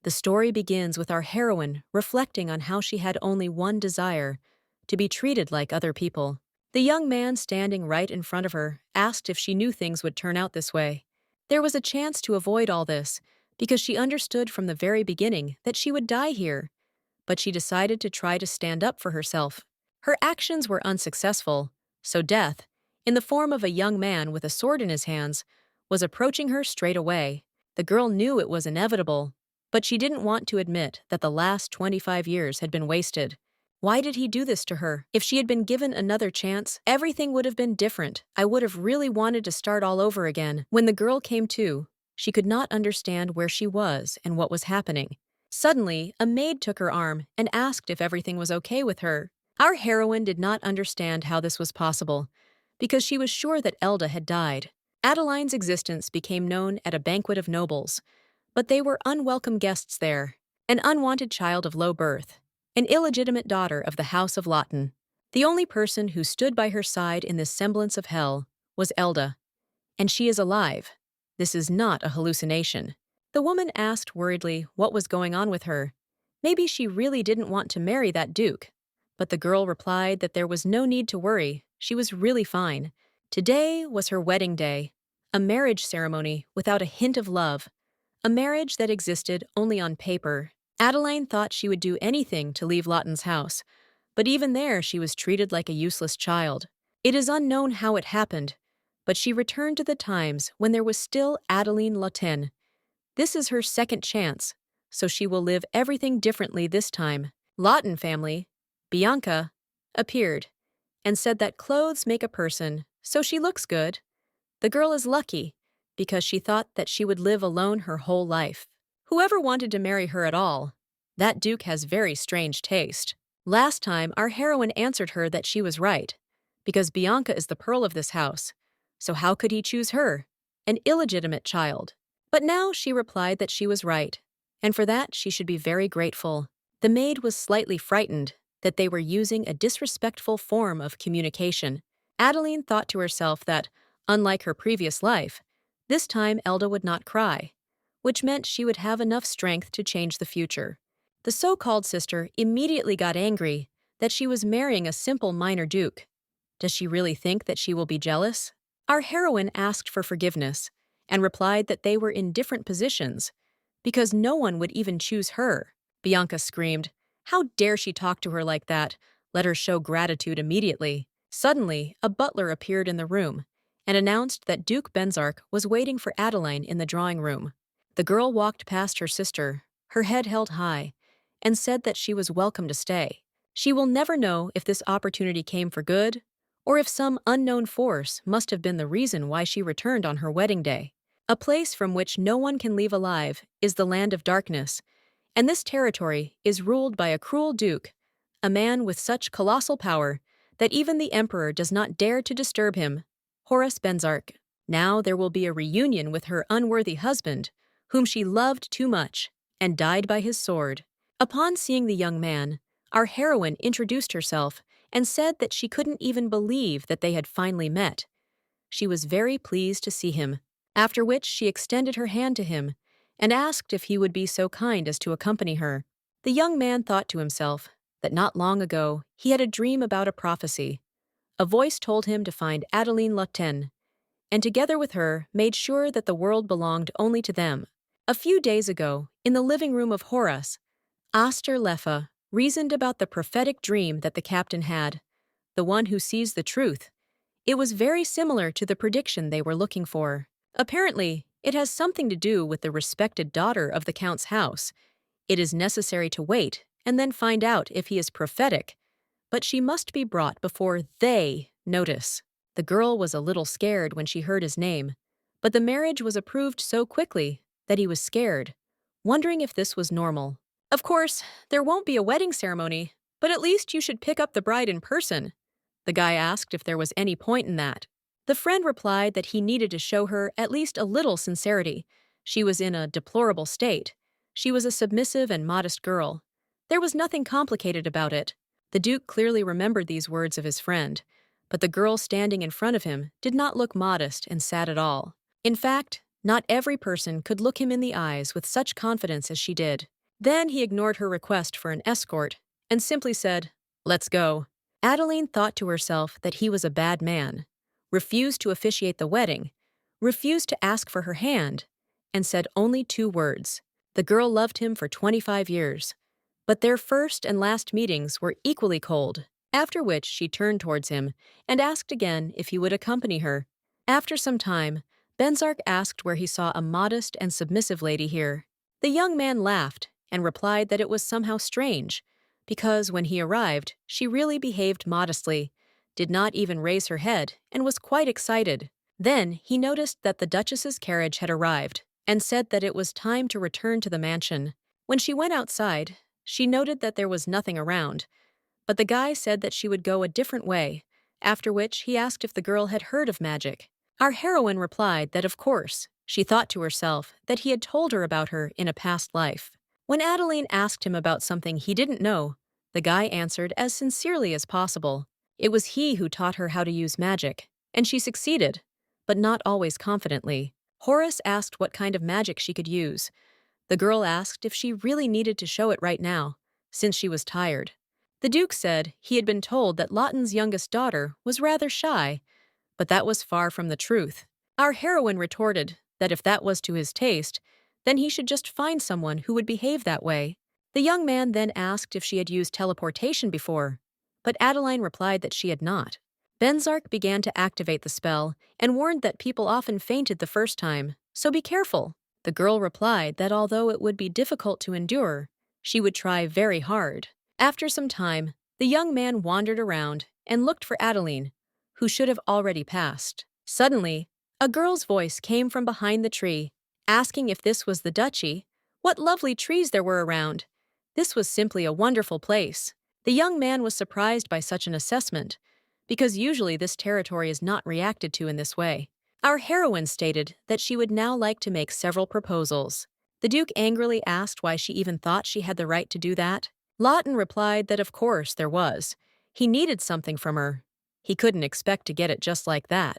The story begins with our heroine reflecting on how she had only one desire: to be treated like other people. The young man standing right in front of her asked if she knew things would turn out this way. There was a chance to avoid all this, because she understood from the very beginning that she would die here. But she decided to try to stand up for herself. Her actions were unsuccessful, so death, in the form of a young man with a sword in his hands, was approaching her straight away. The girl knew it was inevitable, but she didn't want to admit that the last 25 years had been wasted. Why did he do this to her? If she had been given another chance, everything would have been different. I would have really wanted to start all over again. When the girl came to, she could not understand where she was and what was happening. Suddenly, a maid took her arm and asked if everything was okay with her. Our heroine did not understand how this was possible, because she was sure that Elda had died. Adeline's existence became known at a banquet of nobles, but they were unwelcome guests there. An unwanted child of low birth, an illegitimate daughter of the House of Lawton. The only person who stood by her side in this semblance of hell was Elda. And she is alive. This is not a hallucination. The woman asked worriedly what was going on with her. Maybe she really didn't want to marry that duke. But the girl replied that there was no need to worry. She was really fine. Today was her wedding day, a marriage ceremony without a hint of love, a marriage that existed only on paper. Adeline thought she would do anything to leave Lawton's house, but even there she was treated like a useless child. It is unknown how it happened, but she returned to the times when there was still Adeline Lawton. This is her second chance, so she will live everything differently this time. Lawton family, Bianca, appeared and said that clothes make a person, so she looks good. The girl is lucky, because she thought that she would live alone her whole life. Whoever wanted to marry her at all? That duke has very strange taste. Last time, our heroine answered her that she was right, because Bianca is the pearl of this house. So how could he choose her, an illegitimate child? But now she replied that she was right, and for that she should be very grateful. The maid was slightly frightened that they were using a disrespectful form of communication. Adeline thought to herself that, unlike her previous life, this time Elda would not cry, which meant she would have enough strength to change the future. The so-called sister immediately got angry that she was marrying a simple minor duke. Does she really think that she will be jealous? Our heroine asked for forgiveness and replied that they were in different positions, because no one would even choose her. Bianca screamed, "How dare she talk to her like that? Let her show gratitude immediately." Suddenly, a butler appeared in the room and announced that Duke Benzark was waiting for Adeline in the drawing room. The girl walked past her sister, her head held high, and said that she was welcome to stay. She will never know if this opportunity came for good, or if some unknown force must have been the reason why she returned on her wedding day. A place from which no one can leave alive is the land of darkness, and this territory is ruled by a cruel duke, a man with such colossal power that even the emperor does not dare to disturb him, Horace Benzark. Now there will be a reunion with her unworthy husband, whom she loved too much, and died by his sword. Upon seeing the young man, our heroine introduced herself and said that she couldn't even believe that they had finally met. She was very pleased to see him, after which she extended her hand to him and asked if he would be so kind as to accompany her. The young man thought to himself that not long ago he had a dream about a prophecy. A voice told him to find Adeline Lawton, and together with her made sure that the world belonged only to them. A few days ago, in the living room of Horace, Aster Leffa reasoned about the prophetic dream that the captain had, the one who sees the truth. It was very similar to the prediction they were looking for. Apparently, it has something to do with the respected daughter of the Count's house. It is necessary to wait and then find out if he is prophetic, but she must be brought before they notice. The girl was a little scared when she heard his name, but the marriage was approved so quickly that he was scared, wondering if this was normal. Of course, there won't be a wedding ceremony, but at least you should pick up the bride in person. The guy asked if there was any point in that. The friend replied that he needed to show her at least a little sincerity. She was in a deplorable state. She was a submissive and modest girl. There was nothing complicated about it. The Duke clearly remembered these words of his friend, but the girl standing in front of him did not look modest and sad at all. In fact, not every person could look him in the eyes with such confidence as she did. Then he ignored her request for an escort and simply said, "Let's go." Adeline thought to herself that he was a bad man, refused to officiate the wedding, refused to ask for her hand, and said only 2 words. The girl loved him for 25 years, but their first and last meetings were equally cold, after which she turned towards him and asked again if he would accompany her. After some time, Benzark asked where he saw a modest and submissive lady here. The young man laughed and replied that it was somehow strange, because when he arrived, she really behaved modestly, did not even raise her head, and was quite excited. Then he noticed that the Duchess's carriage had arrived and said that it was time to return to the mansion. When she went outside, she noted that there was nothing around, but the guy said that she would go a different way, after which he asked if the girl had heard of magic. Our heroine replied that of course, she thought to herself that he had told her about her in a past life. When Adeline asked him about something he didn't know, the guy answered as sincerely as possible. It was he who taught her how to use magic, and she succeeded, but not always confidently. Horace asked what kind of magic she could use. The girl asked if she really needed to show it right now, since she was tired. The Duke said he had been told that Lawton's youngest daughter was rather shy, but that was far from the truth. Our heroine retorted that if that was to his taste, then he should just find someone who would behave that way. The young man then asked if she had used teleportation before, but Adeline replied that she had not. Benzark began to activate the spell and warned that people often fainted the first time, so be careful. The girl replied that although it would be difficult to endure, she would try very hard. After some time, the young man wandered around and looked for Adeline, who should have already passed. Suddenly, a girl's voice came from behind the tree, asking if this was the duchy. What lovely trees there were around! This was simply a wonderful place. The young man was surprised by such an assessment, because usually this territory is not reacted to in this way. Our heroine stated that she would now like to make several proposals. The Duke angrily asked why she even thought she had the right to do that. Lawton replied that of course there was. He needed something from her. He couldn't expect to get it just like that.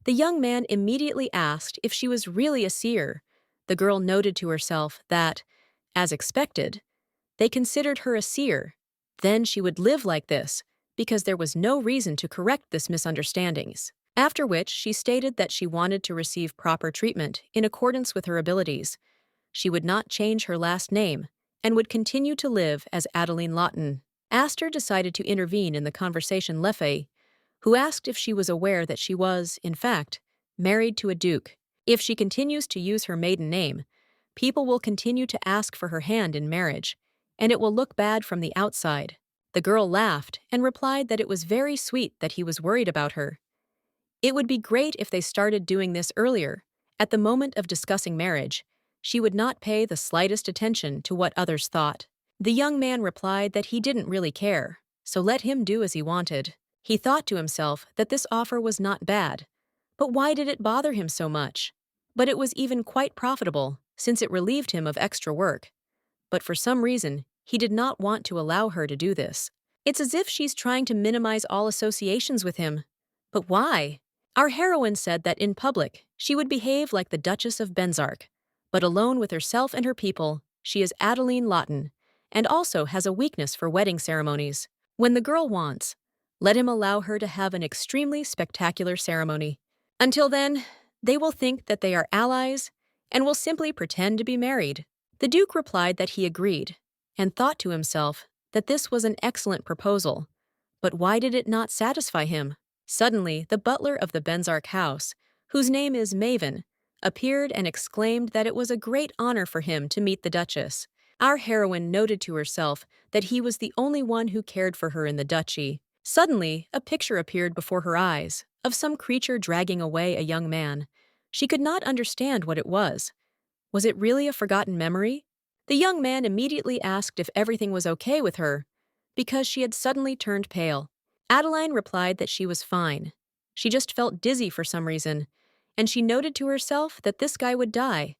The young man immediately asked if she was really a seer. The girl noted to herself that, as expected, they considered her a seer. Then she would live like this, because there was no reason to correct this misunderstandings. After which she stated that she wanted to receive proper treatment in accordance with her abilities. She would not change her last name and would continue to live as Adeline Lawton. Astor decided to intervene in the conversation Lefay, who asked if she was aware that she was, in fact, married to a duke. If she continues to use her maiden name, people will continue to ask for her hand in marriage, and it will look bad from the outside. The girl laughed and replied that it was very sweet that he was worried about her. It would be great if they started doing this earlier. At the moment of discussing marriage, she would not pay the slightest attention to what others thought. The young man replied that he didn't really care, so let him do as he wanted. He thought to himself that this offer was not bad, but why did it bother him so much? But it was even quite profitable, since it relieved him of extra work. But for some reason, he did not want to allow her to do this. It's as if she's trying to minimize all associations with him. But why? Our heroine said that in public, she would behave like the Duchess of Benzark, but alone with herself and her people, she is Adeline Lawton, and also has a weakness for wedding ceremonies. When the girl wants, let him allow her to have an extremely spectacular ceremony. Until then, they will think that they are allies and will simply pretend to be married. The Duke replied that he agreed, and thought to himself that this was an excellent proposal. But why did it not satisfy him? Suddenly, the butler of the Benzark house, whose name is Maven, appeared and exclaimed that it was a great honor for him to meet the Duchess. Our heroine noted to herself that he was the only one who cared for her in the duchy. Suddenly, a picture appeared before her eyes, of some creature dragging away a young man. She could not understand what it was. Was it really a forgotten memory? The young man immediately asked if everything was okay with her, because she had suddenly turned pale. Adeline replied that she was fine. She just felt dizzy for some reason, and she noted to herself that this guy would die.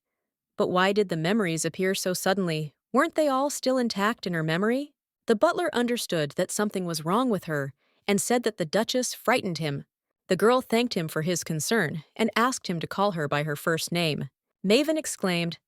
But why did the memories appear so suddenly? Weren't they all still intact in her memory? The butler understood that something was wrong with her and said that the Duchess frightened him. The girl thanked him for his concern and asked him to call her by her first name. Maven exclaimed,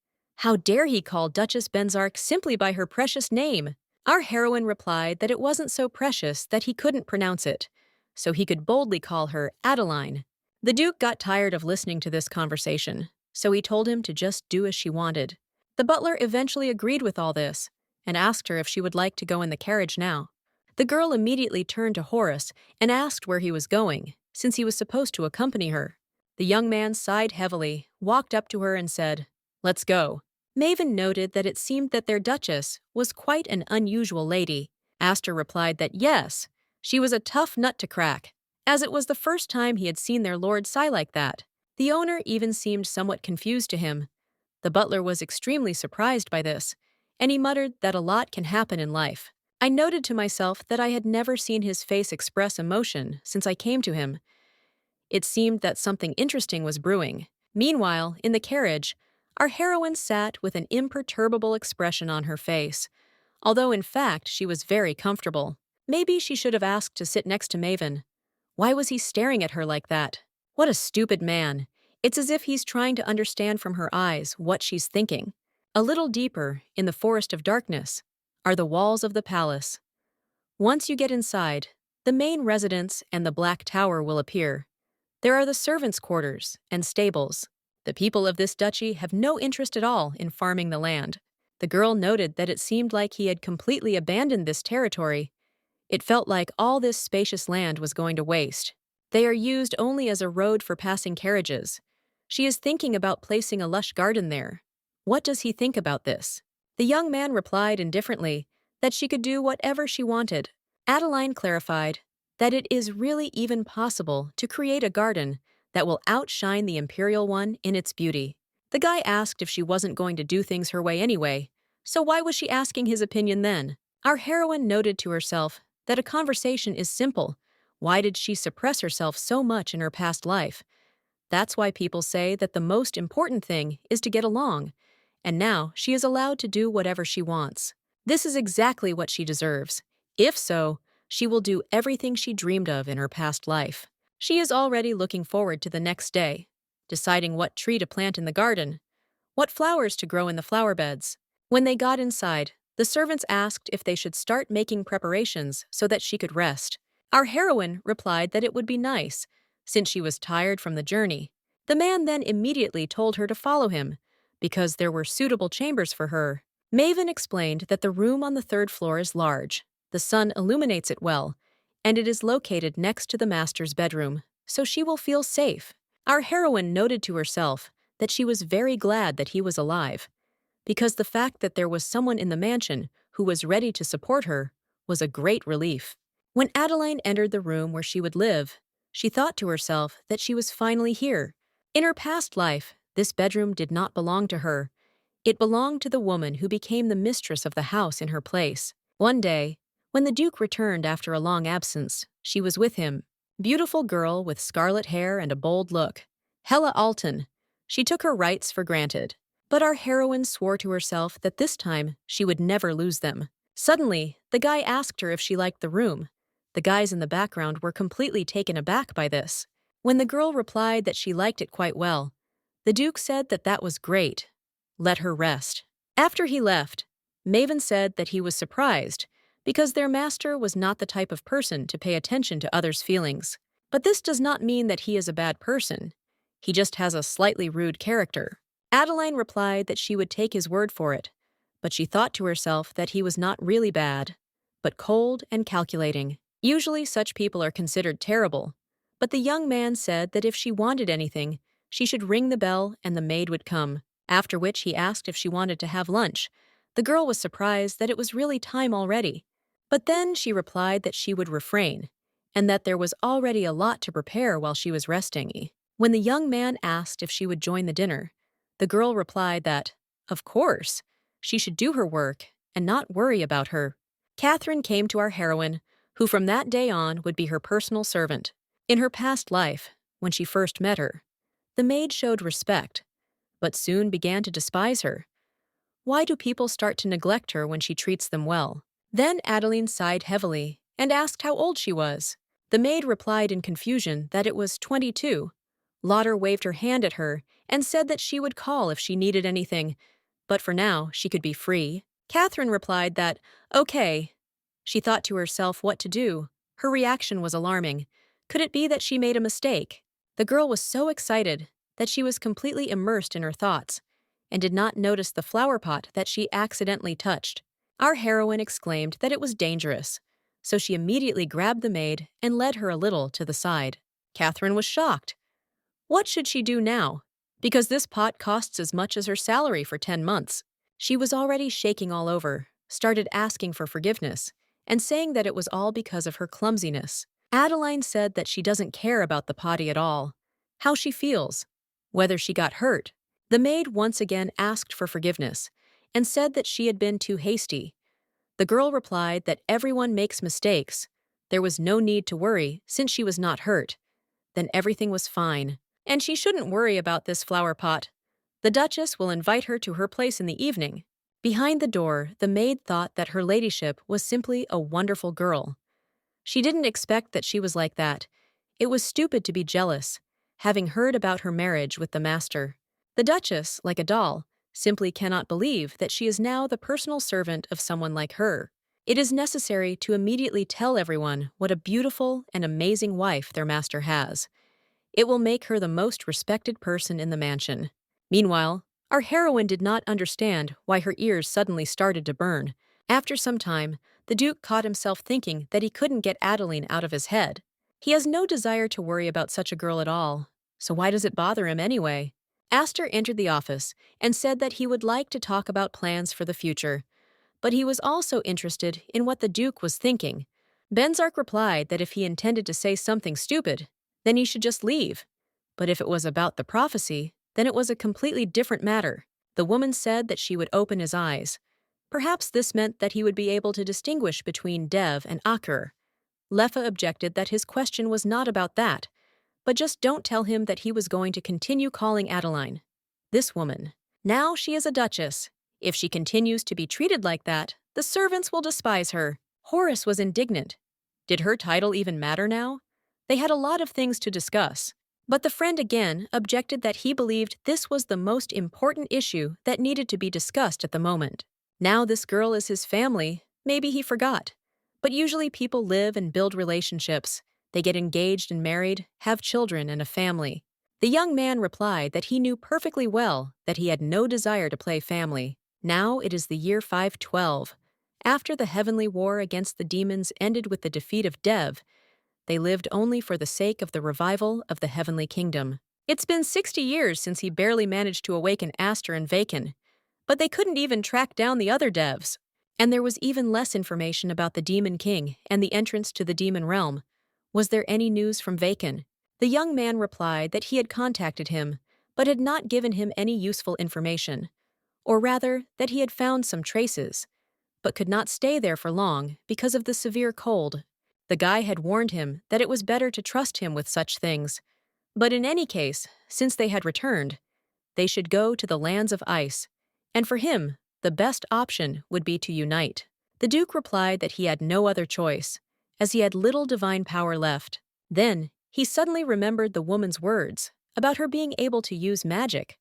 How dare he call Duchess Benzark simply by her precious name? Our heroine replied that it wasn't so precious that he couldn't pronounce it, so he could boldly call her Adeline. The Duke got tired of listening to this conversation, so he told him to just do as she wanted. The butler eventually agreed with all this and asked her if she would like to go in the carriage now. The girl immediately turned to Horace and asked where he was going, since he was supposed to accompany her. The young man sighed heavily, walked up to her and said, "Let's go." Maven noted that it seemed that their duchess was quite an unusual lady. Astor replied that yes, she was a tough nut to crack, as it was the first time he had seen their lord sigh like that. The owner even seemed somewhat confused to him. The butler was extremely surprised by this, and he muttered that a lot can happen in life. I noted to myself that I had never seen his face express emotion since I came to him. It seemed that something interesting was brewing. Meanwhile, in the carriage, our heroine sat with an imperturbable expression on her face, although in fact she was very comfortable. Maybe she should have asked to sit next to Maven. Why was he staring at her like that? What a stupid man. It's as if he's trying to understand from her eyes what she's thinking. A little deeper, in the forest of darkness, are the walls of the palace. Once you get inside, the main residence and the Black Tower will appear. There are the servants' quarters and stables. The people of this duchy have no interest at all in farming the land. The girl noted that it seemed like he had completely abandoned this territory. It felt like all this spacious land was going to waste. They are used only as a road for passing carriages. She is thinking about placing a lush garden there. What does he think about this? The young man replied indifferently that she could do whatever she wanted. Adeline clarified that it is really even possible to create a garden that will outshine the imperial one in its beauty. The guy asked if she wasn't going to do things her way anyway, so why was she asking his opinion then? Our heroine noted to herself that a conversation is simple. Why did she suppress herself so much in her past life? That's why people say that the most important thing is to get along, and now she is allowed to do whatever she wants. This is exactly what she deserves. If so, she will do everything she dreamed of in her past life. She is already looking forward to the next day, deciding what tree to plant in the garden, what flowers to grow in the flower beds. When they got inside, the servants asked if they should start making preparations so that she could rest. Our heroine replied that it would be nice, since she was tired from the journey. The man then immediately told her to follow him, because there were suitable chambers for her. Maven explained that the room on the third floor is large. The sun illuminates it well, and it is located next to the master's bedroom, so she will feel safe. Our heroine noted to herself that she was very glad that he was alive, because the fact that there was someone in the mansion who was ready to support her was a great relief. When Adeline entered the room where she would live, she thought to herself that she was finally here. In her past life, this bedroom did not belong to her. It belonged to the woman who became the mistress of the house in her place. One day, when the Duke returned after a long absence, she was with him. Beautiful girl with scarlet hair and a bold look. Hela Alton. She took her rights for granted. But our heroine swore to herself that this time she would never lose them. Suddenly, the guy asked her if she liked the room. The guys in the background were completely taken aback by this. When the girl replied that she liked it quite well, the Duke said that that was great. Let her rest. After he left, Maven said that he was surprised because their master was not the type of person to pay attention to others' feelings. But this does not mean that he is a bad person. He just has a slightly rude character. Adeline replied that she would take his word for it, but she thought to herself that he was not really bad, but cold and calculating. Usually such people are considered terrible, but the young man said that if she wanted anything, she should ring the bell and the maid would come, after which he asked if she wanted to have lunch. The girl was surprised that it was really time already, but then she replied that she would refrain, and that there was already a lot to prepare while she was resting. When the young man asked if she would join the dinner, the girl replied that, of course, she should do her work and not worry about her. Catherine came to our heroine, who from that day on would be her personal servant. In her past life, when she first met her, the maid showed respect, but soon began to despise her. Why do people start to neglect her when she treats them well? Then Adeline sighed heavily and asked how old she was. The maid replied in confusion that it was 22. Lauder waved her hand at her and said that she would call if she needed anything, but for now she could be free. Catherine replied that, okay. She thought to herself what to do. Her reaction was alarming. Could it be that she made a mistake? The girl was so excited that she was completely immersed in her thoughts and did not notice the flower pot that she accidentally touched. Our heroine exclaimed that it was dangerous, so she immediately grabbed the maid and led her a little to the side. Catherine was shocked. What should she do now? Because this pot costs as much as her salary for 10 months. She was already shaking all over, started asking for forgiveness, and saying that it was all because of her clumsiness. Adeline said that she doesn't care about the potty at all, how she feels, whether she got hurt. The maid once again asked for forgiveness and said that she had been too hasty. The girl replied that everyone makes mistakes. There was no need to worry since she was not hurt. Then everything was fine, and she shouldn't worry about this flower pot. The Duchess will invite her to her place in the evening. Behind the door, the maid thought that her ladyship was simply a wonderful girl. She didn't expect that she was like that. It was stupid to be jealous, having heard about her marriage with the master. The Duchess, like a doll, simply cannot believe that she is now the personal servant of someone like her. It is necessary to immediately tell everyone what a beautiful and amazing wife their master has. It will make her the most respected person in the mansion. Meanwhile, our heroine did not understand why her ears suddenly started to burn. After some time, the Duke caught himself thinking that he couldn't get Adeline out of his head. He has no desire to worry about such a girl at all, so why does it bother him anyway? Astor entered the office and said that he would like to talk about plans for the future, but he was also interested in what the Duke was thinking. Benzark replied that if he intended to say something stupid, then he should just leave. But if it was about the prophecy, then it was a completely different matter. The woman said that she would open his eyes. Perhaps this meant that he would be able to distinguish between Dev and Akur. Leffa objected that his question was not about that, but just don't tell him that he was going to continue calling Adeline. This woman. Now she is a duchess. If she continues to be treated like that, the servants will despise her. Horace was indignant. Did her title even matter now? They had a lot of things to discuss. But the friend again objected that he believed this was the most important issue that needed to be discussed at the moment. Now this girl is his family, maybe he forgot. But usually people live and build relationships. They get engaged and married, have children and a family. The young man replied that he knew perfectly well that he had no desire to play family. Now it is the year 512. After the heavenly war against the demons ended with the defeat of Dev, they lived only for the sake of the revival of the heavenly kingdom. It's been 60 years since he barely managed to awaken Astor and Vaken, but they couldn't even track down the other devs. And there was even less information about the Demon King and the entrance to the demon realm. Was there any news from Vaken? The young man replied that he had contacted him, but had not given him any useful information. Or rather, that he had found some traces, but could not stay there for long because of the severe cold. The guy had warned him that it was better to trust him with such things. But in any case, since they had returned, they should go to the lands of ice, and for him, the best option would be to unite. The Duke replied that he had no other choice, as he had little divine power left. Then, he suddenly remembered the woman's words about her being able to use magic.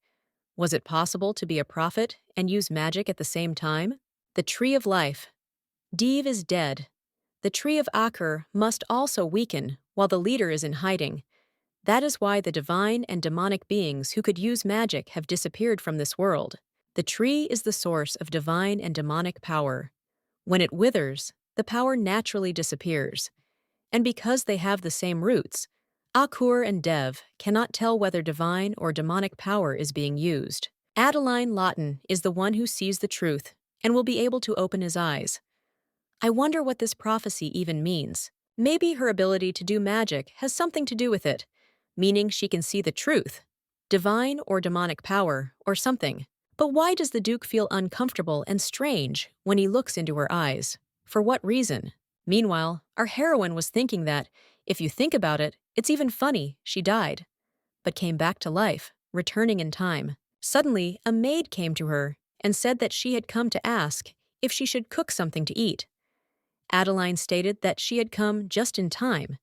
Was it possible to be a prophet and use magic at the same time? The Tree of Life. Dev is dead. The Tree of Akur must also weaken while the leader is in hiding. That is why the divine and demonic beings who could use magic have disappeared from this world. The tree is the source of divine and demonic power. When it withers, the power naturally disappears. And because they have the same roots, Akur and Dev cannot tell whether divine or demonic power is being used. Adeline Lawton is the one who sees the truth and will be able to open his eyes. I wonder what this prophecy even means. Maybe her ability to do magic has something to do with it, meaning she can see the truth, divine or demonic power, or something. But why does the Duke feel uncomfortable and strange when he looks into her eyes? For what reason? Meanwhile, our heroine was thinking that, if you think about it, it's even funny she died, but came back to life, returning in time. Suddenly, a maid came to her and said that she had come to ask if she should cook something to eat. Adeline stated that she had come just in time,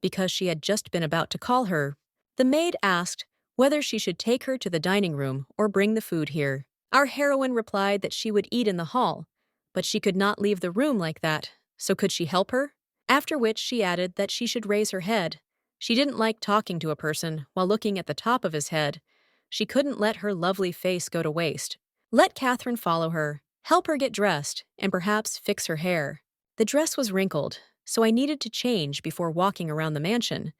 because she had just been about to call her. The maid asked whether she should take her to the dining room or bring the food here. Our heroine replied that she would eat in the hall, but she could not leave the room like that, so could she help her? After which she added that she should raise her head. She didn't like talking to a person while looking at the top of his head. She couldn't let her lovely face go to waste. Let Catherine follow her, help her get dressed, and perhaps fix her hair. The dress was wrinkled, so I needed to change before walking around the mansion.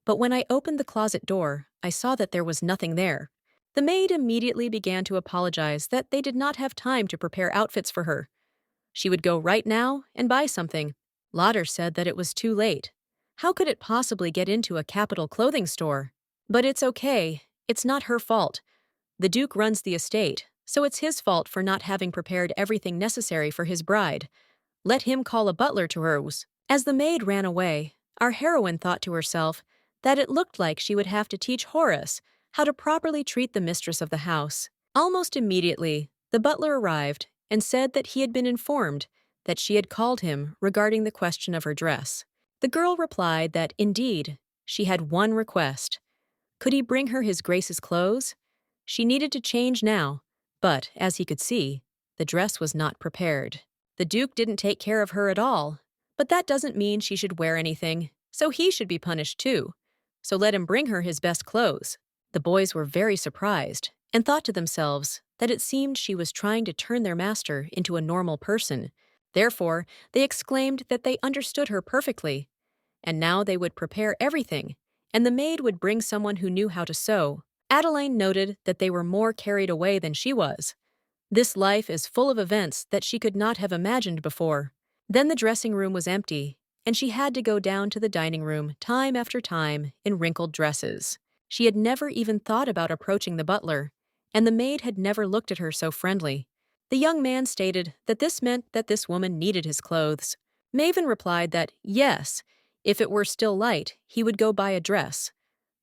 But when I opened the closet door, I saw that there was nothing there. The maid immediately began to apologize that they did not have time to prepare outfits for her. She would go right now and buy something. Lauder said that it was too late. How could it possibly get into a capital clothing store? But it's okay, it's not her fault. The Duke runs the estate, so it's his fault for not having prepared everything necessary for his bride. Let him call a butler to hers. As the maid ran away, our heroine thought to herself that it looked like she would have to teach Horace how to properly treat the mistress of the house. Almost immediately, the butler arrived and said that he had been informed that she had called him regarding the question of her dress. The girl replied that, indeed, she had one request. Could he bring her his Grace's clothes? She needed to change now, but, as he could see, the dress was not prepared. The Duke didn't take care of her at all, but that doesn't mean she should wear anything, so he should be punished too. So let him bring her his best clothes. The boys were very surprised and thought to themselves that it seemed she was trying to turn their master into a normal person. Therefore, they exclaimed that they understood her perfectly. And now they would prepare everything, and the maid would bring someone who knew how to sew. Adeline noted that they were more carried away than she was. This life is full of events that she could not have imagined before. Then the dressing room was empty, and she had to go down to the dining room time after time in wrinkled dresses. She had never even thought about approaching the butler, and the maid had never looked at her so friendly. The young man stated that this meant that this woman needed his clothes. Maven replied that, yes, if it were still light, he would go buy a dress.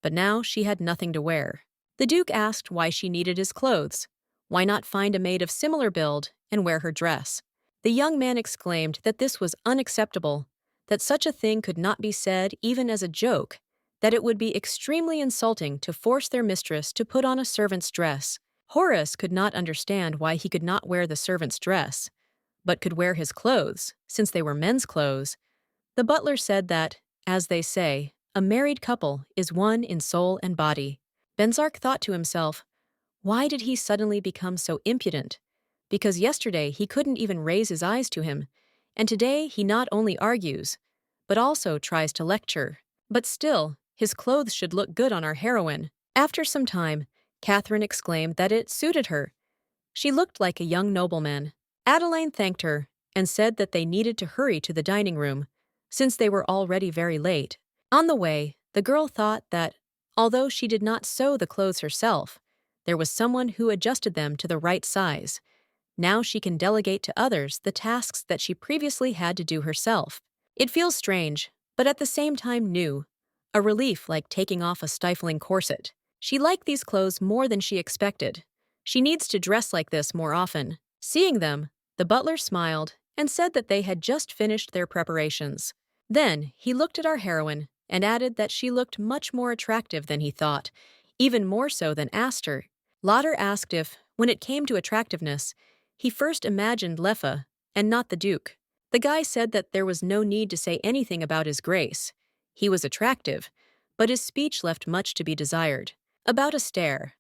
But now she had nothing to wear. The Duke asked why she needed his clothes. Why not find a maid of similar build and wear her dress? The young man exclaimed that this was unacceptable, that such a thing could not be said even as a joke, that it would be extremely insulting to force their mistress to put on a servant's dress. Horace could not understand why he could not wear the servant's dress, but could wear his clothes, since they were men's clothes. The butler said that, as they say, a married couple is one in soul and body. Benzark thought to himself, why did he suddenly become so impudent? Because yesterday he couldn't even raise his eyes to him, and today he not only argues, but also tries to lecture. But still, his clothes should look good on our heroine. After some time, Catherine exclaimed that it suited her. She looked like a young nobleman. Adeline thanked her and said that they needed to hurry to the dining room, since they were already very late. On the way, the girl thought that, although she did not sew the clothes herself, there was someone who adjusted them to the right size. Now she can delegate to others the tasks that she previously had to do herself. It feels strange, but at the same time new. A relief like taking off a stifling corset. She liked these clothes more than she expected. She needs to dress like this more often. Seeing them, the butler smiled and said that they had just finished their preparations. Then he looked at our heroine and added that she looked much more attractive than he thought, even more so than Aster. Lauder asked if, when it came to attractiveness, he first imagined Leffa and not the Duke. The guy said that there was no need to say anything about his grace. He was attractive, but his speech left much to be desired. About Aster.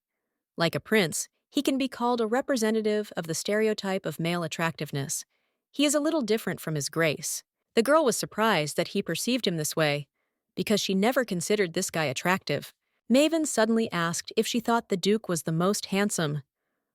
Like a prince, he can be called a representative of the stereotype of male attractiveness. He is a little different from his grace. The girl was surprised that he perceived him this way, because she never considered this guy attractive. Maven suddenly asked if she thought the Duke was the most handsome.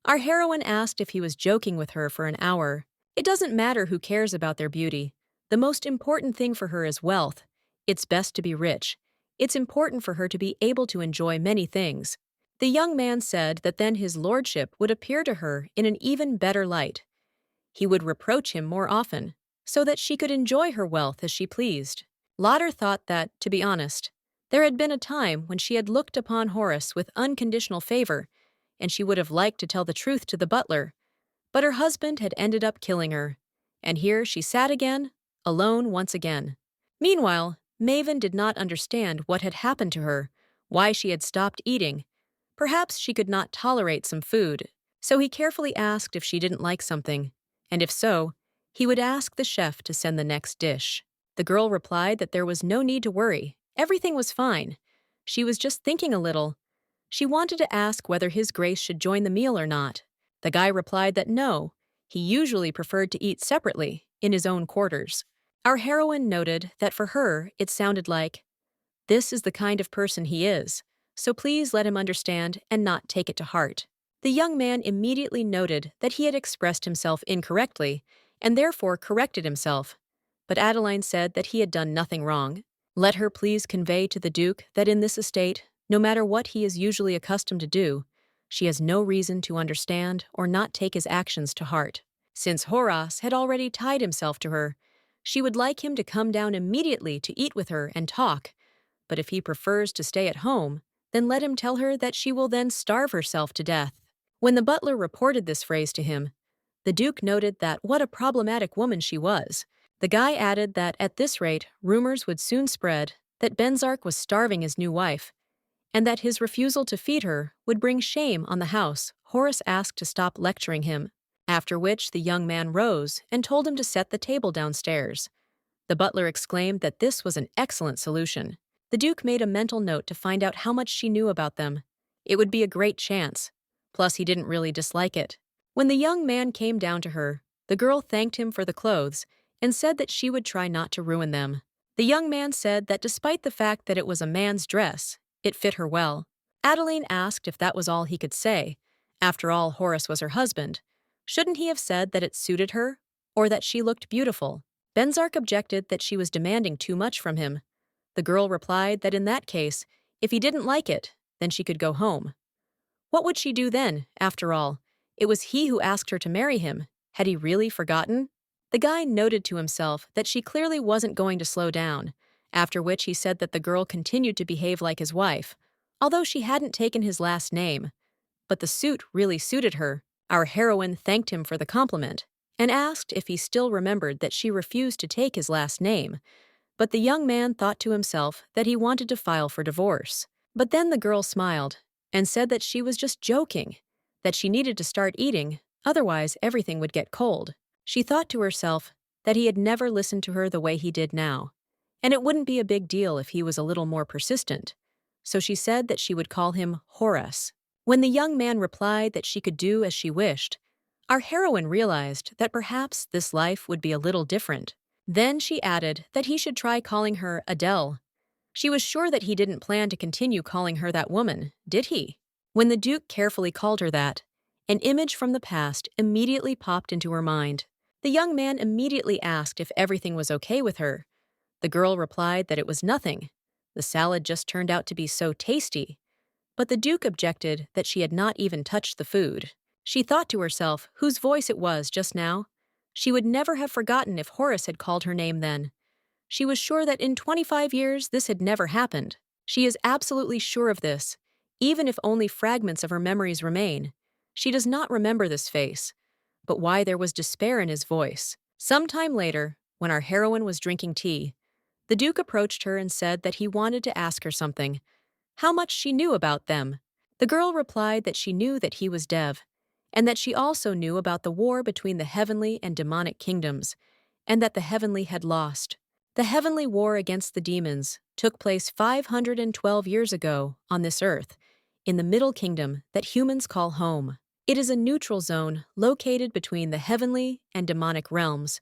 Our heroine asked if he was joking with her for an hour. It doesn't matter who cares about their beauty. The most important thing for her is wealth. It's best to be rich. It's important for her to be able to enjoy many things. The young man said that then his lordship would appear to her in an even better light. He would reproach him more often, so that she could enjoy her wealth as she pleased. Lauder thought that, to be honest, there had been a time when she had looked upon Horace with unconditional favor, and she would have liked to tell the truth to the butler. But her husband had ended up killing her, and here she sat again, alone once again. Meanwhile, Maven did not understand what had happened to her, why she had stopped eating. Perhaps she could not tolerate some food. So he carefully asked if she didn't like something, and if so, he would ask the chef to send the next dish. The girl replied that there was no need to worry, everything was fine. She was just thinking a little. She wanted to ask whether His Grace should join the meal or not. The guy replied that no, he usually preferred to eat separately, in his own quarters. Our heroine noted that for her, it sounded like, "This is the kind of person he is, so please let him understand and not take it to heart." The young man immediately noted that he had expressed himself incorrectly and therefore corrected himself. But Adeline said that he had done nothing wrong. Let her please convey to the Duke that in this estate, no matter what he is usually accustomed to do, she has no reason to understand or not take his actions to heart. Since Horace had already tied himself to her, she would like him to come down immediately to eat with her and talk, but if he prefers to stay at home, then let him tell her that she will then starve herself to death. When the butler reported this phrase to him, the Duke noted that what a problematic woman she was. The guy added that at this rate, rumors would soon spread that Benzark was starving his new wife, and that his refusal to feed her would bring shame on the house. Horace asked to stop lecturing him, after which the young man rose and told him to set the table downstairs. The butler exclaimed that this was an excellent solution. The Duke made a mental note to find out how much she knew about them. It would be a great chance. Plus, he didn't really dislike it. When the young man came down to her, the girl thanked him for the clothes and said that she would try not to ruin them. The young man said that despite the fact that it was a man's dress, it fit her well. Adeline asked if that was all he could say. After all, Horace was her husband. Shouldn't he have said that it suited her, or that she looked beautiful? Benzark objected that she was demanding too much from him. The girl replied that in that case, if he didn't like it, then she could go home. What would she do then, after all? It was he who asked her to marry him. Had he really forgotten? The guy noted to himself that she clearly wasn't going to slow down, after which he said that the girl continued to behave like his wife, although she hadn't taken his last name. But the suit really suited her. Our heroine thanked him for the compliment and asked if he still remembered that she refused to take his last name. But the young man thought to himself that he wanted to file for divorce. But then the girl smiled and said that she was just joking, that she needed to start eating, otherwise everything would get cold. She thought to herself that he had never listened to her the way he did now, and it wouldn't be a big deal if he was a little more persistent. So she said that she would call him Horace. When the young man replied that she could do as she wished, our heroine realized that perhaps this life would be a little different. Then she added that he should try calling her Adele. She was sure that he didn't plan to continue calling her that woman, did he? When the Duke carefully called her that, an image from the past immediately popped into her mind. The young man immediately asked if everything was okay with her. The girl replied that it was nothing. The salad just turned out to be so tasty. But the Duke objected that she had not even touched the food. She thought to herself whose voice it was just now. She would never have forgotten if Horace had called her name then. She was sure that in 25 years this had never happened. She is absolutely sure of this, even if only fragments of her memories remain. She does not remember this face, but why there was despair in his voice. Some time later, when our heroine was drinking tea, the Duke approached her and said that he wanted to ask her something, how much she knew about them. The girl replied that she knew that he was Dev, and that she also knew about the war between the heavenly and demonic kingdoms, and that the heavenly had lost. The heavenly war against the demons took place 512 years ago on this earth, in the Middle Kingdom that humans call home. It is a neutral zone located between the heavenly and demonic realms.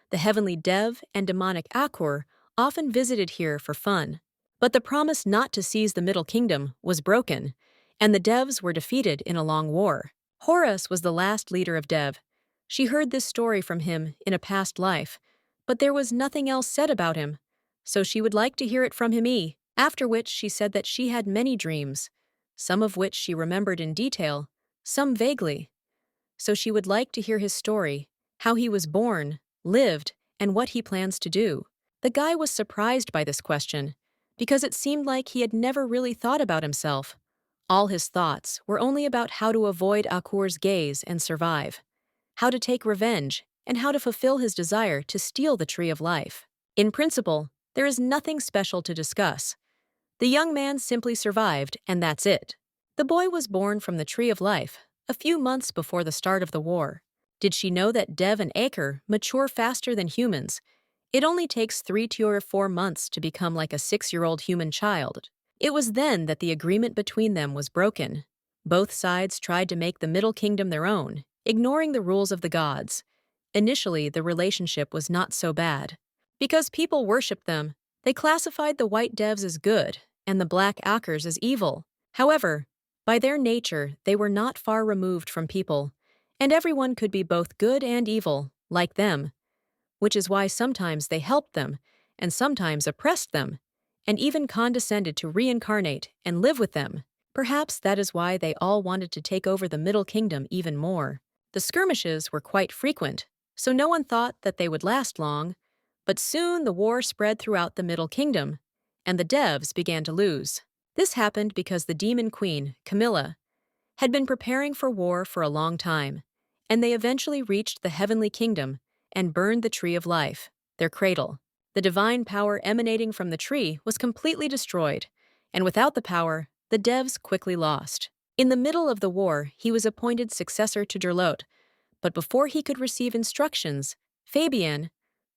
The heavenly Dev and demonic Akur often visited here for fun. But the promise not to seize the Middle Kingdom was broken, and the Devs were defeated in a long war. Horus was the last leader of Dev. She heard this story from him in a past life, but there was nothing else said about him, so she would like to hear it from him. After which she said that she had many dreams, some of which she remembered in detail, some vaguely. So she would like to hear his story, how he was born, lived, and what he plans to do. The guy was surprised by this question, because it seemed like he had never really thought about himself. All his thoughts were only about how to avoid Akur's gaze and survive, how to take revenge, and how to fulfill his desire to steal the Tree of Life. In principle, there is nothing special to discuss. The young man simply survived, and that's it. The boy was born from the Tree of Life, a few months before the start of the war. Did she know that Dev and Acre mature faster than humans? It only takes 3 to 4 months to become like a 6-year-old human child. It was then that the agreement between them was broken. Both sides tried to make the Middle Kingdom their own, ignoring the rules of the gods. Initially, the relationship was not so bad. Because people worshipped them, they classified the white devs as good and the black Akers as evil. However, by their nature, they were not far removed from people, and everyone could be both good and evil, like them, which is why sometimes they helped them, and sometimes oppressed them, and even condescended to reincarnate and live with them. Perhaps that is why they all wanted to take over the Middle Kingdom even more. The skirmishes were quite frequent, so no one thought that they would last long, but soon the war spread throughout the Middle Kingdom, and the devs began to lose. This happened because the demon queen, Camilla, had been preparing for war for a long time, and they eventually reached the heavenly kingdom and burned the tree of life, their cradle. The divine power emanating from the tree was completely destroyed, and without the power, the devs quickly lost. In the middle of the war, he was appointed successor to Derlot, but before he could receive instructions, Fabienne,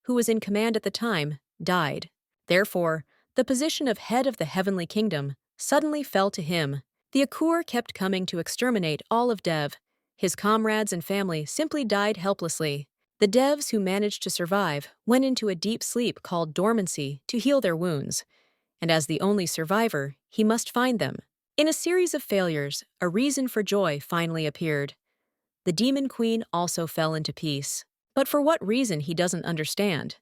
who was in command at the time, died. Therefore, the position of head of the heavenly kingdom suddenly fell to him. The Akur kept coming to exterminate all of Dev. His comrades and family simply died helplessly. The devs who managed to survive went into a deep sleep called dormancy to heal their wounds, and as the only survivor, he must find them. In a series of failures, a reason for joy finally appeared. The demon queen also fell into peace. But for what reason he doesn't understand.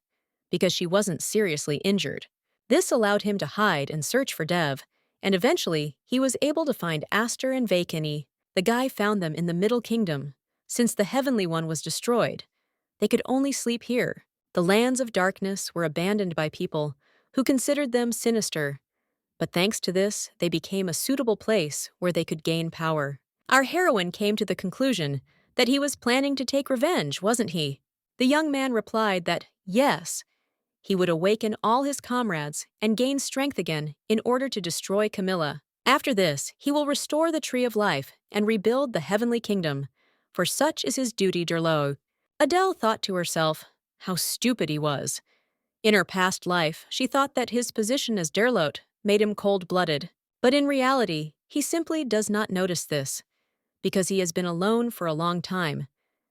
Because she wasn't seriously injured. This allowed him to hide and search for Dev, and eventually he was able to find Aster and Vakini. The guy found them in the Middle Kingdom. Since the heavenly one was destroyed, they could only sleep here. The lands of darkness were abandoned by people who considered them sinister. But thanks to this, they became a suitable place where they could gain power. Our heroine came to the conclusion that he was planning to take revenge, wasn't he? The young man replied that, yes, he would awaken all his comrades and gain strength again in order to destroy Camilla. After this, he will restore the Tree of Life and rebuild the heavenly kingdom, for such is his duty, Derlot. Adele thought to herself, how stupid he was. In her past life, she thought that his position as Derlot made him cold-blooded. But in reality, he simply does not notice this, because he has been alone for a long time,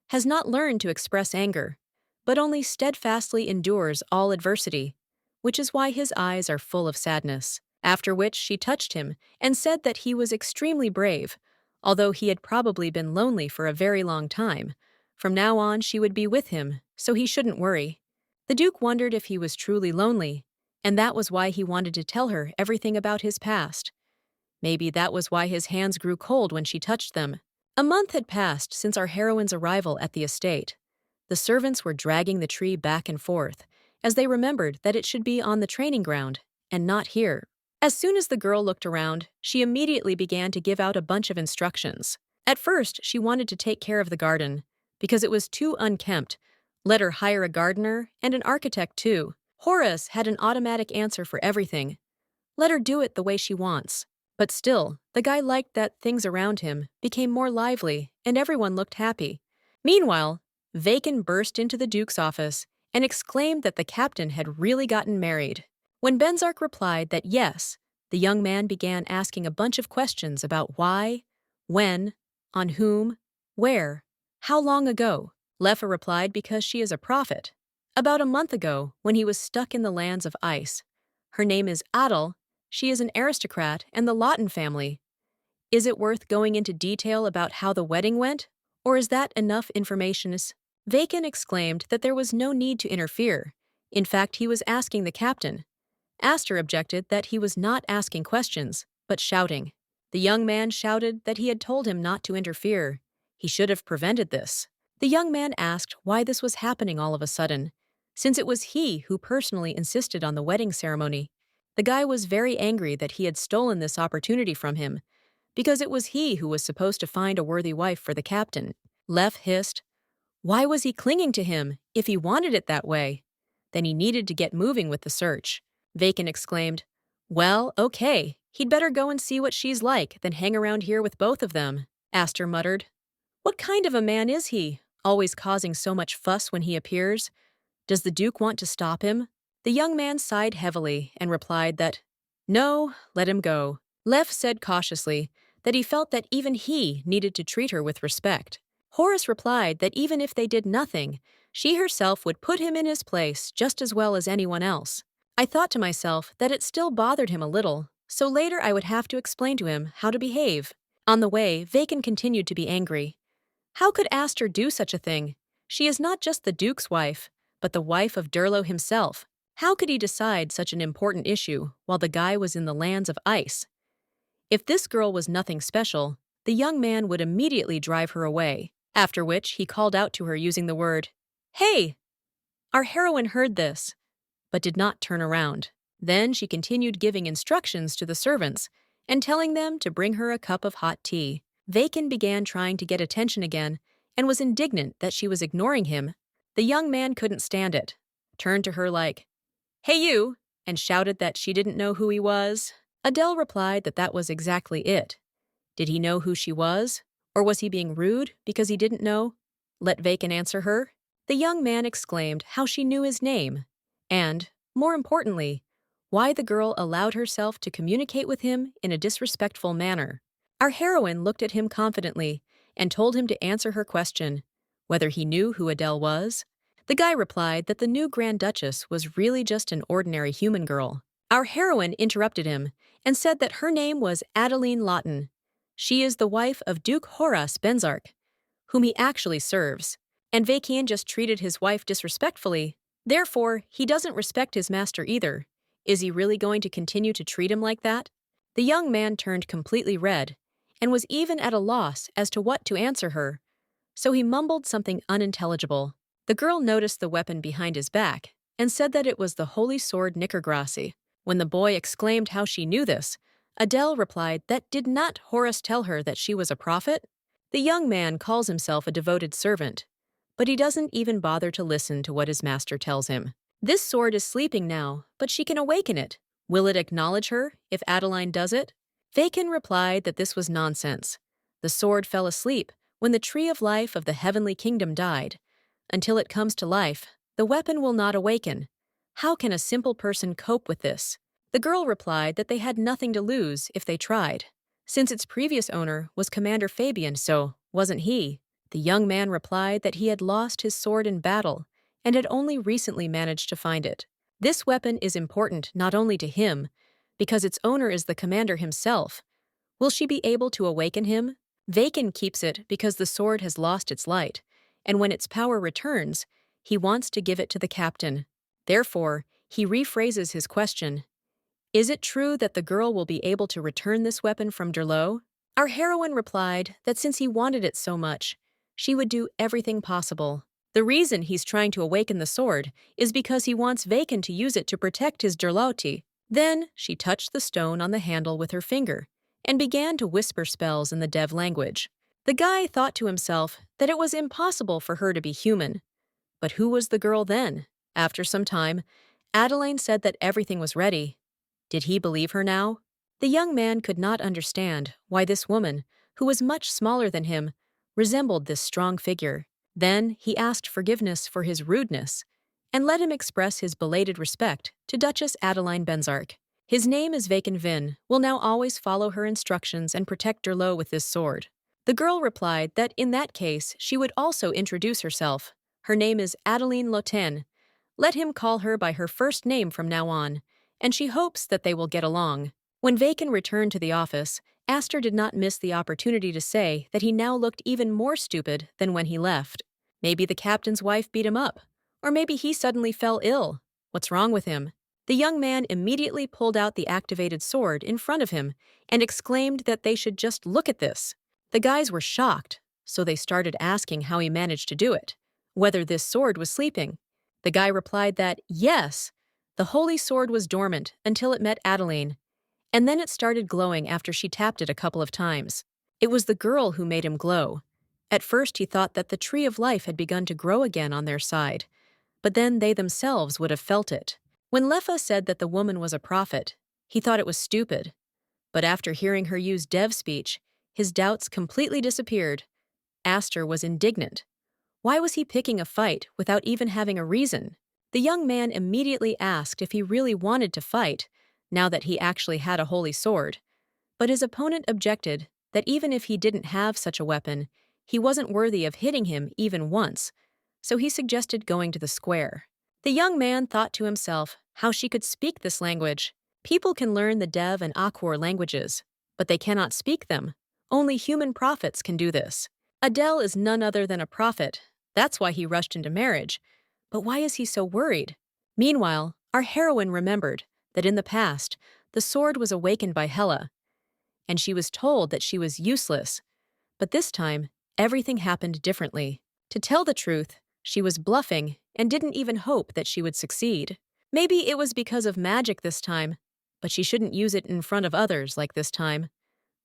has not learned to express anger, but only steadfastly endures all adversity, which is why his eyes are full of sadness. After which she touched him and said that he was extremely brave, although he had probably been lonely for a very long time. From now on she would be with him, so he shouldn't worry. The Duke wondered if he was truly lonely, and that was why he wanted to tell her everything about his past. Maybe that was why his hands grew cold when she touched them. A month had passed since our heroine's arrival at the estate. The servants were dragging the tree back and forth, as they remembered that it should be on the training ground, and not here. As soon as the girl looked around, she immediately began to give out a bunch of instructions. At first, she wanted to take care of the garden, because it was too unkempt. Let her hire a gardener and an architect too. Horace had an automatic answer for everything. Let her do it the way she wants. But still, the guy liked that things around him became more lively and everyone looked happy. Meanwhile, Vaken burst into the Duke's office and exclaimed that the captain had really gotten married. When Benzark replied that yes, the young man began asking a bunch of questions about why, when, on whom, where, how long ago. Leffa replied because she is a prophet. About a month ago, when he was stuck in the lands of ice. Her name is Adel. She is an aristocrat and the Lawton family. Is it worth going into detail about how the wedding went? Or is that enough information? Vaken exclaimed that there was no need to interfere. In fact, he was asking the captain. Aster objected that he was not asking questions, but shouting. The young man shouted that he had told him not to interfere. He should have prevented this. The young man asked why this was happening all of a sudden, since it was he who personally insisted on the wedding ceremony. The guy was very angry that he had stolen this opportunity from him, because it was he who was supposed to find a worthy wife for the captain. Lef hissed, why was he clinging to him if he wanted it that way? Then he needed to get moving with the search. Vaken exclaimed, well, okay, he'd better go and see what she's like than hang around here with both of them. Aster muttered, What kind of a man is he, always causing so much fuss when he appears? Does the Duke want to stop him? The young man sighed heavily and replied that, no, let him go. Lev said cautiously that he felt that even he needed to treat her with respect. Horace replied that even if they did nothing, she herself would put him in his place just as well as anyone else. I thought to myself that it still bothered him a little, so later I would have to explain to him how to behave. On the way, Vacon continued to be angry. How could Aster do such a thing? She is not just the Duke's wife, but the wife of Durlo himself. How could he decide such an important issue while the guy was in the lands of ice? If this girl was nothing special, the young man would immediately drive her away, after which he called out to her using the word, "Hey!" Our heroine heard this, but did not turn around. Then she continued giving instructions to the servants and telling them to bring her a cup of hot tea. Vacon began trying to get attention again and was indignant that she was ignoring him. The young man couldn't stand it, turned to her like, "Hey you," and shouted that she didn't know who he was. Adele replied that that was exactly it. Did he know who she was? Or was he being rude because he didn't know? Let Vacon answer her. The young man exclaimed how she knew his name, and, more importantly, why the girl allowed herself to communicate with him in a disrespectful manner. Our heroine looked at him confidently and told him to answer her question, whether he knew who Adele was. The guy replied that the new Grand Duchess was really just an ordinary human girl. Our heroine interrupted him and said that her name was Adeline Lawton. She is the wife of Duke Horace Benzark, whom he actually serves, and Vacon just treated his wife disrespectfully. Therefore, he doesn't respect his master either. Is he really going to continue to treat him like that? The young man turned completely red and was even at a loss as to what to answer her, so he mumbled something unintelligible. The girl noticed the weapon behind his back and said that it was the holy sword Knickergrassi. When the boy exclaimed how she knew this, Adele replied that did not Horace tell her that she was a prophet? The young man calls himself a devoted servant, but he doesn't even bother to listen to what his master tells him. This sword is sleeping now, but she can awaken it. Will it acknowledge her if Adeline does it? Vacon replied that this was nonsense. The sword fell asleep when the tree of life of the heavenly kingdom died. Until it comes to life, the weapon will not awaken. How can a simple person cope with this? The girl replied that they had nothing to lose if they tried, since its previous owner was Commander Fabian, so wasn't he? The young man replied that he had lost his sword in battle and had only recently managed to find it. This weapon is important not only to him, because its owner is the commander himself. Will she be able to awaken him? Vacon keeps it because the sword has lost its light, and when its power returns, he wants to give it to the captain. Therefore, he rephrases his question. Is it true that the girl will be able to return this weapon from Durlo? Our heroine replied that since he wanted it so much, she would do everything possible. The reason he's trying to awaken the sword is because he wants Vacon to use it to protect his Durloti. Then she touched the stone on the handle with her finger and began to whisper spells in the Dev language. The guy thought to himself that it was impossible for her to be human. But who was the girl then? After some time, Adeline said that everything was ready. Did he believe her now? The young man could not understand why this woman, who was much smaller than him, resembled this strong figure. Then he asked forgiveness for his rudeness and let him express his belated respect to Duchess Adeline Benzark. His name is Vacon Vin, will now always follow her instructions and protect Durlo with this sword. The girl replied that in that case she would also introduce herself. Her name is Adeline Loten. Let him call her by her first name from now on, and she hopes that they will get along. When Vacon returned to the office, Aster did not miss the opportunity to say that he now looked even more stupid than when he left. Maybe the captain's wife beat him up, or maybe he suddenly fell ill. What's wrong with him? The young man immediately pulled out the activated sword in front of him and exclaimed that they should just look at this. The guys were shocked, so they started asking how he managed to do it, whether this sword was sleeping. The guy replied that, yes, the holy sword was dormant until it met Adeline, and then it started glowing after she tapped it a couple of times. It was the girl who made him glow. At first he thought that the tree of life had begun to grow again on their side, but then they themselves would have felt it. When Lefa said that the woman was a prophet, he thought it was stupid. But after hearing her use Dev speech, his doubts completely disappeared. Aster was indignant. Why was he picking a fight without even having a reason? The young man immediately asked if he really wanted to fight, now that he actually had a holy sword. But his opponent objected that even if he didn't have such a weapon, he wasn't worthy of hitting him even once, so he suggested going to the square. The young man thought to himself how she could speak this language. People can learn the Dev and Akwar languages, but they cannot speak them. Only human prophets can do this. Adele is none other than a prophet. That's why he rushed into marriage. But why is he so worried? Meanwhile, our heroine remembered that in the past, the sword was awakened by Hela, and she was told that she was useless. But this time, everything happened differently. To tell the truth, she was bluffing and didn't even hope that she would succeed. Maybe it was because of magic this time, but she shouldn't use it in front of others like this time.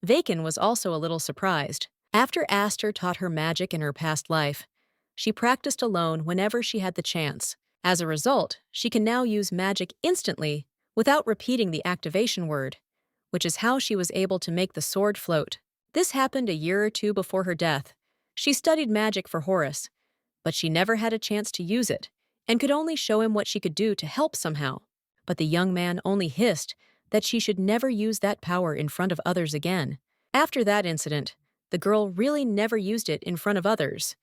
Vaken was also a little surprised. After Aster taught her magic in her past life, she practiced alone whenever she had the chance. As a result, she can now use magic instantly without repeating the activation word, which is how she was able to make the sword float. This happened a year or two before her death. She studied magic for Horus, but she never had a chance to use it and could only show him what she could do to help somehow. But the young man only hissed that she should never use that power in front of others again. After that incident, the girl really never used it in front of others.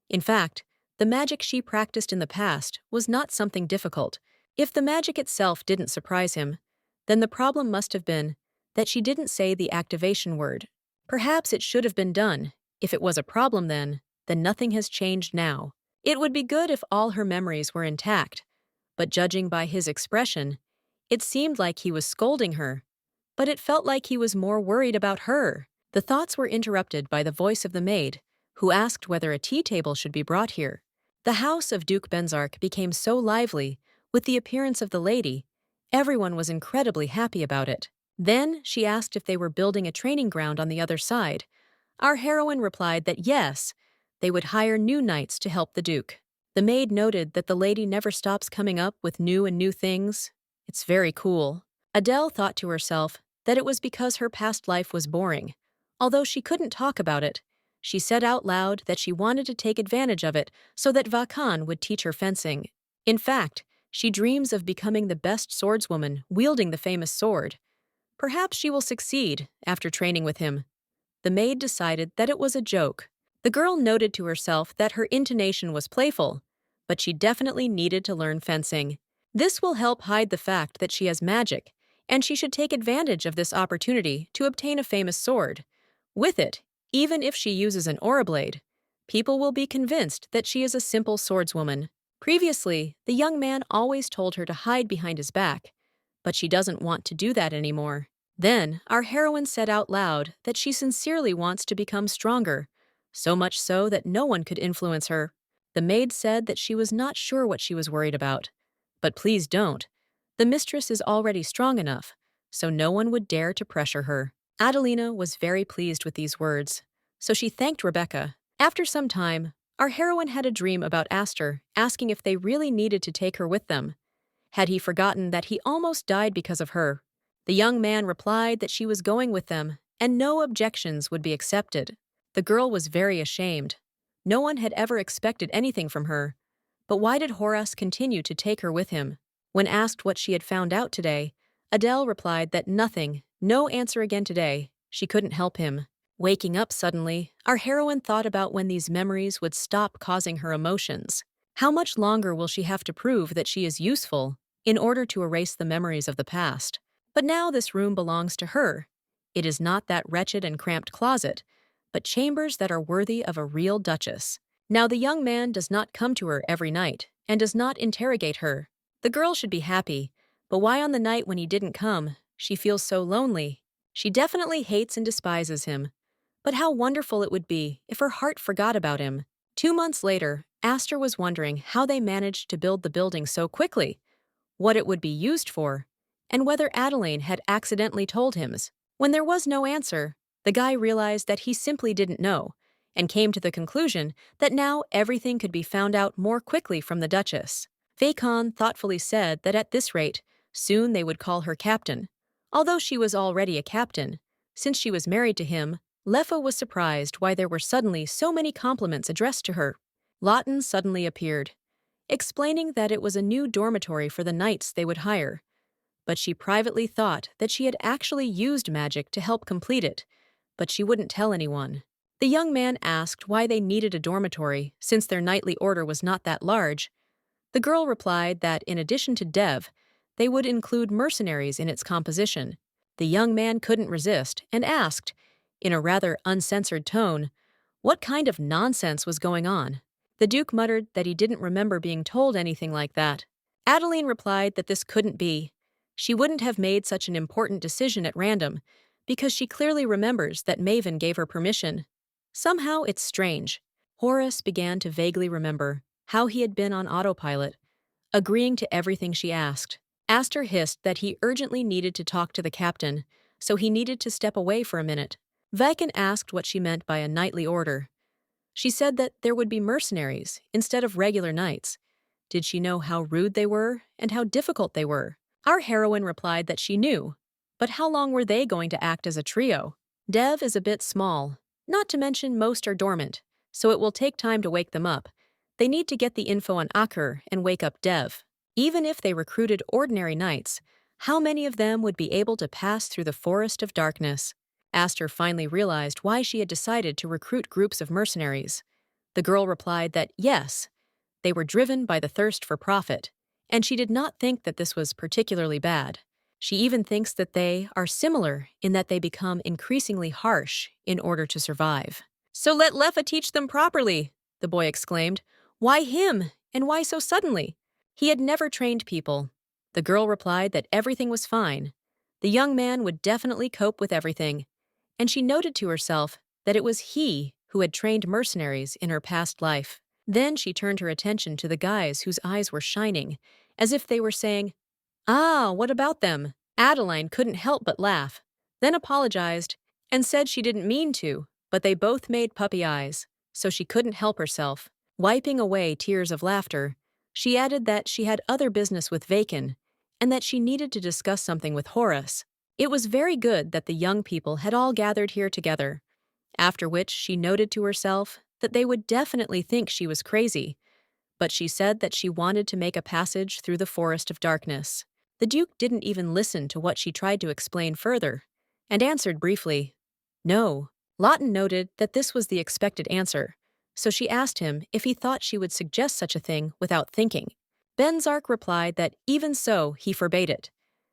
In fact, the magic she practiced in the past was not something difficult. If the magic itself didn't surprise him, then the problem must have been that she didn't say the activation word. Perhaps it should have been done. If it was a problem then nothing has changed now. It would be good if all her memories were intact, but judging by his expression, it seemed like he was scolding her. But it felt like he was more worried about her. The thoughts were interrupted by the voice of the maid, who asked whether a tea table should be brought here. The house of Duke Benzark became so lively with the appearance of the lady. Everyone was incredibly happy about it. Then she asked if they were building a training ground on the other side. Our heroine replied that yes, they would hire new knights to help the Duke. The maid noted that the lady never stops coming up with new things. It's very cool. Adele thought to herself that it was because her past life was boring. Although she couldn't talk about it, she said out loud that she wanted to take advantage of it so that Vakan would teach her fencing. In fact, she dreams of becoming the best swordswoman wielding the famous sword. Perhaps she will succeed after training with him. The maid decided that it was a joke. The girl noted to herself that her intonation was playful, but she definitely needed to learn fencing. This will help hide the fact that she has magic, and she should take advantage of this opportunity to obtain a famous sword. With it, even if she uses an aura blade, people will be convinced that she is a simple swordswoman. Previously, the young man always told her to hide behind his back, but she doesn't want to do that anymore. Then, our heroine said out loud that she sincerely wants to become stronger, so much so that no one could influence her. The maid said that she was not sure what she was worried about. But please don't. The mistress is already strong enough, so no one would dare to pressure her. Adelina was very pleased with these words, so she thanked Rebecca. After some time, our heroine had a dream about Aster, asking if they really needed to take her with them. Had he forgotten that he almost died because of her? The young man replied that she was going with them, and no objections would be accepted. The girl was very ashamed. No one had ever expected anything from her. But why did Horace continue to take her with him? When asked what she had found out today, Adele replied that nothing, no answer again today. She couldn't help him. Waking up suddenly, our heroine thought about when these memories would stop causing her emotions. How much longer will she have to prove that she is useful in order to erase the memories of the past? But now this room belongs to her. It is not that wretched and cramped closet, but chambers that are worthy of a real duchess. Now the young man does not come to her every night and does not interrogate her. The girl should be happy, but why on the night when he didn't come, she feels so lonely? She definitely hates and despises him. But how wonderful it would be if her heart forgot about him. 2 months later, Aster was wondering how they managed to build the building so quickly, what it would be used for, and whether Adeline had accidentally told him. When there was no answer, the guy realized that he simply didn't know, and came to the conclusion that now everything could be found out more quickly from the Duchess. Vakan thoughtfully said that at this rate, soon they would call her captain. Although she was already a captain, since she was married to him, Leffa was surprised why there were suddenly so many compliments addressed to her. Lawton suddenly appeared, explaining that it was a new dormitory for the knights they would hire, but she privately thought that she had actually used magic to help complete it, but she wouldn't tell anyone. The young man asked why they needed a dormitory since their nightly order was not that large. The girl replied that in addition to Dev, they would include mercenaries in its composition. The young man couldn't resist and asked, in a rather uncensored tone, what kind of nonsense was going on. The Duke muttered that he didn't remember being told anything like that. Adeline replied that this couldn't be. She wouldn't have made such an important decision at random, because she clearly remembers that Maven gave her permission. Somehow it's strange. Horace began to vaguely remember how he had been on autopilot, agreeing to everything she asked. Aster hissed that he urgently needed to talk to the captain, so he needed to step away for a minute. Viken asked what she meant by a knightly order. She said that there would be mercenaries instead of regular knights. Did she know how rude they were and how difficult they were? Our heroine replied that she knew, but how long were they going to act as a trio? Dev is a bit small, not to mention most are dormant, so it will take time to wake them up. They need to get the info on Akur and wake up Dev. Even if they recruited ordinary knights, how many of them would be able to pass through the forest of darkness? Aster finally realized why she had decided to recruit groups of mercenaries. The girl replied that yes, they were driven by the thirst for profit, and she did not think that this was particularly bad. She even thinks that they are similar in that they become increasingly harsh in order to survive. "So let Leffa teach them properly," the boy exclaimed. "Why him, and why so suddenly?" He had never trained people. The girl replied that everything was fine. The young man would definitely cope with everything, and she noted to herself that it was he who had trained mercenaries in her past life. Then she turned her attention to the guys whose eyes were shining, as if they were saying, "Ah, what about them?" Adeline couldn't help but laugh, then apologized and said she didn't mean to, but they both made puppy eyes, so she couldn't help herself. Wiping away tears of laughter, she added that she had other business with Vaken and that she needed to discuss something with Horace. It was very good that the young people had all gathered here together, after which she noted to herself that they would definitely think she was crazy, but she said that she wanted to make a passage through the forest of darkness. The Duke didn't even listen to what she tried to explain further, and answered briefly, "No." Lawton noted that this was the expected answer, so she asked him if he thought she would suggest such a thing without thinking. Benzark replied that even so, he forbade it.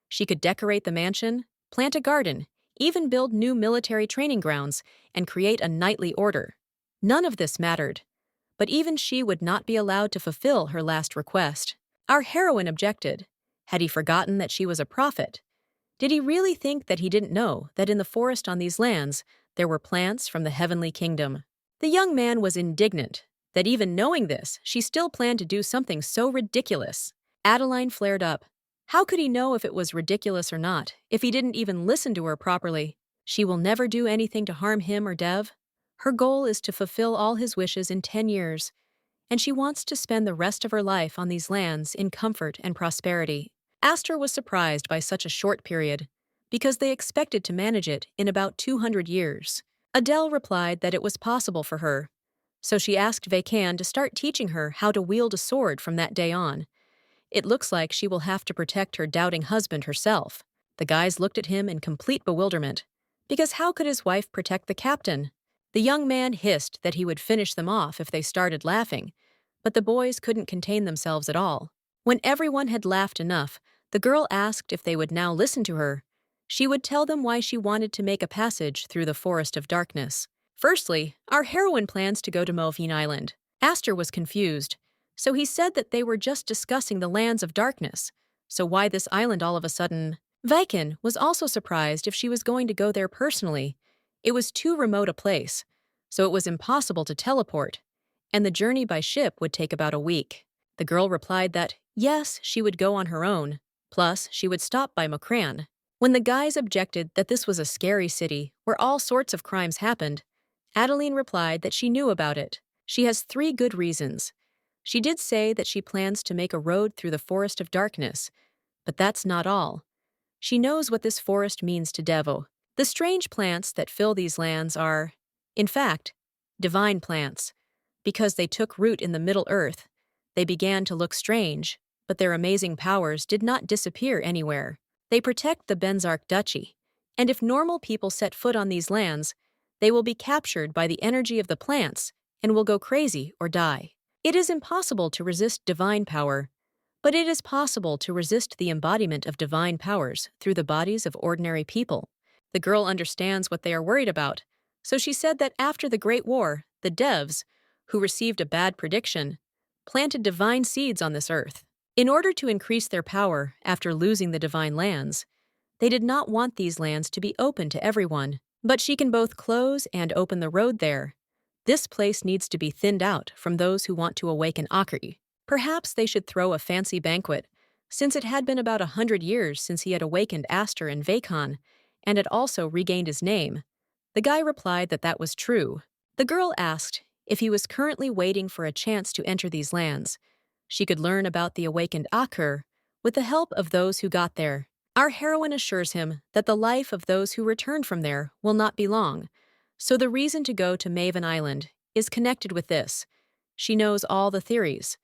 She could decorate the mansion, plant a garden, even build new military training grounds, and create a knightly order. None of this mattered, but even she would not be allowed to fulfill her last request. Our heroine objected. Had he forgotten that she was a prophet? Did he really think that he didn't know that in the forest on these lands there were plants from the heavenly kingdom? The young man was indignant that even knowing this, she still planned to do something so ridiculous. Adeline flared up. How could he know if it was ridiculous or not, if he didn't even listen to her properly? She will never do anything to harm him or Dev. Her goal is to fulfill all his wishes in 10 years, and she wants to spend the rest of her life on these lands in comfort and prosperity. Aster was surprised by such a short period, because they expected to manage it in about 200 years. Adele replied that it was possible for her, so she asked Vakan to start teaching her how to wield a sword from that day on. It looks like she will have to protect her doubting husband herself. The guys looked at him in complete bewilderment, because how could his wife protect the captain? The young man hissed that he would finish them off if they started laughing, but the boys couldn't contain themselves at all. When everyone had laughed enough, the girl asked if they would now listen to her. She would tell them why she wanted to make a passage through the forest of darkness. Firstly, our heroine plans to go to Melvine Island. Aster was confused, so he said that they were just discussing the lands of darkness. So why this island all of a sudden? Viken was also surprised if she was going to go there personally. It was too remote a place, so it was impossible to teleport, and the journey by ship would take about a week. The girl replied that, yes, she would go on her own, plus she would stop by Mccraine. When the guys objected that this was a scary city where all sorts of crimes happened, Adeline replied that she knew about it. She has 3 good reasons. She did say that she plans to make a road through the forest of darkness, but that's not all. She knows what this forest means to Devo. The strange plants that fill these lands are, in fact, divine plants. Because they took root in the Middle Earth, they began to look strange, but their amazing powers did not disappear anywhere. They protect the Benzark Duchy, and if normal people set foot on these lands, they will be captured by the energy of the plants and will go crazy or die. It is impossible to resist divine power, but it is possible to resist the embodiment of divine powers through the bodies of ordinary people. The girl understands what they are worried about, so she said that after the Great War, the devs, who received a bad prediction, planted divine seeds on this earth. In order to increase their power after losing the divine lands, they did not want these lands to be open to everyone, but she can both close and open the road there. This place needs to be thinned out from those who want to awaken Akari. Perhaps they should throw a fancy banquet, since it had been about 100 years since he had awakened Aster and Vakon, and had also regained his name. The guy replied that that was true. The girl asked if he was currently waiting for a chance to enter these lands. She could learn about the awakened Akur with the help of those who got there. Our heroine assures him that the life of those who return from there will not be long, so the reason to go to Maven Island is connected with this. She knows all the theories,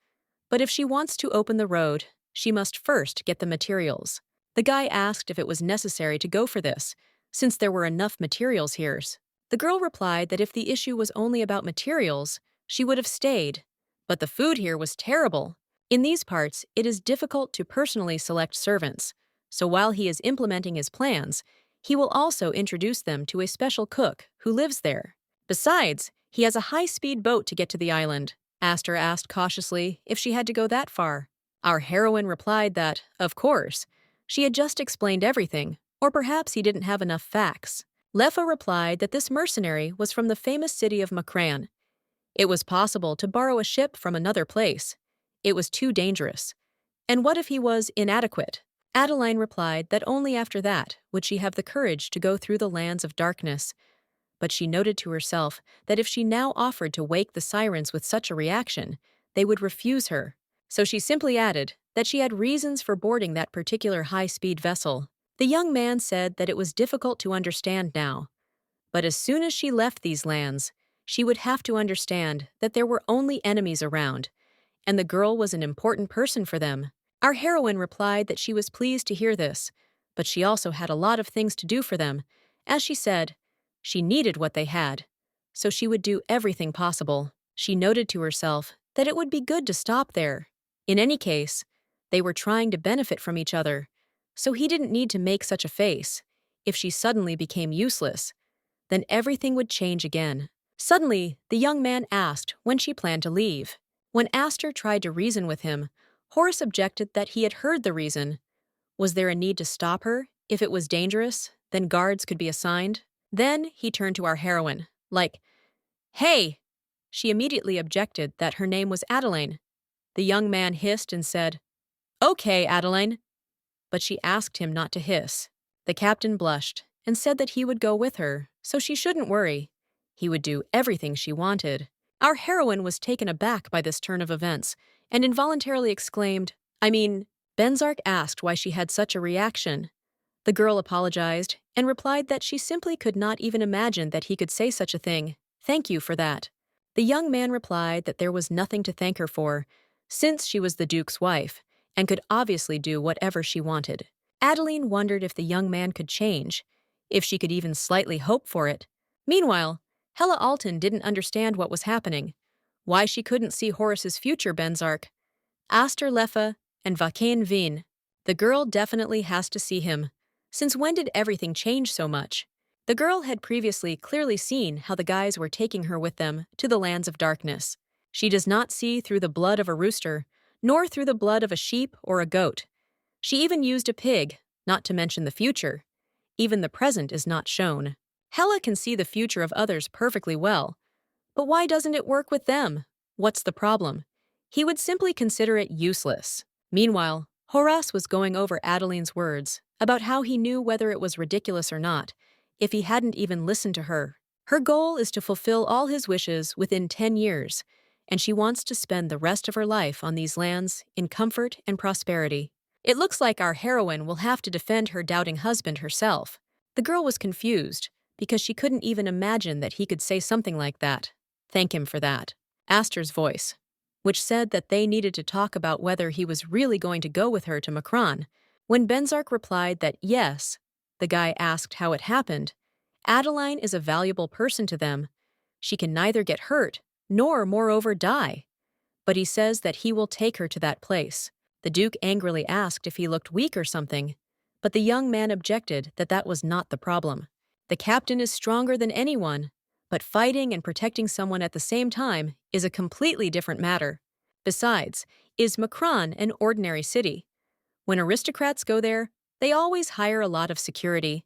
but if she wants to open the road, she must first get the materials. The guy asked if it was necessary to go for this, since there were enough materials here. The girl replied that if the issue was only about materials, she would have stayed, but the food here was terrible. In these parts, it is difficult to personally select servants, so while he is implementing his plans, he will also introduce them to a special cook who lives there. Besides, he has a high-speed boat to get to the island. Aster asked cautiously if she had to go that far. Our heroine replied that, of course, she had just explained everything, or perhaps he didn't have enough facts. Leffa replied that this mercenary was from the famous city of Mccraine. It was possible to borrow a ship from another place. It was too dangerous. And what if he was inadequate? Adeline replied that only after that would she have the courage to go through the lands of darkness. But she noted to herself that if she now offered to wake the Sirens with such a reaction, they would refuse her. So she simply added that she had reasons for boarding that particular high-speed vessel. The young man said that it was difficult to understand now, but as soon as she left these lands, she would have to understand that there were only enemies around, and the girl was an important person for them. Our heroine replied that she was pleased to hear this, but she also had a lot of things to do for them. As she said, she needed what they had, so she would do everything possible. She noted to herself that it would be good to stop there. In any case, they were trying to benefit from each other, so he didn't need to make such a face. If she suddenly became useless, then everything would change again. Suddenly, the young man asked when she planned to leave. When Aster tried to reason with him, Horace objected that he had heard the reason. Was there a need to stop her? If it was dangerous, then guards could be assigned. Then he turned to our heroine, like, "Hey!" She immediately objected that her name was Adeline. The young man hissed and said, "Okay, Adeline." But she asked him not to hiss. The captain blushed and said that he would go with her, so she shouldn't worry. He would do everything she wanted. Our heroine was taken aback by this turn of events and involuntarily exclaimed, Benzark asked why she had such a reaction. The girl apologized and replied that she simply could not even imagine that he could say such a thing. Thank you for that. The young man replied that there was nothing to thank her for, since she was the Duke's wife and could obviously do whatever she wanted. Adeline wondered if the young man could change, if she could even slightly hope for it. Meanwhile, Hela Alton didn't understand what was happening, why she couldn't see Horace's future Benzark. Aster Leffa and Vakane Veen. The girl definitely has to see him. Since when did everything change so much? The girl had previously clearly seen how the guys were taking her with them to the lands of darkness. She does not see through the blood of a rooster, nor through the blood of a sheep or a goat. She even used a pig, not to mention the future. Even the present is not shown. Hela can see the future of others perfectly well. But why doesn't it work with them? What's the problem? He would simply consider it useless. Meanwhile, Horace was going over Adeline's words about how he knew whether it was ridiculous or not, if he hadn't even listened to her. Her goal is to fulfill all his wishes within 10 years, and she wants to spend the rest of her life on these lands in comfort and prosperity. It looks like our heroine will have to defend her doubting husband herself. The girl was confused because she couldn't even imagine that he could say something like that. Thank him for that. Aster's voice, which said that they needed to talk about whether he was really going to go with her to Mccraine. When Benzark replied that yes, the guy asked how it happened. Adeline is a valuable person to them. She can neither get hurt nor, moreover, die. But he says that he will take her to that place. The Duke angrily asked if he looked weak or something, but the young man objected that that was not the problem. The captain is stronger than anyone, but fighting and protecting someone at the same time is a completely different matter. Besides, is Mccraine an ordinary city? When aristocrats go there, they always hire a lot of security.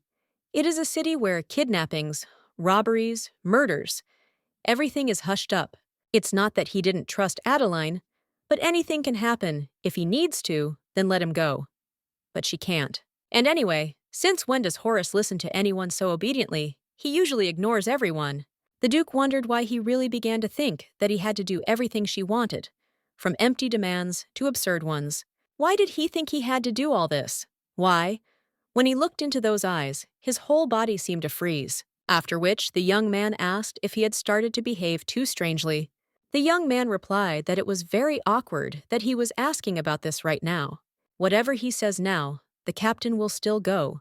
It is a city where kidnappings, robberies, murders, everything is hushed up. It's not that he didn't trust Adeline, but anything can happen. If he needs to, then let him go. But she can't. And anyway, since when does Horace listen to anyone so obediently? He usually ignores everyone. The Duke wondered why he really began to think that he had to do everything she wanted, from empty demands to absurd ones. Why did he think he had to do all this? Why? When he looked into those eyes, his whole body seemed to freeze, after which the young man asked if he had started to behave too strangely. The young man replied that it was very awkward that he was asking about this right now. Whatever he says now, the captain will still go.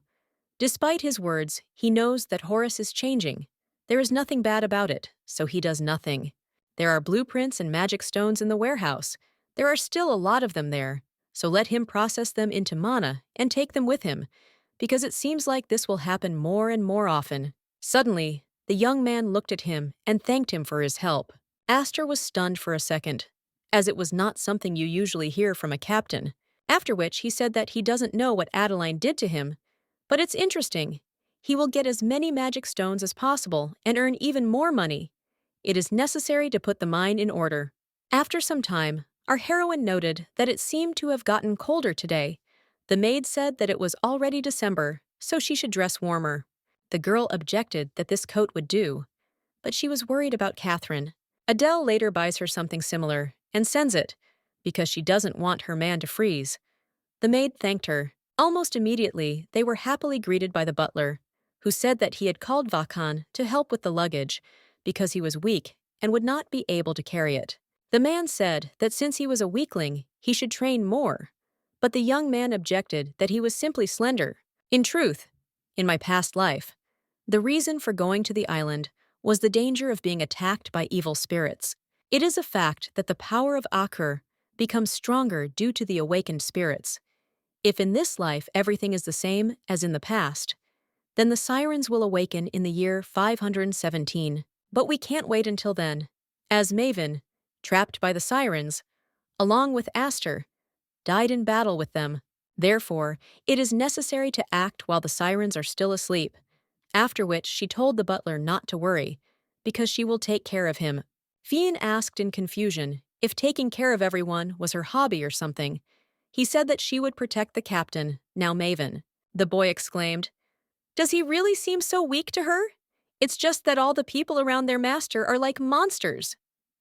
Despite his words, he knows that Horace is changing. There is nothing bad about it, so he does nothing. There are blueprints and magic stones in the warehouse. There are still a lot of them there, so let him process them into mana and take them with him, because it seems like this will happen more and more often. Suddenly, the young man looked at him and thanked him for his help. Aster was stunned for a second, as it was not something you usually hear from a captain, after which he said that he doesn't know what Adeline did to him, but it's interesting. He will get as many magic stones as possible and earn even more money. It is necessary to put the mine in order. After some time, our heroine noted that it seemed to have gotten colder today. The maid said that it was already December, so she should dress warmer. The girl objected that this coat would do, but she was worried about Catherine. Adele later buys her something similar and sends it, because she doesn't want her man to freeze. The maid thanked her. Almost immediately, they were happily greeted by the butler, who said that he had called Vakan to help with the luggage because he was weak and would not be able to carry it. The man said that since he was a weakling, he should train more, but the young man objected that he was simply slender. In truth, in my past life, the reason for going to the island was the danger of being attacked by evil spirits. It is a fact that the power of Akur becomes stronger due to the awakened spirits. If in this life everything is the same as in the past, then the Sirens will awaken in the year 517. But we can't wait until then, as Maven, trapped by the Sirens, along with Aster, died in battle with them. Therefore, it is necessary to act while the Sirens are still asleep, after which she told the butler not to worry, because she will take care of him. Fionn asked in confusion if taking care of everyone was her hobby or something. He said that she would protect the captain, now Maven. The boy exclaimed, "Does he really seem so weak to her? It's just that all the people around their master are like monsters."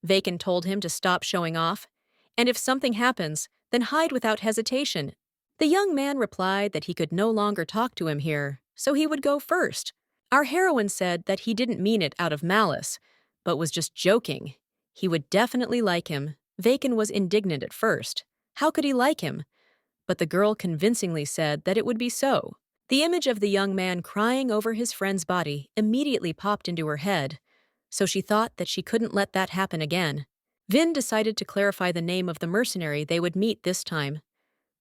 Vaken told him to stop showing off, and if something happens, then hide without hesitation. The young man replied that he could no longer talk to him here, so he would go first. Our heroine said that he didn't mean it out of malice, but was just joking. He would definitely like him. Vaken was indignant at first. How could he like him? But the girl convincingly said that it would be so. The image of the young man crying over his friend's body immediately popped into her head, so she thought that she couldn't let that happen again. Vin decided to clarify the name of the mercenary they would meet this time.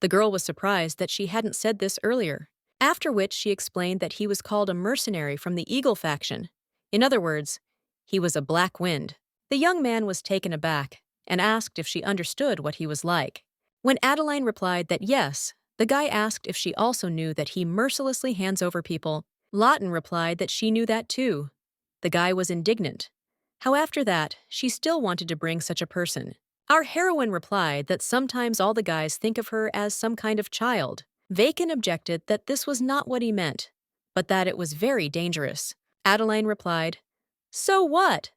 The girl was surprised that she hadn't said this earlier, after which she explained that he was called a mercenary from the Eagle faction. In other words, he was a Black Wind. The young man was taken aback and asked if she understood what he was like. When Adeline replied that yes, the guy asked if she also knew that he mercilessly hands over people. Lawton replied that she knew that too. The guy was indignant. How after that, she still wanted to bring such a person. Our heroine replied that sometimes all the guys think of her as some kind of child. Vaken objected that this was not what he meant, but that it was very dangerous. Adeline replied, "So what?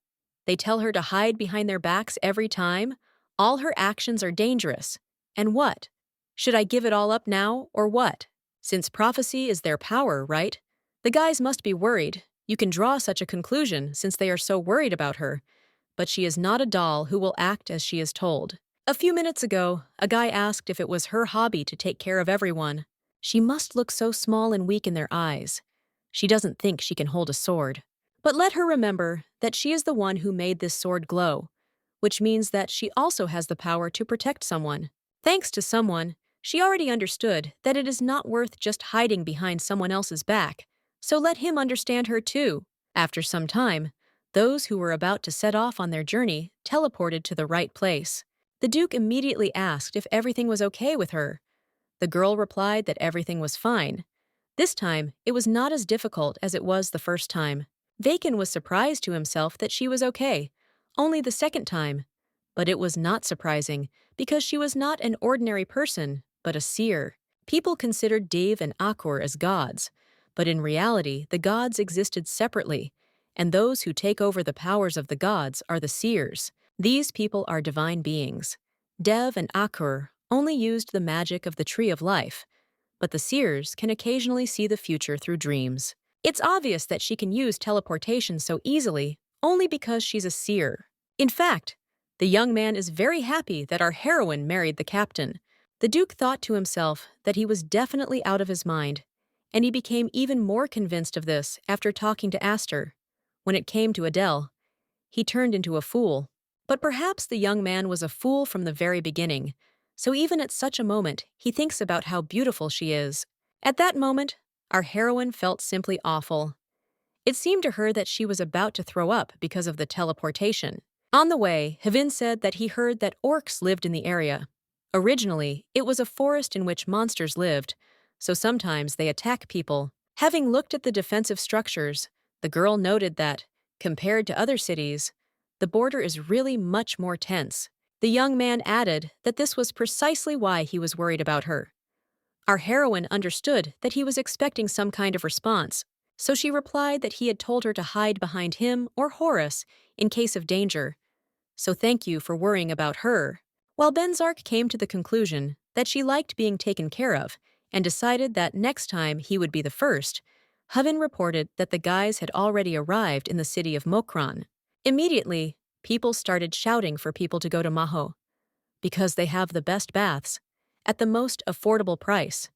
They tell her to hide behind their backs every time? All her actions are dangerous. And what? Should I give it all up now, or what? Since prophecy is their power, right? The guys must be worried. You can draw such a conclusion since they are so worried about her. But she is not a doll who will act as she is told. A few minutes ago, a guy asked if it was her hobby to take care of everyone. She must look so small and weak in their eyes. She doesn't think she can hold a sword. But let her remember that she is the one who made this sword glow, which means that she also has the power to protect someone. Thanks to someone, she already understood that it is not worth just hiding behind someone else's back, so let him understand her too. After some time, those who were about to set off on their journey teleported to the right place. The Duke immediately asked if everything was okay with her. The girl replied that everything was fine. This time, it was not as difficult as it was the first time. Vaken was surprised to himself that she was okay, only the second time. But it was not surprising, because she was not an ordinary person, but a seer. People considered Dave and Akur as gods, but in reality, the gods existed separately, and those who take over the powers of the gods are the seers. These people are divine beings. Dev and Akur only used the magic of the Tree of Life, but the seers can occasionally see the future through dreams. It's obvious that she can use teleportation so easily only because she's a seer. In fact, the young man is very happy that our heroine married the captain. The Duke thought to himself that he was definitely out of his mind, and he became even more convinced of this after talking to Aster. When it came to Adele, he turned into a fool. But perhaps the young man was a fool from the very beginning, so even at such a moment, he thinks about how beautiful she is. At that moment, our heroine felt simply awful. It seemed to her that she was about to throw up because of the teleportation. On the way, Havin said that he heard that orcs lived in the area. Originally, it was a forest in which monsters lived, so sometimes they attack people. Having looked at the defensive structures, the girl noted that, compared to other cities, the border is really much more tense. The young man added that this was precisely why he was worried about her. Our heroine understood that he was expecting some kind of response, so she replied that he had told her to hide behind him or Horus in case of danger. So thank you for worrying about her. While Benzark came to the conclusion that she liked being taken care of and decided that next time he would be the first, Havin reported that the guys had already arrived in the city of Mccraine. Immediately, people started shouting for people to go to Maho, because they have the best baths, at the most affordable price,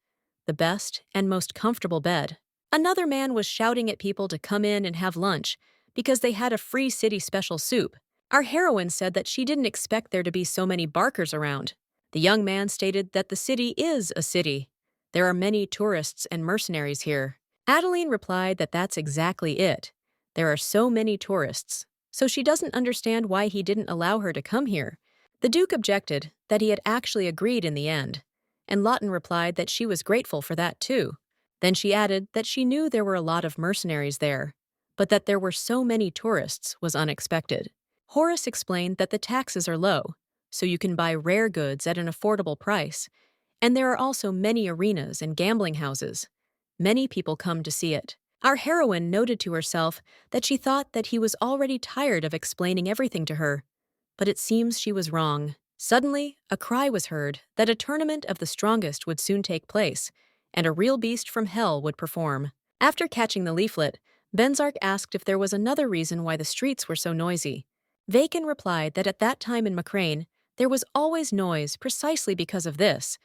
the best and most comfortable bed. Another man was shouting at people to come in and have lunch, because they had a free city special soup. Our heroine said that she didn't expect there to be so many barkers around. The young man stated that the city is a city. There are many tourists and mercenaries here. Adeline replied that that's exactly it. There are so many tourists, so she doesn't understand why he didn't allow her to come here. The Duke objected that he had actually agreed in the end, and Lawton replied that she was grateful for that too. Then she added that she knew there were a lot of mercenaries there, but that there were so many tourists was unexpected. Horus explained that the taxes are low, so you can buy rare goods at an affordable price, and there are also many arenas and gambling houses. Many people come to see it. Our heroine noted to herself that she thought that he was already tired of explaining everything to her, but it seems she was wrong. Suddenly, a cry was heard that a tournament of the strongest would soon take place, and a real beast from hell would perform. After catching the leaflet, Benzark asked if there was another reason why the streets were so noisy. Vaken replied that at that time in Mccraine, there was always noise precisely because of this,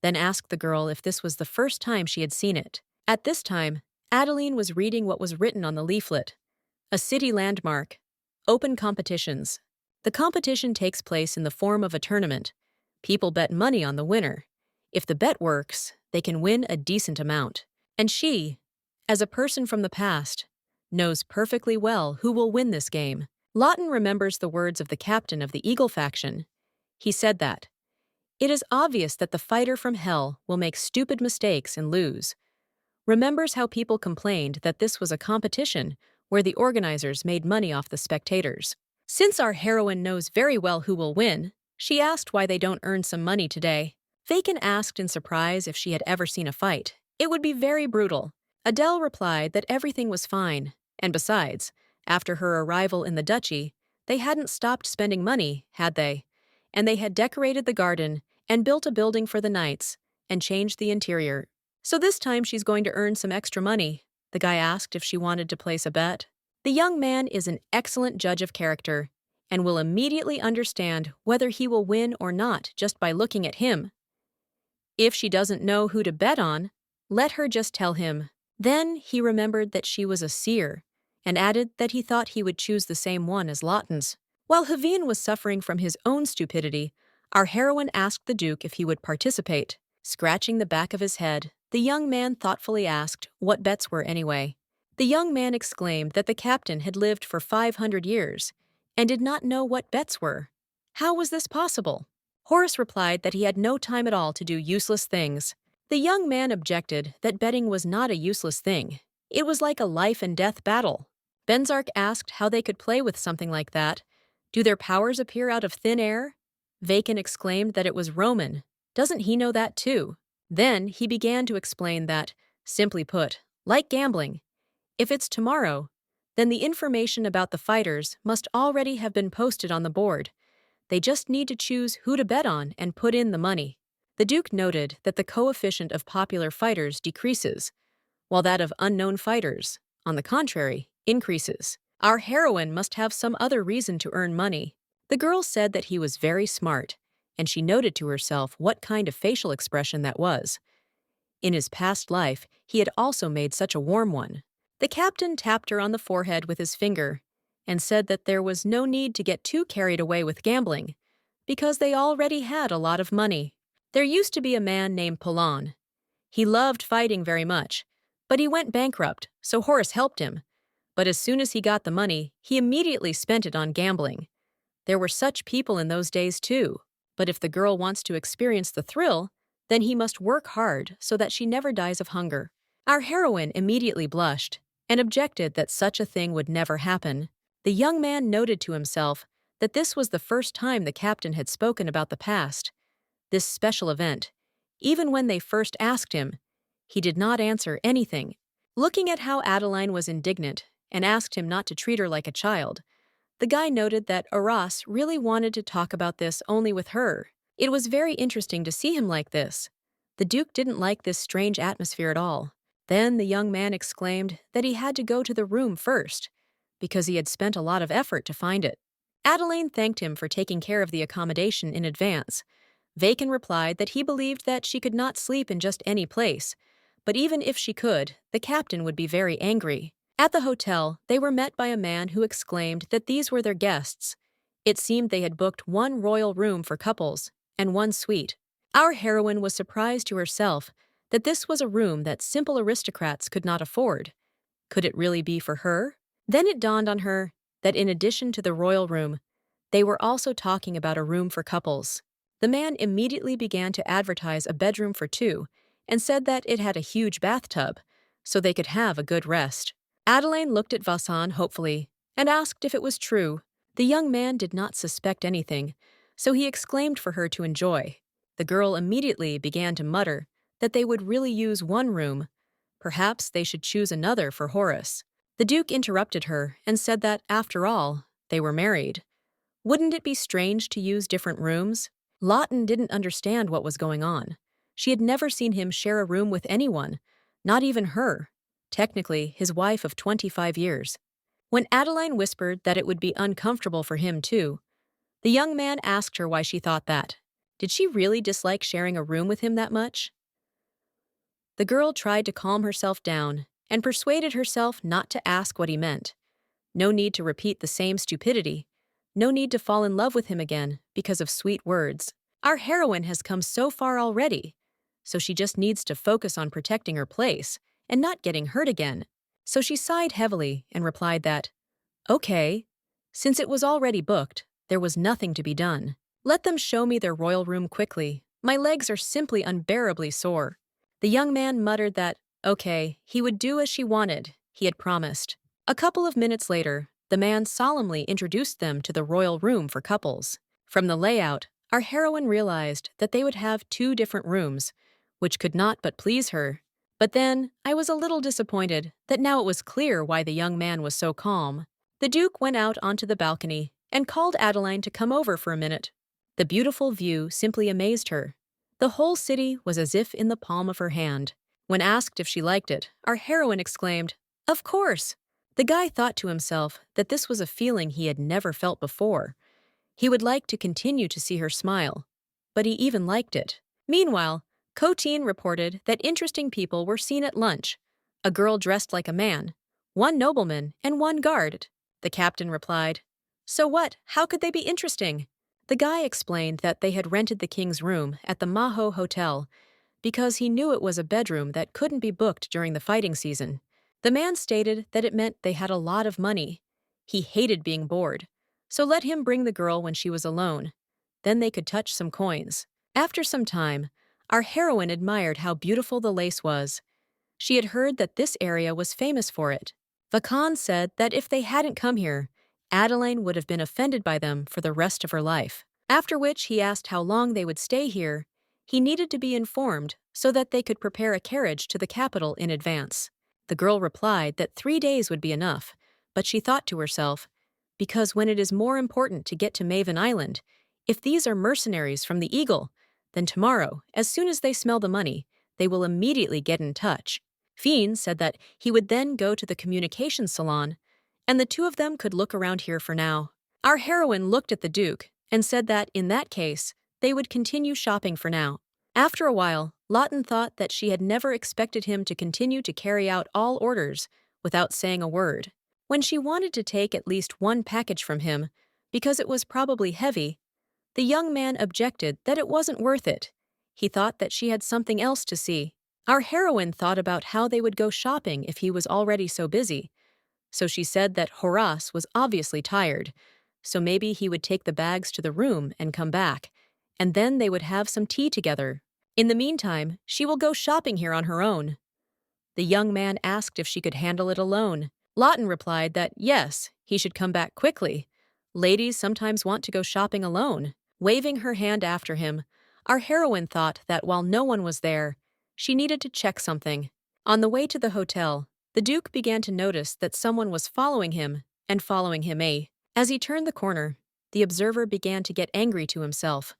then asked the girl if this was the first time she had seen it. At this time, Adeline was reading what was written on the leaflet. A city landmark. Open competitions. The competition takes place in the form of a tournament. People bet money on the winner. If the bet works, they can win a decent amount. And she, as a person from the past, knows perfectly well who will win this game. Lawton remembers the words of the captain of the Eagle faction. He said that, "It is obvious that the fighter from hell will make stupid mistakes and lose." Remembers how people complained that this was a competition where the organizers made money off the spectators. Since our heroine knows very well who will win, she asked why they don't earn some money today. Vaken asked in surprise if she had ever seen a fight. It would be very brutal. Adele replied that everything was fine, and besides, after her arrival in the duchy, they hadn't stopped spending money, had they? And they had decorated the garden and built a building for the knights and changed the interior. So this time she's going to earn some extra money. The guy asked if she wanted to place a bet. The young man is an excellent judge of character and will immediately understand whether he will win or not just by looking at him. If she doesn't know who to bet on, let her just tell him. Then he remembered that she was a seer and added that he thought he would choose the same one as Lawton's. While Haveen was suffering from his own stupidity, our heroine asked the Duke if he would participate. Scratching the back of his head, the young man thoughtfully asked what bets were anyway. The young man exclaimed that the captain had lived for 500 years and did not know what bets were. How was this possible? Horace replied that he had no time at all to do useless things. The young man objected that betting was not a useless thing. It was like a life-and-death battle. Benzark asked how they could play with something like that. Do their powers appear out of thin air? Vacan exclaimed that it was Roman. Doesn't he know that too? Then he began to explain that, simply put, like gambling, if it's tomorrow, then the information about the fighters must already have been posted on the board. They just need to choose who to bet on and put in the money. The Duke noted that the coefficient of popular fighters decreases, while that of unknown fighters, on the contrary, increases. Our heroine must have some other reason to earn money. The girl said that he was very smart, and she noted to herself what kind of facial expression that was. In his past life, he had also made such a warm one. The captain tapped her on the forehead with his finger and said that there was no need to get too carried away with gambling, because they already had a lot of money. There used to be a man named Polan. He loved fighting very much, but he went bankrupt, so Horace helped him. But as soon as he got the money, he immediately spent it on gambling. There were such people in those days too, but if the girl wants to experience the thrill, then he must work hard so that she never dies of hunger. Our heroine immediately blushed and objected that such a thing would never happen. The young man noted to himself that this was the first time the captain had spoken about the past, this special event. Even when they first asked him, he did not answer anything. Looking at how Adeline was indignant and asked him not to treat her like a child, the guy noted that Aras really wanted to talk about this only with her. It was very interesting to see him like this. The Duke didn't like this strange atmosphere at all. Then the young man exclaimed that he had to go to the room first, because he had spent a lot of effort to find it. Adeline thanked him for taking care of the accommodation in advance. Vacan replied that he believed that she could not sleep in just any place, but even if she could, the captain would be very angry. At the hotel, they were met by a man who exclaimed that these were their guests. It seemed they had booked one royal room for couples and one suite. Our heroine was surprised to herself that this was a room that simple aristocrats could not afford. Could it really be for her? Then it dawned on her that in addition to the royal room, they were also talking about a room for couples. The man immediately began to advertise a bedroom for two and said that it had a huge bathtub, so they could have a good rest. Adeline looked at Vassan hopefully and asked if it was true. The young man did not suspect anything, so he exclaimed for her to enjoy. The girl immediately began to mutter that they would really use one room. Perhaps they should choose another for Horace. The Duke interrupted her and said that, after all, they were married. Wouldn't it be strange to use different rooms? Lawton didn't understand what was going on. She had never seen him share a room with anyone, not even her, technically his wife of 25 years. When Adeline whispered that it would be uncomfortable for him too, the young man asked her why she thought that. Did she really dislike sharing a room with him that much? The girl tried to calm herself down and persuaded herself not to ask what he meant. No need to repeat the same stupidity. No need to fall in love with him again because of sweet words. Our heroine has come so far already, so she just needs to focus on protecting her place and not getting hurt again. So she sighed heavily and replied that, okay, since it was already booked, there was nothing to be done. Let them show me their royal room quickly. My legs are simply unbearably sore. The young man muttered that, okay, he would do as she wanted, he had promised. A couple of minutes later, the man solemnly introduced them to the royal room for couples. From the layout, our heroine realized that they would have two different rooms, which could not but please her. But then, I was a little disappointed that now it was clear why the young man was so calm. The Duke went out onto the balcony and called Adeline to come over for a minute. The beautiful view simply amazed her. The whole city was as if in the palm of her hand. When asked if she liked it, our heroine exclaimed, Of course! The guy thought to himself that this was a feeling he had never felt before. He would like to continue to see her smile, but he even liked it. Meanwhile, Coteen reported that interesting people were seen at lunch. A girl dressed like a man, one nobleman, and one guard. The captain replied, "So what? How could they be interesting?" The guy explained that they had rented the king's room at the Maho Hotel because he knew it was a bedroom that couldn't be booked during the fighting season. The man stated that it meant they had a lot of money. He hated being bored, so let him bring the girl when she was alone. Then they could touch some coins. After some time, our heroine admired how beautiful the lace was. She had heard that this area was famous for it. Vacan said that if they hadn't come here, Adeline would have been offended by them for the rest of her life. After which he asked how long they would stay here. He needed to be informed so that they could prepare a carriage to the capital in advance. The girl replied that 3 days would be enough, but she thought to herself, because when it is more important to get to Maven Island, if these are mercenaries from the Eagle, then tomorrow, as soon as they smell the money, they will immediately get in touch. Fiend said that he would then go to the communications salon, and the two of them could look around here for now. Our heroine looked at the Duke and said that, in that case, they would continue shopping for now. After a while, Lawton thought that she had never expected him to continue to carry out all orders without saying a word. When she wanted to take at least one package from him, because it was probably heavy, the young man objected that it wasn't worth it. He thought that she had something else to see. Our heroine thought about how they would go shopping if he was already so busy. So she said that Horace was obviously tired, so maybe he would take the bags to the room and come back, and then they would have some tea together. In the meantime, she will go shopping here on her own. The young man asked if she could handle it alone. Lawton replied that yes, he should come back quickly. Ladies sometimes want to go shopping alone. Waving her hand after him, our heroine thought that while no one was there, she needed to check something. On the way to the hotel, the Duke began to notice that someone was following him and following him. As he turned the corner, the observer began to get angry to himself.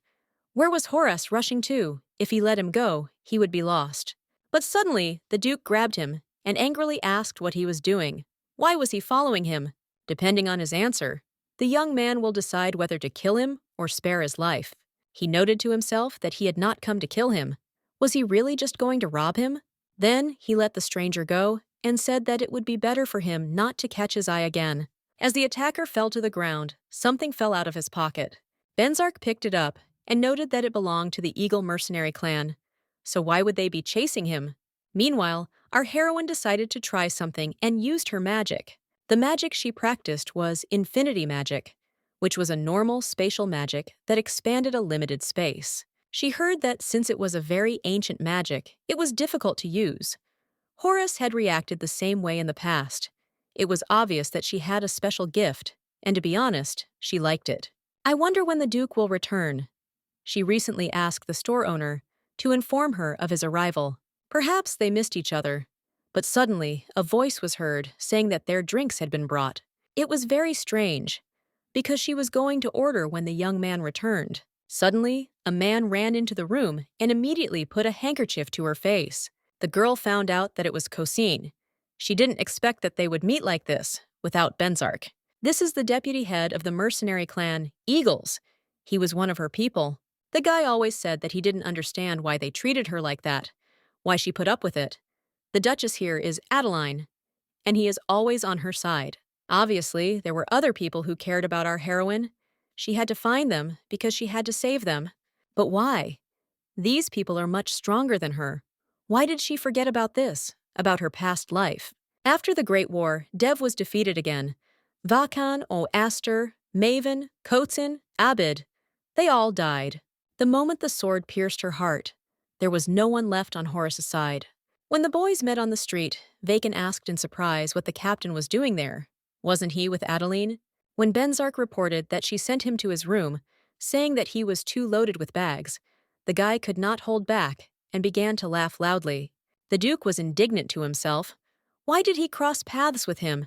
Where was Horace rushing to? If he let him go, he would be lost. But suddenly, the Duke grabbed him and angrily asked what he was doing. Why was he following him? Depending on his answer, the young man will decide whether to kill him or spare his life. He noted to himself that he had not come to kill him. Was he really just going to rob him? Then he let the stranger go and said that it would be better for him not to catch his eye again. As the attacker fell to the ground, something fell out of his pocket. Benzark picked it up and noted that it belonged to the Eagle mercenary clan. So why would they be chasing him? Meanwhile, our heroine decided to try something and used her magic. The magic she practiced was infinity magic, which was a normal spatial magic that expanded a limited space. She heard that since it was a very ancient magic, it was difficult to use. Horace had reacted the same way in the past. It was obvious that she had a special gift, and to be honest, she liked it. I wonder when the Duke will return. She recently asked the store owner to inform her of his arrival. Perhaps they missed each other. But suddenly, a voice was heard saying that their drinks had been brought. It was very strange, because she was going to order when the young man returned. Suddenly, a man ran into the room and immediately put a handkerchief to her face. The girl found out that it was Cosine. She didn't expect that they would meet like this, without Benzark. This is the deputy head of the mercenary clan, Eagles. He was one of her people. The guy always said that he didn't understand why they treated her like that, why she put up with it. The Duchess here is Adeline, and he is always on her side. Obviously, there were other people who cared about our heroine. She had to find them because she had to save them. But why? These people are much stronger than her. Why did she forget about this, about her past life? After the Great War, Dev was defeated again. Vakan, Aster, Maven, Kotsin, Abbid, they all died. The moment the sword pierced her heart, there was no one left on Horace's side. When the boys met on the street, Vakan asked in surprise what the captain was doing there. Wasn't he with Adeline? When Benzark reported that she sent him to his room, saying that he was too loaded with bags, the guy could not hold back and began to laugh loudly. The Duke was indignant to himself. Why did he cross paths with him?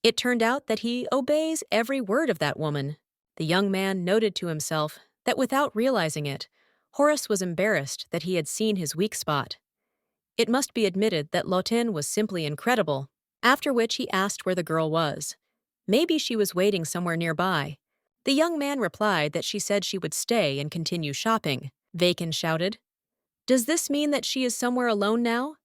It turned out that he obeys every word of that woman. The young man noted to himself that without realizing it, Horace was embarrassed that he had seen his weak spot. It must be admitted that Lotin was simply incredible. after which he asked where the girl was. Maybe she was waiting somewhere nearby. The young man replied that she said she would stay and continue shopping. Vacan shouted, "Does this mean that she is somewhere alone now?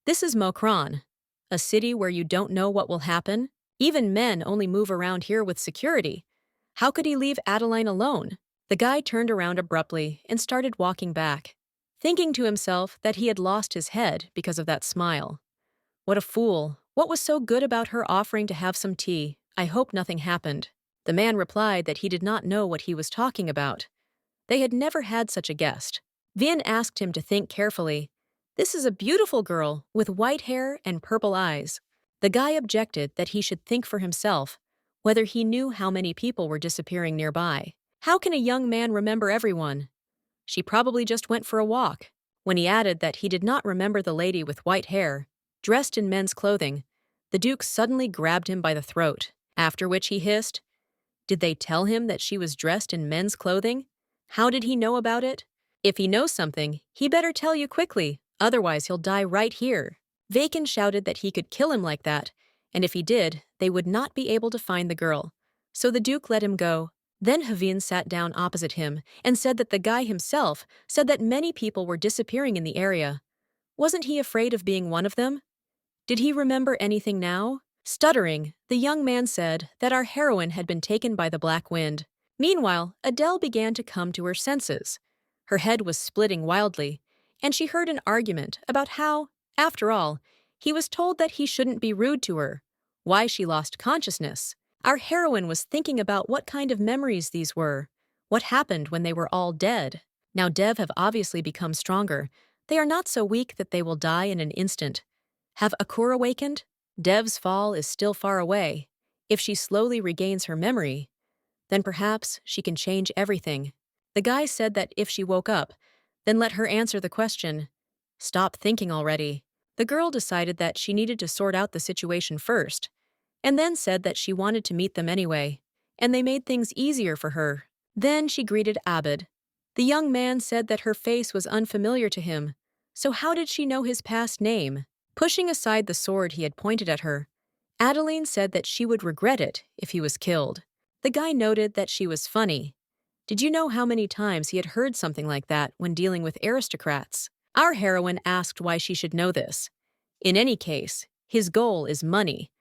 This is Mccraine, a city where you don't know what will happen. Even men only move around here with security. How could he leave Adeline alone?" The guy turned around abruptly and started walking back, thinking to himself that he had lost his head because of that smile. What a fool. What was so good about her offering to have some tea? I hope nothing happened. The man replied that he did not know what he was talking about. They had never had such a guest. Vin asked him to think carefully. This is a beautiful girl with white hair and purple eyes. The guy objected that he should think for himself, whether he knew how many people were disappearing nearby. How can a young man remember everyone? She probably just went for a walk. When he added that he did not remember the lady with white hair, dressed in men's clothing, the Duke suddenly grabbed him by the throat, after which he hissed, "Did they tell him that she was dressed in men's clothing? How did he know about it? If he knows something, he better tell you quickly, otherwise he'll die right here." Vacan shouted that he could kill him like that, and if he did, they would not be able to find the girl. So the Duke let him go. Then Havin sat down opposite him and said that the guy himself said that many people were disappearing in the area. Wasn't he afraid of being one of them? Did he remember anything now? Stuttering, the young man said that our heroine had been taken by the black wind. Meanwhile, Adele began to come to her senses. Her head was splitting wildly, and she heard an argument about how, after all, he was told that he shouldn't be rude to her, why she lost consciousness. Our heroine was thinking about what kind of memories these were, what happened when they were all dead. Now Dev have obviously become stronger. They are not so weak that they will die in an instant. Have Akur awakened? Dev's fall is still far away. If she slowly regains her memory, then perhaps she can change everything. The guy said that if she woke up, then let her answer the question. Stop thinking already. The girl decided that she needed to sort out the situation first, and then said that she wanted to meet them anyway, and they made things easier for her. Then she greeted Abbid. The young man said that her face was unfamiliar to him, so how did she know his past name? Pushing aside the sword he had pointed at her, Adeline said that she would regret it if he was killed. The guy noted that she was funny. Did you know how many times he had heard something like that when dealing with aristocrats? Our heroine asked why she should know this. In any case, his goal is money,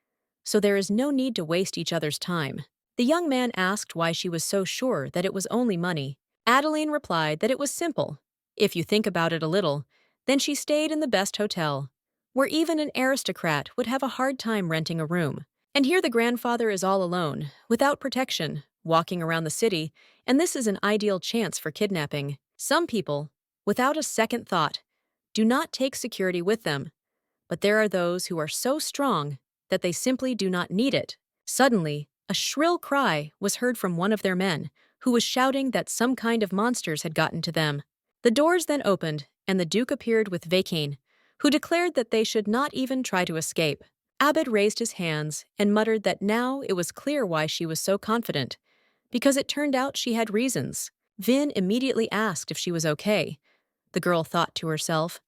so there is no need to waste each other's time. The young man asked why she was so sure that it was only money. Adeline replied that it was simple. If you think about it a little, then she stayed in the best hotel, where even an aristocrat would have a hard time renting a room. And here the grandfather is all alone, without protection, walking around the city, and this is an ideal chance for kidnapping. Some people, without a second thought, do not take security with them, but there are those who are so strong that they simply do not need it. Suddenly, a shrill cry was heard from one of their men, who was shouting that some kind of monsters had gotten to them. The doors then opened, and the Duke appeared with Vacan, who declared that they should not even try to escape. Abbid raised his hands and muttered that now it was clear why she was so confident, because it turned out she had reasons. Vin immediately asked if she was okay. The girl thought to herself,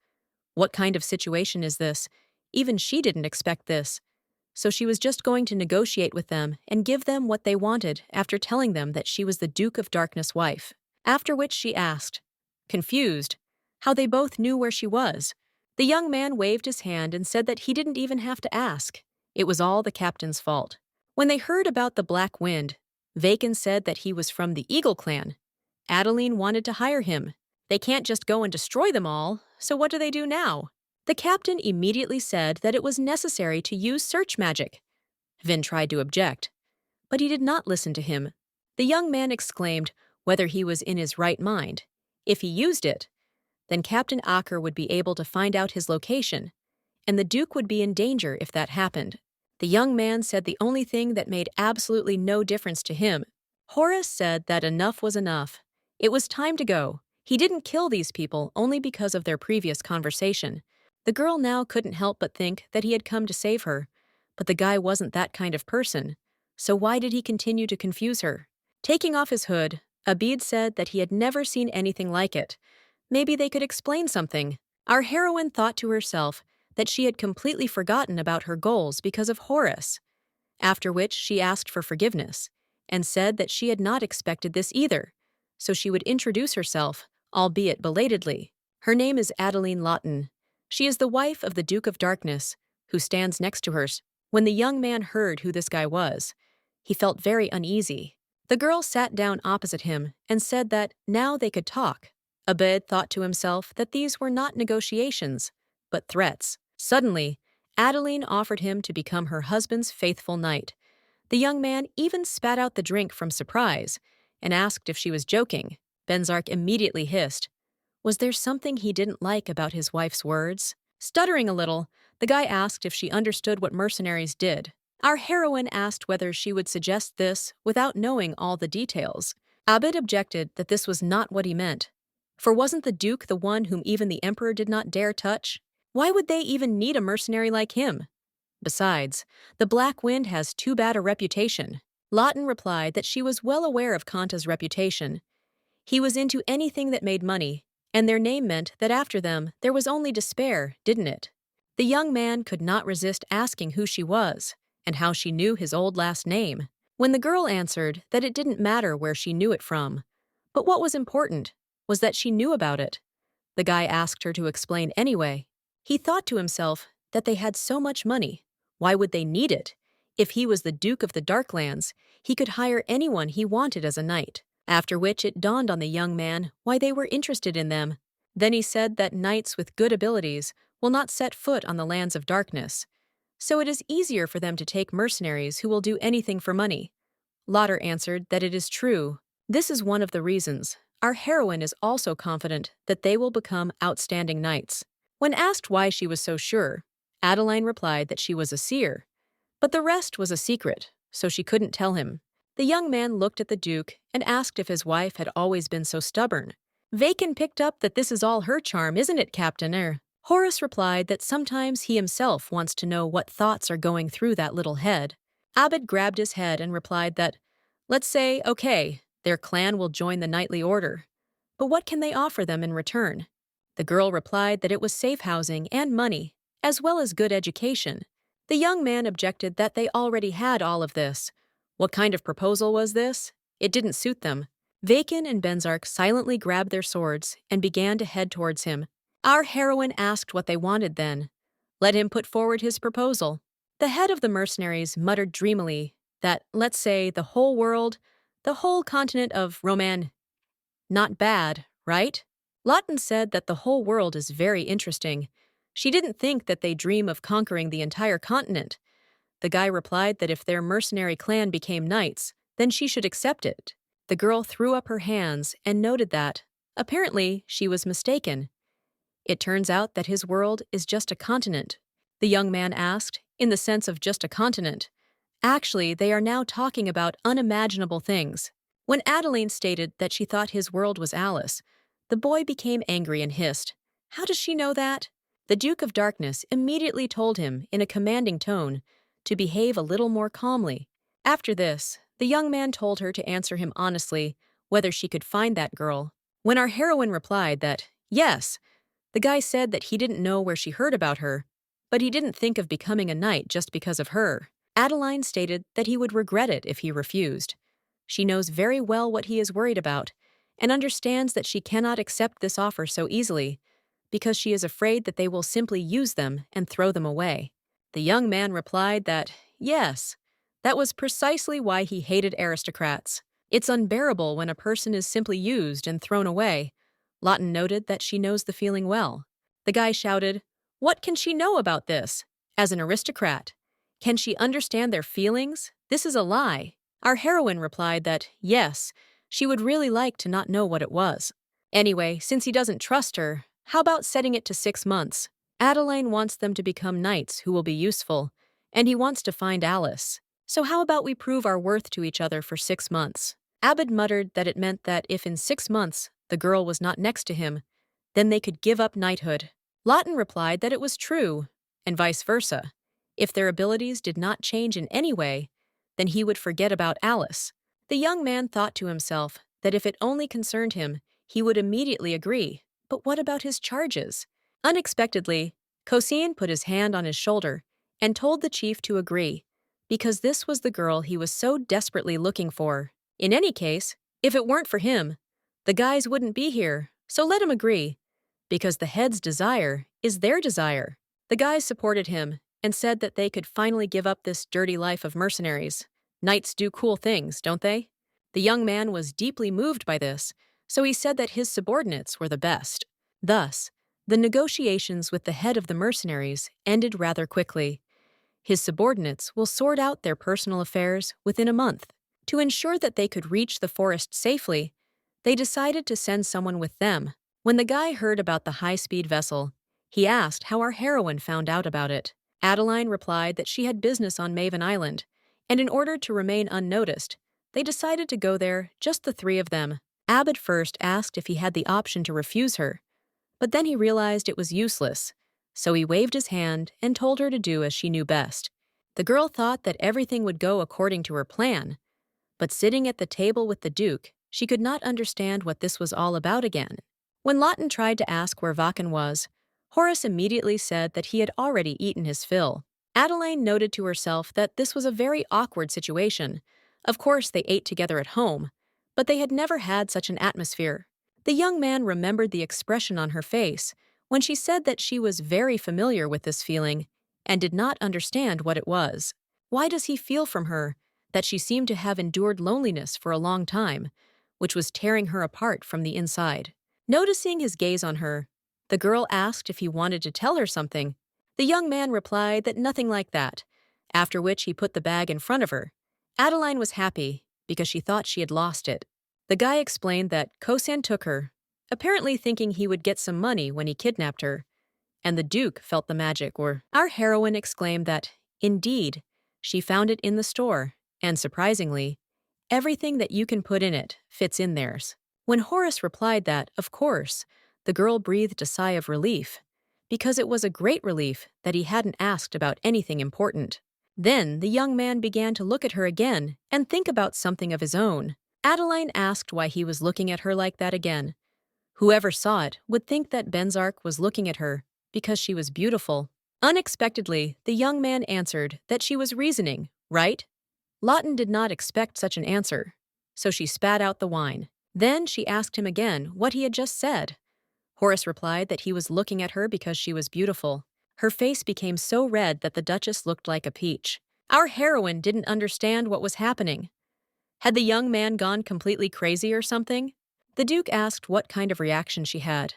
what kind of situation is this? Even she didn't expect this. So she was just going to negotiate with them and give them what they wanted after telling them that she was the Duke of Darkness' wife. After which she asked, confused, how they both knew where she was. The young man waved his hand and said that he didn't even have to ask. It was all the captain's fault. When they heard about the Black Wind, Vacan said that he was from the Eagle clan. Adeline wanted to hire him. They can't just go and destroy them all, so what do they do now? The captain immediately said that it was necessary to use search magic. Vin tried to object, but he did not listen to him. The young man exclaimed whether he was in his right mind. If he used it, then Captain Aker would be able to find out his location, and the Duke would be in danger if that happened. The young man said the only thing that made absolutely no difference to him. Horace said that enough was enough. It was time to go. He didn't kill these people only because of their previous conversation. The girl now couldn't help but think that he had come to save her, but the guy wasn't that kind of person, so why did he continue to confuse her? Taking off his hood, Abbid said that he had never seen anything like it. Maybe they could explain something. Our heroine thought to herself that she had completely forgotten about her goals because of Horus, after which she asked for forgiveness and said that she had not expected this either, so she would introduce herself, albeit belatedly. Her name is Adeline Lawton. She is the wife of the Duke of Darkness, who stands next to her. When the young man heard who this guy was, he felt very uneasy. The girl sat down opposite him and said that now they could talk. Abbid thought to himself that these were not negotiations, but threats. Suddenly, Adeline offered him to become her husband's faithful knight. The young man even spat out the drink from surprise and asked if she was joking. Benzark immediately hissed. Was there something he didn't like about his wife's words? Stuttering a little, the guy asked if she understood what mercenaries did. Our heroine asked whether she would suggest this without knowing all the details. Abbid objected that this was not what he meant. For wasn't the Duke the one whom even the Emperor did not dare touch? Why would they even need a mercenary like him? Besides, the Black Wind has too bad a reputation. Lawton replied that she was well aware of Kanta's reputation. He was into anything that made money, and their name meant that after them there was only despair, didn't it? The young man could not resist asking who she was, and how she knew his old last name. When the girl answered that it didn't matter where she knew it from, but what was important was that she knew about it. The guy asked her to explain anyway. He thought to himself that they had so much money. Why would they need it? If he was the Duke of the Darklands, he could hire anyone he wanted as a knight. After which it dawned on the young man why they were interested in them. Then he said that knights with good abilities will not set foot on the lands of darkness, so it is easier for them to take mercenaries who will do anything for money. Lauder answered that it is true. This is one of the reasons. Our heroine is also confident that they will become outstanding knights. When asked why she was so sure, Adeline replied that she was a seer, but the rest was a secret, so she couldn't tell him. The young man looked at the Duke and asked if his wife had always been so stubborn. Vacan picked up that this is all her charm, isn't it, Captain? Horace replied that sometimes he himself wants to know what thoughts are going through that little head. Abbid grabbed his head and replied that, let's say, okay, their clan will join the knightly order. But what can they offer them in return? The girl replied that it was safe housing and money, as well as good education. The young man objected that they already had all of this. What kind of proposal was this? It didn't suit them. Vacan and Benzark silently grabbed their swords and began to head towards him. Our heroine asked what they wanted then. Let him put forward his proposal. The head of the mercenaries muttered dreamily that, let's say, the whole world, the whole continent of Roman. Not bad, right? Lawton said that the whole world is very interesting. She didn't think that they dream of conquering the entire continent. The guy replied that if their mercenary clan became knights, then she should accept it. The girl threw up her hands and noted that, apparently, she was mistaken. It turns out that his world is just a continent. The young man asked, in the sense of just a continent. Actually, they are now talking about unimaginable things. When Adeline stated that she thought his world was Alice, the boy became angry and hissed. How does she know that? The Duke of Darkness immediately told him, in a commanding tone, to behave a little more calmly. After this, the young man told her to answer him honestly whether she could find that girl. When our heroine replied that, yes, the guy said that he didn't know where she heard about her, but he didn't think of becoming a knight just because of her. Adeline stated that he would regret it if he refused. She knows very well what he is worried about, and understands that she cannot accept this offer so easily, because she is afraid that they will simply use them and throw them away. The young man replied that, yes, that was precisely why he hated aristocrats. It's unbearable when a person is simply used and thrown away. Lawton noted that she knows the feeling well. The guy shouted, what can she know about this? As an aristocrat, can she understand their feelings? This is a lie. Our heroine replied that, yes, she would really like to not know what it was. Anyway, since he doesn't trust her, how about setting it to 6 months? Adeline wants them to become knights who will be useful, and he wants to find Alice. So how about we prove our worth to each other for 6 months? Abbid muttered that it meant that if in 6 months the girl was not next to him, then they could give up knighthood. Lawton replied that it was true, and vice versa. If their abilities did not change in any way, then he would forget about Alice. The young man thought to himself that if it only concerned him, he would immediately agree. But what about his charges? Unexpectedly, Cosine put his hand on his shoulder and told the chief to agree, because this was the girl he was so desperately looking for. In any case, if it weren't for him, the guys wouldn't be here, so let him agree, because the head's desire is their desire. The guys supported him and said that they could finally give up this dirty life of mercenaries. Knights do cool things, don't they? The young man was deeply moved by this, so he said that his subordinates were the best. Thus, the negotiations with the head of the mercenaries ended rather quickly. His subordinates will sort out their personal affairs within a month. To ensure that they could reach the forest safely, they decided to send someone with them. When the guy heard about the high-speed vessel, he asked how our heroine found out about it. Adeline replied that she had business on Maven Island, and in order to remain unnoticed, they decided to go there, just the three of them. Abbid first asked if he had the option to refuse her, but then he realized it was useless, so he waved his hand and told her to do as she knew best. The girl thought that everything would go according to her plan, but sitting at the table with the Duke, she could not understand what this was all about again. When Lawton tried to ask where Vakan was, Horace immediately said that he had already eaten his fill. Adeline noted to herself that this was a very awkward situation. Of course, they ate together at home, but they had never had such an atmosphere. The young man remembered the expression on her face when she said that she was very familiar with this feeling and did not understand what it was. Why does he feel from her that she seemed to have endured loneliness for a long time, which was tearing her apart from the inside? Noticing his gaze on her, the girl asked if he wanted to tell her something. The young man replied that nothing like that, after which he put the bag in front of her. Adeline was happy because she thought she had lost it. The guy explained that Kosan took her, apparently thinking he would get some money when he kidnapped her, and the Duke felt the magic. Our heroine exclaimed that, indeed, she found it in the store, and surprisingly, everything that you can put in it fits in theirs. When Horace replied that, of course, the girl breathed a sigh of relief, because it was a great relief that he hadn't asked about anything important. Then the young man began to look at her again and think about something of his own. Adeline asked why he was looking at her like that again. Whoever saw it would think that Benzark was looking at her because she was beautiful. Unexpectedly, the young man answered that she was reasoning, right? Lawton did not expect such an answer, so she spat out the wine. Then she asked him again what he had just said. Horace replied that he was looking at her because she was beautiful. Her face became so red that the Duchess looked like a peach. Our heroine didn't understand what was happening. Had the young man gone completely crazy or something? The Duke asked what kind of reaction she had.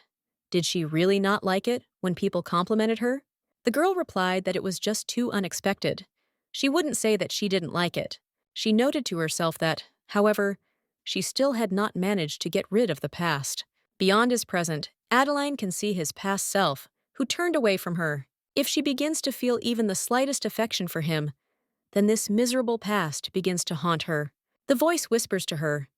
Did she really not like it when people complimented her? The girl replied that it was just too unexpected. She wouldn't say that she didn't like it. She noted to herself that, however, she still had not managed to get rid of the past. Beyond his present, Adeline can see his past self, who turned away from her. If she begins to feel even the slightest affection for him, then this miserable past begins to haunt her. The voice whispers to her,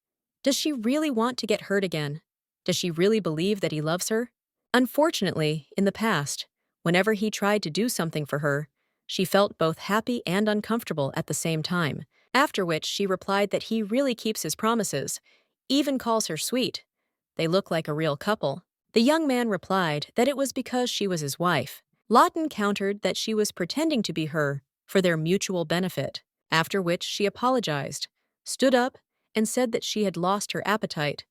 does she really want to get hurt again? Does she really believe that he loves her? Unfortunately, in the past, whenever he tried to do something for her, she felt both happy and uncomfortable at the same time, after which she replied that he really keeps his promises, even calls her sweet. They look like a real couple. The young man replied that it was because she was his wife. Lawton countered that she was pretending to be her for their mutual benefit, after which she apologized, stood up, and said that she had lost her appetite.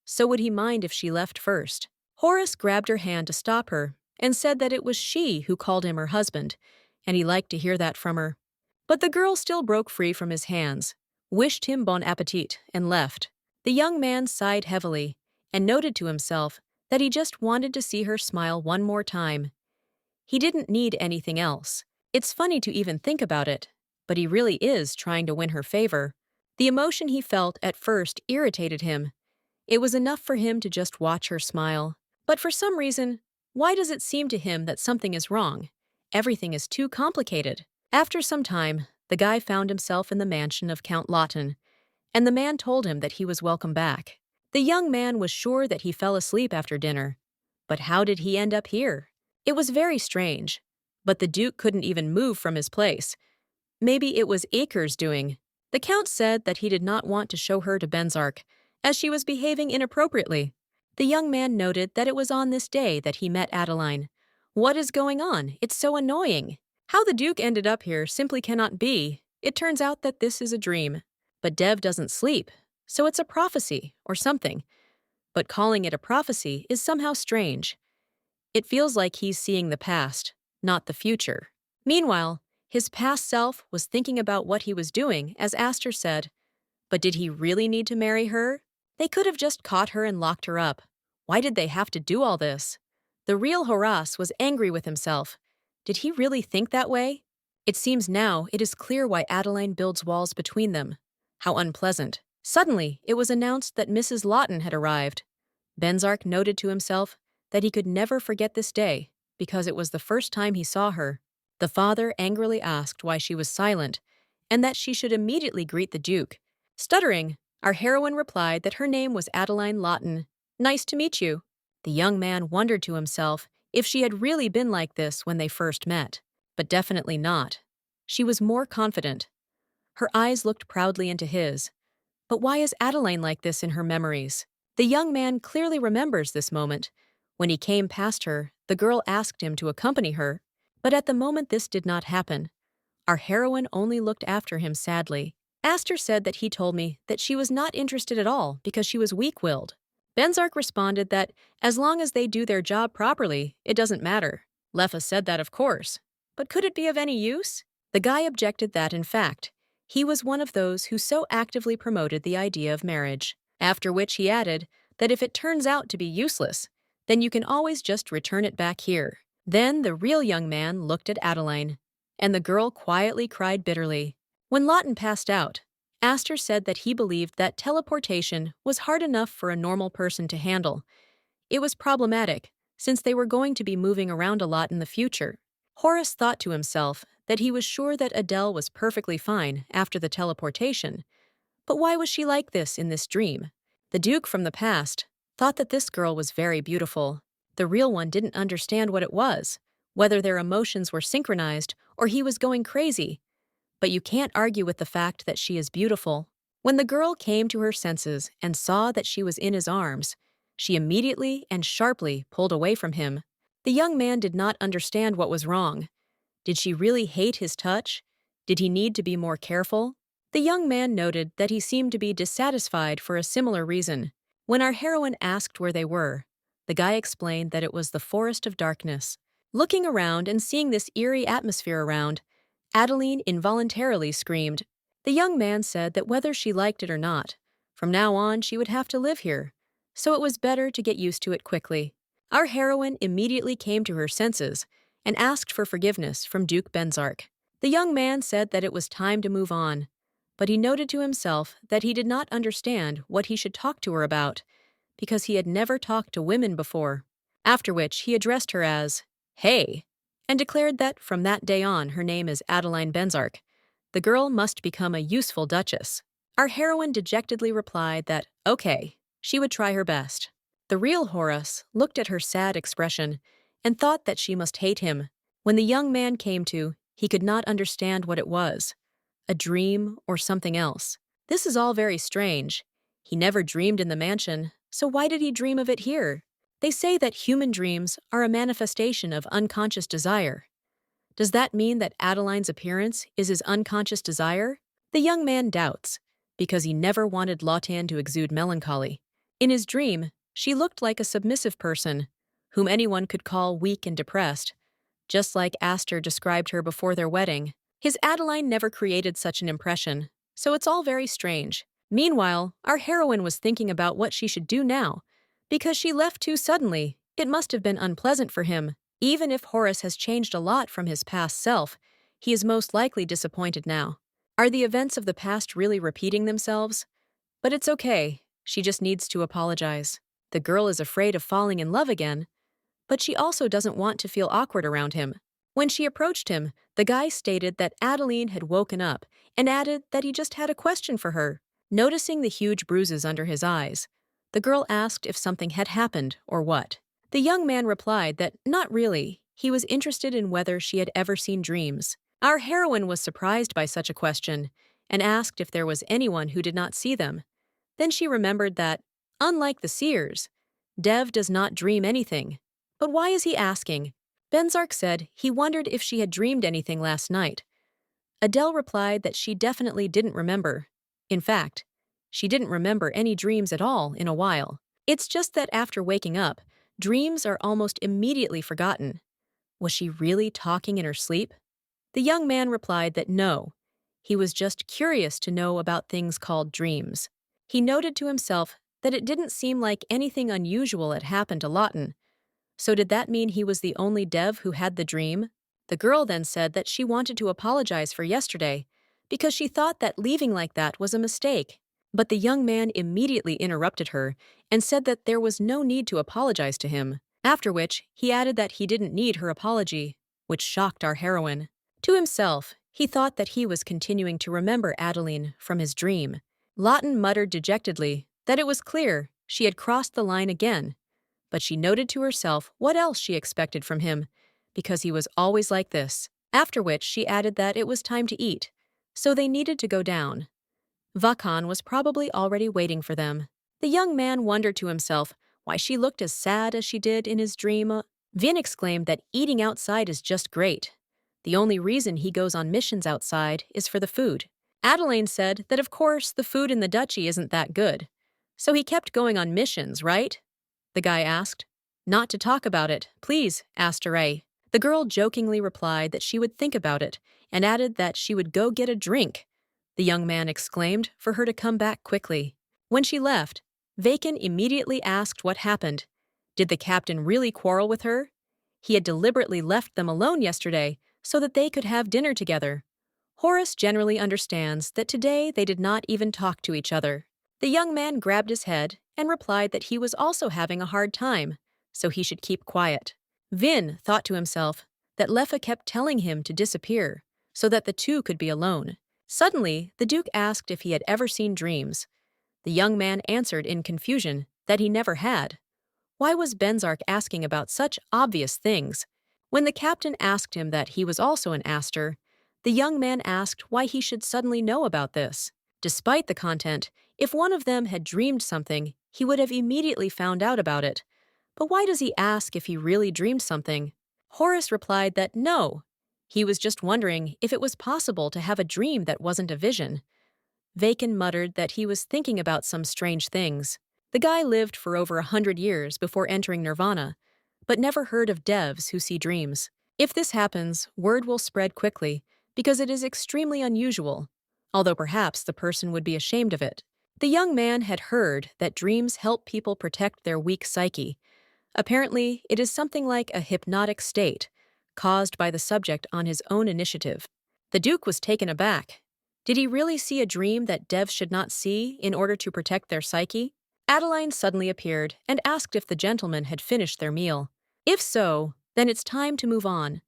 So would he mind if she left first? Horace grabbed her hand to stop her and said that it was she who called him her husband, and he liked to hear that from her. But the girl still broke free from his hands, wished him bon appetit, and left. The young man sighed heavily and noted to himself that he just wanted to see her smile one more time. He didn't need anything else. It's funny to even think about it, but he really is trying to win her favor. The emotion he felt at first irritated him. It was enough for him to just watch her smile. But for some reason, why does it seem to him that something is wrong? Everything is too complicated. After some time, the guy found himself in the mansion of Count Lawton, and the man told him that he was welcome back. The young man was sure that he fell asleep after dinner. But how did he end up here? It was very strange, but the Duke couldn't even move from his place. Maybe it was Acre's doing. The Count said that he did not want to show her to Benzark, as she was behaving inappropriately. The young man noted that it was on this day that he met Adeline, What is going on? It's so annoying. How the Duke ended up here simply cannot be. It turns out that this is a dream. But Dev doesn't sleep, so it's a prophecy or something. But calling it a prophecy is somehow strange. It feels like he's seeing the past, not the future. Meanwhile, his past self was thinking about what he was doing, as Aster said. But did he really need to marry her? They could have just caught her and locked her up. Why did they have to do all this? The real Horace was angry with himself. Did he really think that way? It seems now it is clear why Adeline builds walls between them. How unpleasant. Suddenly, it was announced that Mrs. Lawton had arrived. Benzark noted to himself that he could never forget this day because it was the first time he saw her. The father angrily asked why she was silent and that she should immediately greet the Duke. Stuttering, our heroine replied that her name was Adeline Lawton. Nice to meet you. The young man wondered to himself if she had really been like this when they first met, but definitely not. She was more confident. Her eyes looked proudly into his. But why is Adeline like this in her memories? The young man clearly remembers this moment. When he came past her, the girl asked him to accompany her, but at the moment this did not happen. Our heroine only looked after him sadly. Aster said that he told me that she was not interested at all because she was weak-willed. Benzark responded that as long as they do their job properly, it doesn't matter. Leffa said that, of course. But could it be of any use? The guy objected that, in fact, he was one of those who so actively promoted the idea of marriage. After which he added that if it turns out to be useless, then you can always just return it back here. Then the real young man looked at Adeline, and the girl quietly cried bitterly. When Lawton passed out, Aster said that he believed that teleportation was hard enough for a normal person to handle. It was problematic, since they were going to be moving around a lot in the future. Horace thought to himself that he was sure that Adele was perfectly fine after the teleportation. But why was she like this in this dream? The Duke from the past thought that this girl was very beautiful. The real one didn't understand what it was, whether their emotions were synchronized or he was going crazy. But you can't argue with the fact that she is beautiful. When the girl came to her senses and saw that she was in his arms, she immediately and sharply pulled away from him. The young man did not understand what was wrong. Did she really hate his touch? Did he need to be more careful? The young man noted that he seemed to be dissatisfied for a similar reason. When our heroine asked where they were, the guy explained that it was the forest of darkness. Looking around and seeing this eerie atmosphere around, Adeline involuntarily screamed. The young man said that whether she liked it or not, from now on she would have to live here, so it was better to get used to it quickly. Our heroine immediately came to her senses and asked for forgiveness from Duke Benzark. The young man said that it was time to move on, but he noted to himself that he did not understand what he should talk to her about, because he had never talked to women before. After which he addressed her as, "Hey," and declared that from that day on her name is Adeline Benzark. The girl must become a useful duchess. Our heroine dejectedly replied that, okay, she would try her best. The real Horace looked at her sad expression and thought that she must hate him. When the young man came to, he could not understand what it was. A dream or something else. This is all very strange. He never dreamed in the mansion, so why did he dream of it here? They say that human dreams are a manifestation of unconscious desire. Does that mean that Adeline's appearance is his unconscious desire? The young man doubts, because he never wanted Lawton to exude melancholy. In his dream, she looked like a submissive person, whom anyone could call weak and depressed, just like Aster described her before their wedding. His Adeline never created such an impression, so it's all very strange. Meanwhile, our heroine was thinking about what she should do now. Because she left too suddenly, it must have been unpleasant for him. Even if Horace has changed a lot from his past self, he is most likely disappointed now. Are the events of the past really repeating themselves? But it's okay, she just needs to apologize. The girl is afraid of falling in love again, but she also doesn't want to feel awkward around him. When she approached him, the guy stated that Adeline had woken up and added that he just had a question for her. Noticing the huge bruises under his eyes, the girl asked if something had happened or what. The young man replied that not really, he was interested in whether she had ever seen dreams. Our heroine was surprised by such a question and asked if there was anyone who did not see them. Then she remembered that, unlike the seers, Dev does not dream anything. But why is he asking? Benzark said he wondered if she had dreamed anything last night. Adele replied that she definitely didn't remember. In fact, she didn't remember any dreams at all in a while. It's just that after waking up, dreams are almost immediately forgotten. Was she really talking in her sleep? The young man replied that no. He was just curious to know about things called dreams. He noted to himself that it didn't seem like anything unusual had happened to Lawton. So did that mean he was the only dev who had the dream? The girl then said that she wanted to apologize for yesterday because she thought that leaving like that was a mistake. But the young man immediately interrupted her and said that there was no need to apologize to him, after which he added that he didn't need her apology, which shocked our heroine. To himself, he thought that he was continuing to remember Adeline from his dream. Lawton muttered dejectedly that it was clear she had crossed the line again, but she noted to herself what else she expected from him, because he was always like this, after which she added that it was time to eat, so they needed to go down. Vakan was probably already waiting for them. The young man wondered to himself why she looked as sad as she did in his dream. Vin exclaimed that eating outside is just great. The only reason he goes on missions outside is for the food. Adeline said that of course the food in the duchy isn't that good. So he kept going on missions, right? The guy asked. Not to talk about it, please, asked Ray. The girl jokingly replied that she would think about it and added that she would go get a drink. The young man exclaimed for her to come back quickly. When she left, Vacan immediately asked what happened. Did the captain really quarrel with her? He had deliberately left them alone yesterday so that they could have dinner together. Horace generally understands that today they did not even talk to each other. The young man grabbed his head and replied that he was also having a hard time, so he should keep quiet. Vin thought to himself that Leffa kept telling him to disappear so that the two could be alone. Suddenly, the Duke asked if he had ever seen dreams. The young man answered in confusion that he never had. Why was Benzark asking about such obvious things? When the captain asked him that he was also an Aster, the young man asked why he should suddenly know about this. Despite the content, if one of them had dreamed something, he would have immediately found out about it. But why does he ask if he really dreamed something? Horace replied that no. He was just wondering if it was possible to have a dream that wasn't a vision. Vacan muttered that he was thinking about some strange things. The guy lived for over 100 years before entering Nirvana, but never heard of devs who see dreams. If this happens, word will spread quickly, because it is extremely unusual, although perhaps the person would be ashamed of it. The young man had heard that dreams help people protect their weak psyche. Apparently, it is something like a hypnotic state, caused by the subject on his own initiative. The Duke was taken aback. Did he really see a dream that devs should not see in order to protect their psyche? Adeline suddenly appeared and asked if the gentlemen had finished their meal. If so, then it's time to move on,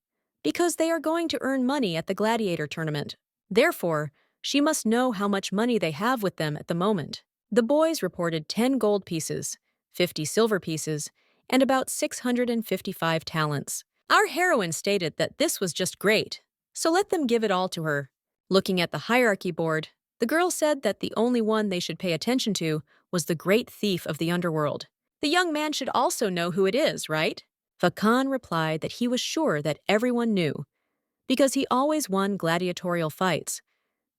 because they are going to earn money at the gladiator tournament. Therefore, she must know how much money they have with them at the moment. The boys reported 10 gold pieces, 50 silver pieces, and about 655 talents. Our heroine stated that this was just great, so let them give it all to her. Looking at the hierarchy board, the girl said that the only one they should pay attention to was the great thief of the underworld. The young man should also know who it is, right? Vacan replied that he was sure that everyone knew, because he always won gladiatorial fights,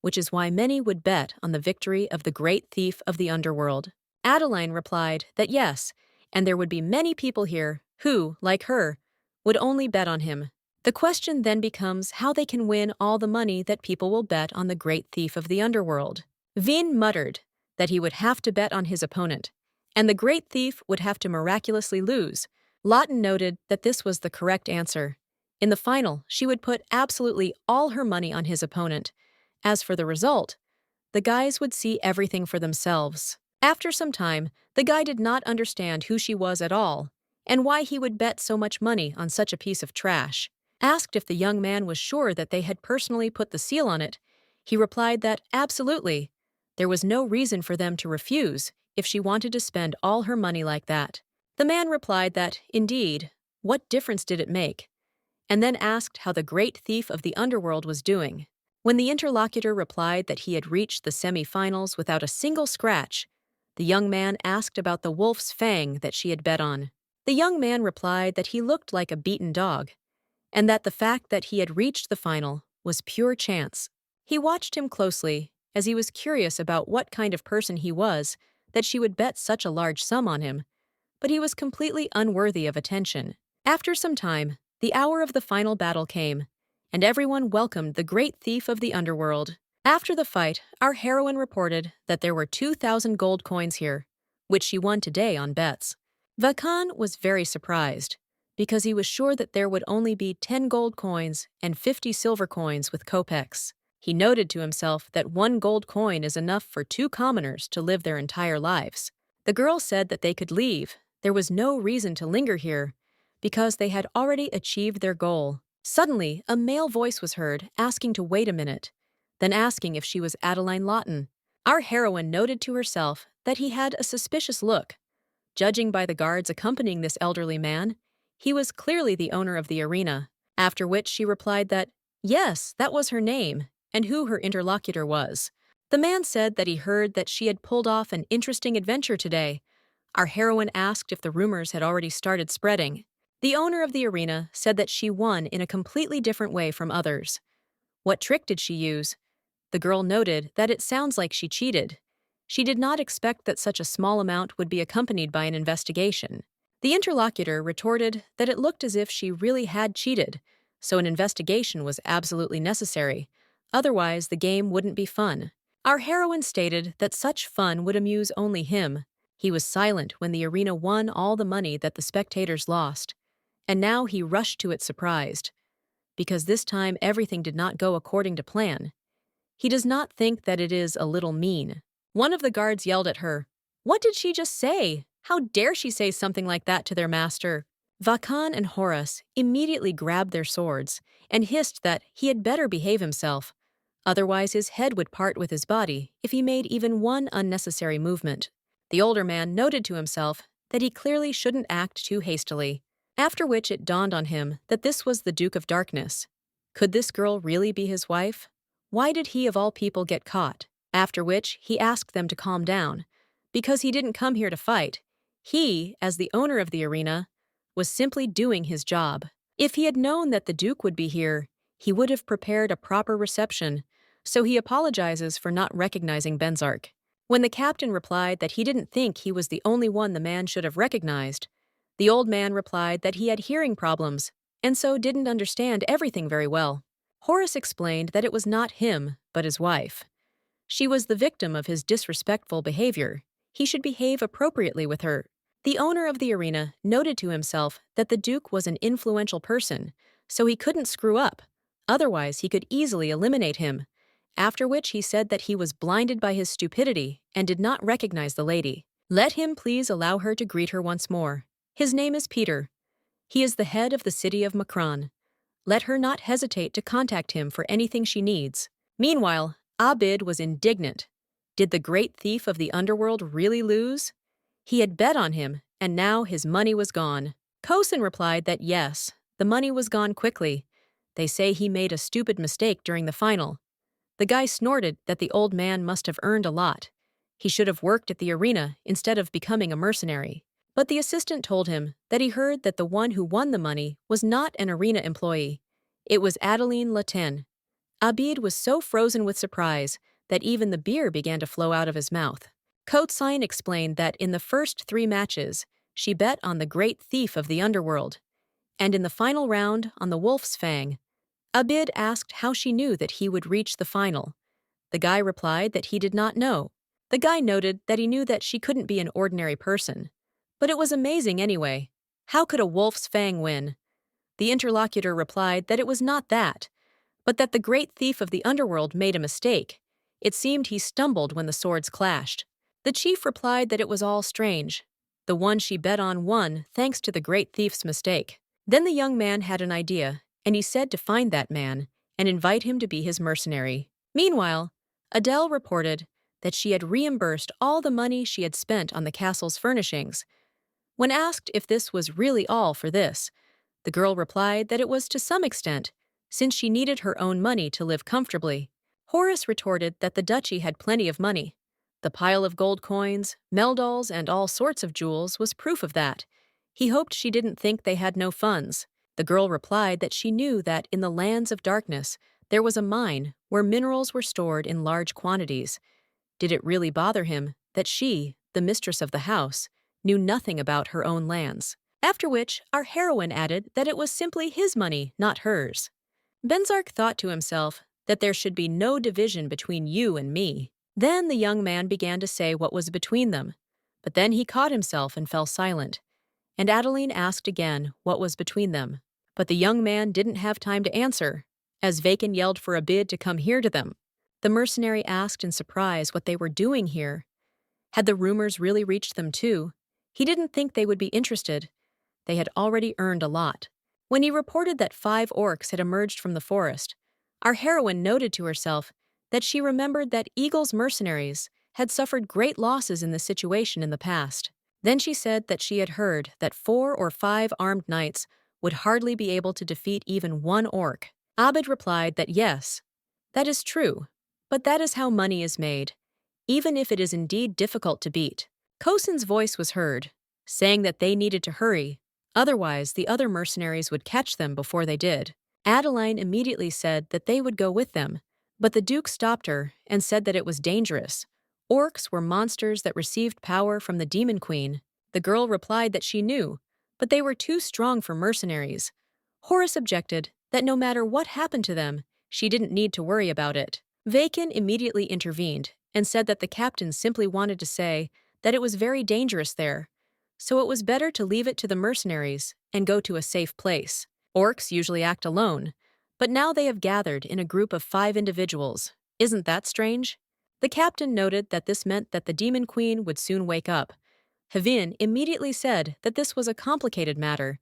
which is why many would bet on the victory of the great thief of the underworld. Adeline replied that yes, and there would be many people here who, like her, would only bet on him. The question then becomes how they can win all the money that people will bet on the great thief of the underworld. Vin muttered that he would have to bet on his opponent, and the great thief would have to miraculously lose. Lawton noted that this was the correct answer. In the final, she would put absolutely all her money on his opponent. As for the result, the guys would see everything for themselves. After some time, the guy did not understand who she was at all, and why he would bet so much money on such a piece of trash. Asked if the young man was sure that they had personally put the seal on it, he replied that absolutely. There was no reason for them to refuse if she wanted to spend all her money like that. The man replied that, indeed, what difference did it make? And then asked how the great thief of the underworld was doing. When the interlocutor replied that he had reached the semi-finals without a single scratch, the young man asked about the wolf's fang that she had bet on. The young man replied that he looked like a beaten dog, and that the fact that he had reached the final was pure chance. He watched him closely, as he was curious about what kind of person he was that she would bet such a large sum on him, but he was completely unworthy of attention. After some time, the hour of the final battle came, and everyone welcomed the great thief of the underworld. After the fight, our heroine reported that there were 2,000 gold coins here, which she won today on bets. Vakan was very surprised, because he was sure that there would only be 10 gold coins and 50 silver coins with kopecks. He noted to himself that 1 gold coin is enough for 2 commoners to live their entire lives. The girl said that they could leave. There was no reason to linger here, because they had already achieved their goal. Suddenly, a male voice was heard, asking to wait a minute, then asking if she was Adeline Lawton. Our heroine noted to herself that he had a suspicious look. Judging by the guards accompanying this elderly man, he was clearly the owner of the arena, after which she replied that, yes, that was her name, and who her interlocutor was. The man said that he heard that she had pulled off an interesting adventure today. Our heroine asked if the rumors had already started spreading. The owner of the arena said that she won in a completely different way from others. What trick did she use? The girl noted that it sounds like she cheated. She did not expect that such a small amount would be accompanied by an investigation. The interlocutor retorted that it looked as if she really had cheated, so an investigation was absolutely necessary. Otherwise, the game wouldn't be fun. Our heroine stated that such fun would amuse only him. He was silent when the arena won all the money that the spectators lost, and now he rushed to it surprised, because this time everything did not go according to plan. He does not think that it is a little mean. One of the guards yelled at her, "What did she just say? How dare she say something like that to their master?" Vakan and Horus immediately grabbed their swords and hissed that he had better behave himself, otherwise his head would part with his body if he made even one unnecessary movement. The older man noted to himself that he clearly shouldn't act too hastily, after which it dawned on him that this was the Duke of Darkness. Could this girl really be his wife? Why did he of all people get caught? After which he asked them to calm down, because he didn't come here to fight. He, as the owner of the arena, was simply doing his job. If he had known that the Duke would be here, he would have prepared a proper reception, so he apologizes for not recognizing Benzark. When the captain replied that he didn't think he was the only one the man should have recognized, the old man replied that he had hearing problems, and so didn't understand everything very well. Horace explained that it was not him, but his wife. She was the victim of his disrespectful behavior. He should behave appropriately with her. The owner of the arena noted to himself that the Duke was an influential person, so he couldn't screw up. Otherwise, he could easily eliminate him. After which he said that he was blinded by his stupidity and did not recognize the lady. Let him please allow her to greet her once more. His name is Peter. He is the head of the city of Mccraine. Let her not hesitate to contact him for anything she needs. Meanwhile, Abbid was indignant. Did the great thief of the underworld really lose? He had bet on him, and now his money was gone. Kosin replied that yes, the money was gone quickly. They say he made a stupid mistake during the final. The guy snorted that the old man must have earned a lot. He should have worked at the arena instead of becoming a mercenary. But the assistant told him that he heard that the one who won the money was not an arena employee. It was Adeline Lawton. Abbid was so frozen with surprise that even the beer began to flow out of his mouth. Kosin explained that in the first 3 matches, she bet on the great thief of the underworld, and in the final round on the wolf's fang. Abbid asked how she knew that he would reach the final. The guy replied that he did not know. The guy noted that he knew that she couldn't be an ordinary person. But it was amazing anyway. How could a wolf's fang win? The interlocutor replied that it was not that, but that the great thief of the underworld made a mistake. It seemed he stumbled when the swords clashed. The chief replied that it was all strange. The one she bet on won thanks to the great thief's mistake. Then the young man had an idea, and he said to find that man and invite him to be his mercenary. Meanwhile, Adele reported that she had reimbursed all the money she had spent on the castle's furnishings. When asked if this was really all for this, the girl replied that it was to some extent, since she needed her own money to live comfortably. Horace retorted that the duchy had plenty of money. The pile of gold coins, meldals, and all sorts of jewels was proof of that. He hoped she didn't think they had no funds. The girl replied that she knew that in the lands of darkness, there was a mine where minerals were stored in large quantities. Did it really bother him that she, the mistress of the house, knew nothing about her own lands? After which, our heroine added that it was simply his money, not hers. Benzark thought to himself that there should be no division between you and me. Then the young man began to say what was between them, but then he caught himself and fell silent, and Adeline asked again what was between them. But the young man didn't have time to answer, as Vacan yelled for Abbid to come here to them. The mercenary asked in surprise what they were doing here. Had the rumors really reached them too? He didn't think they would be interested. They had already earned a lot. When he reported that 5 orcs had emerged from the forest, our heroine noted to herself that she remembered that Eagle's mercenaries had suffered great losses in this situation in the past. Then she said that she had heard that 4 or 5 armed knights would hardly be able to defeat even 1 orc. Abbid replied that yes, that is true, but that is how money is made, even if it is indeed difficult to beat. Kosin's voice was heard, saying that they needed to hurry, otherwise the other mercenaries would catch them before they did. Adeline immediately said that they would go with them, but the Duke stopped her and said that it was dangerous. Orcs were monsters that received power from the Demon Queen. The girl replied that she knew, but they were too strong for mercenaries. Horace objected that no matter what happened to them, she didn't need to worry about it. Vacan immediately intervened and said that the captain simply wanted to say that it was very dangerous there, so it was better to leave it to the mercenaries and go to a safe place. Orcs usually act alone, but now they have gathered in a group of 5 individuals. Isn't that strange? The captain noted that this meant that the Demon Queen would soon wake up. Havin immediately said that this was a complicated matter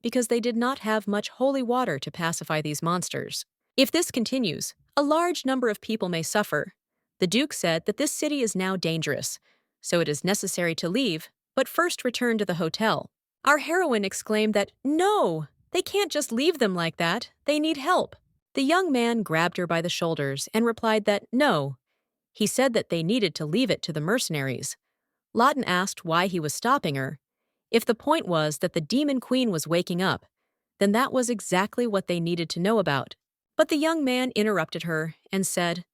because they did not have much holy water to pacify these monsters. If this continues, a large number of people may suffer. The Duke said that this city is now dangerous, so it is necessary to leave, but first return to the hotel. Our heroine exclaimed that, "No! They can't just leave them like that. They need help." The young man grabbed her by the shoulders and replied that no. He said that they needed to leave it to the mercenaries. Lawton asked why he was stopping her. If the point was that the Demon Queen was waking up, then that was exactly what they needed to know about. But the young man interrupted her and said,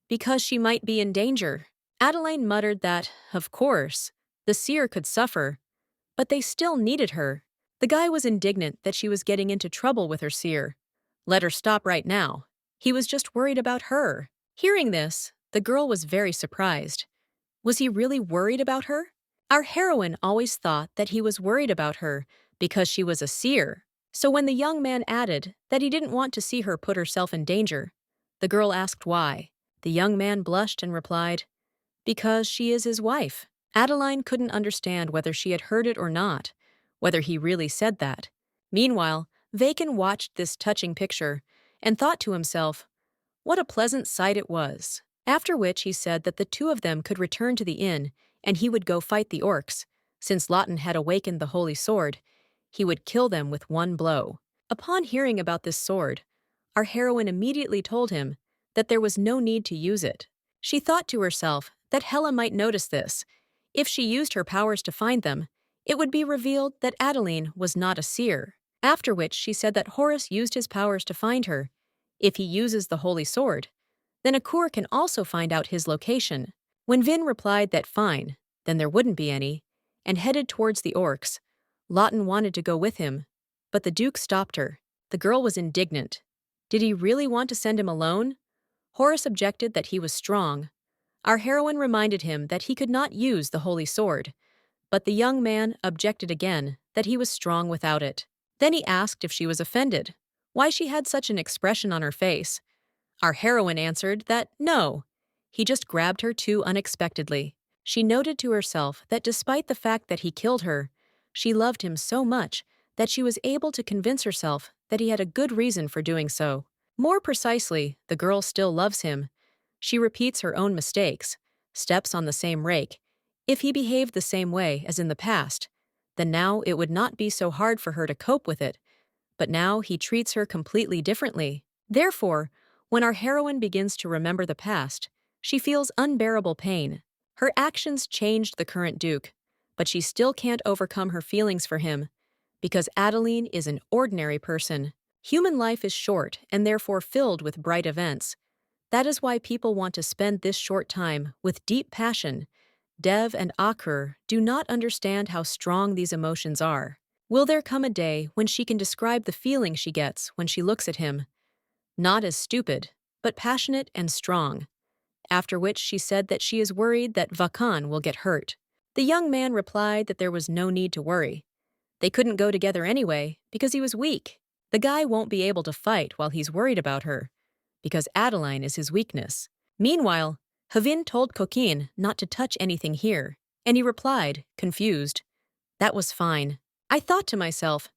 because she might be in danger. Adeline muttered that, of course, the seer could suffer, but they still needed her. The guy was indignant that she was getting into trouble with her seer. Let her stop right now. He was just worried about her. Hearing this, the girl was very surprised. Was he really worried about her? Our heroine always thought that he was worried about her because she was a seer. So when the young man added that he didn't want to see her put herself in danger, the girl asked why. The young man blushed and replied, because she is his wife. Adeline couldn't understand whether she had heard it or not, whether he really said that. Meanwhile, Vacan watched this touching picture and thought to himself, what a pleasant sight it was. After which he said that the 2 of them could return to the inn and he would go fight the orcs. Since Lawton had awakened the holy sword, he would kill them with 1 blow. Upon hearing about this sword, our heroine immediately told him that there was no need to use it. She thought to herself that Hela might notice this. If she used her powers to find them, it would be revealed that Adeline was not a seer. After which she said that Horace used his powers to find her. If he uses the holy sword, then Akur can also find out his location. When Vin replied that fine, then there wouldn't be any, and headed towards the orcs, Lawton wanted to go with him, but the Duke stopped her. The girl was indignant. Did he really want to send him alone? Horace objected that he was strong. Our heroine reminded him that he could not use the holy sword, but the young man objected again that he was strong without it. Then he asked if she was offended, why she had such an expression on her face. Our heroine answered that no, he just grabbed her too unexpectedly. She noted to herself that despite the fact that he killed her, she loved him so much that she was able to convince herself that he had a good reason for doing so. More precisely, the girl still loves him. She repeats her own mistakes, steps on the same rake. If he behaved the same way as in the past, then now it would not be so hard for her to cope with it. But now he treats her completely differently. Therefore, when our heroine begins to remember the past, she feels unbearable pain. Her actions changed the current Duke, but she still can't overcome her feelings for him. because Adeline is an ordinary person. Human life is short and therefore filled with bright events. That is why people want to spend this short time with deep passion. Dev and Akur do not understand how strong these emotions are. Will there come a day when she can describe the feeling she gets when she looks at him? Not as stupid, but passionate and strong. After which she said that she is worried that Vakan will get hurt. The young man replied that there was no need to worry. They couldn't go together anyway because he was weak. The guy won't be able to fight while he's worried about her, because Adeline is his weakness. Meanwhile, Havin told Kokin not to touch anything here, and he replied, confused, "That was fine." I thought to myself,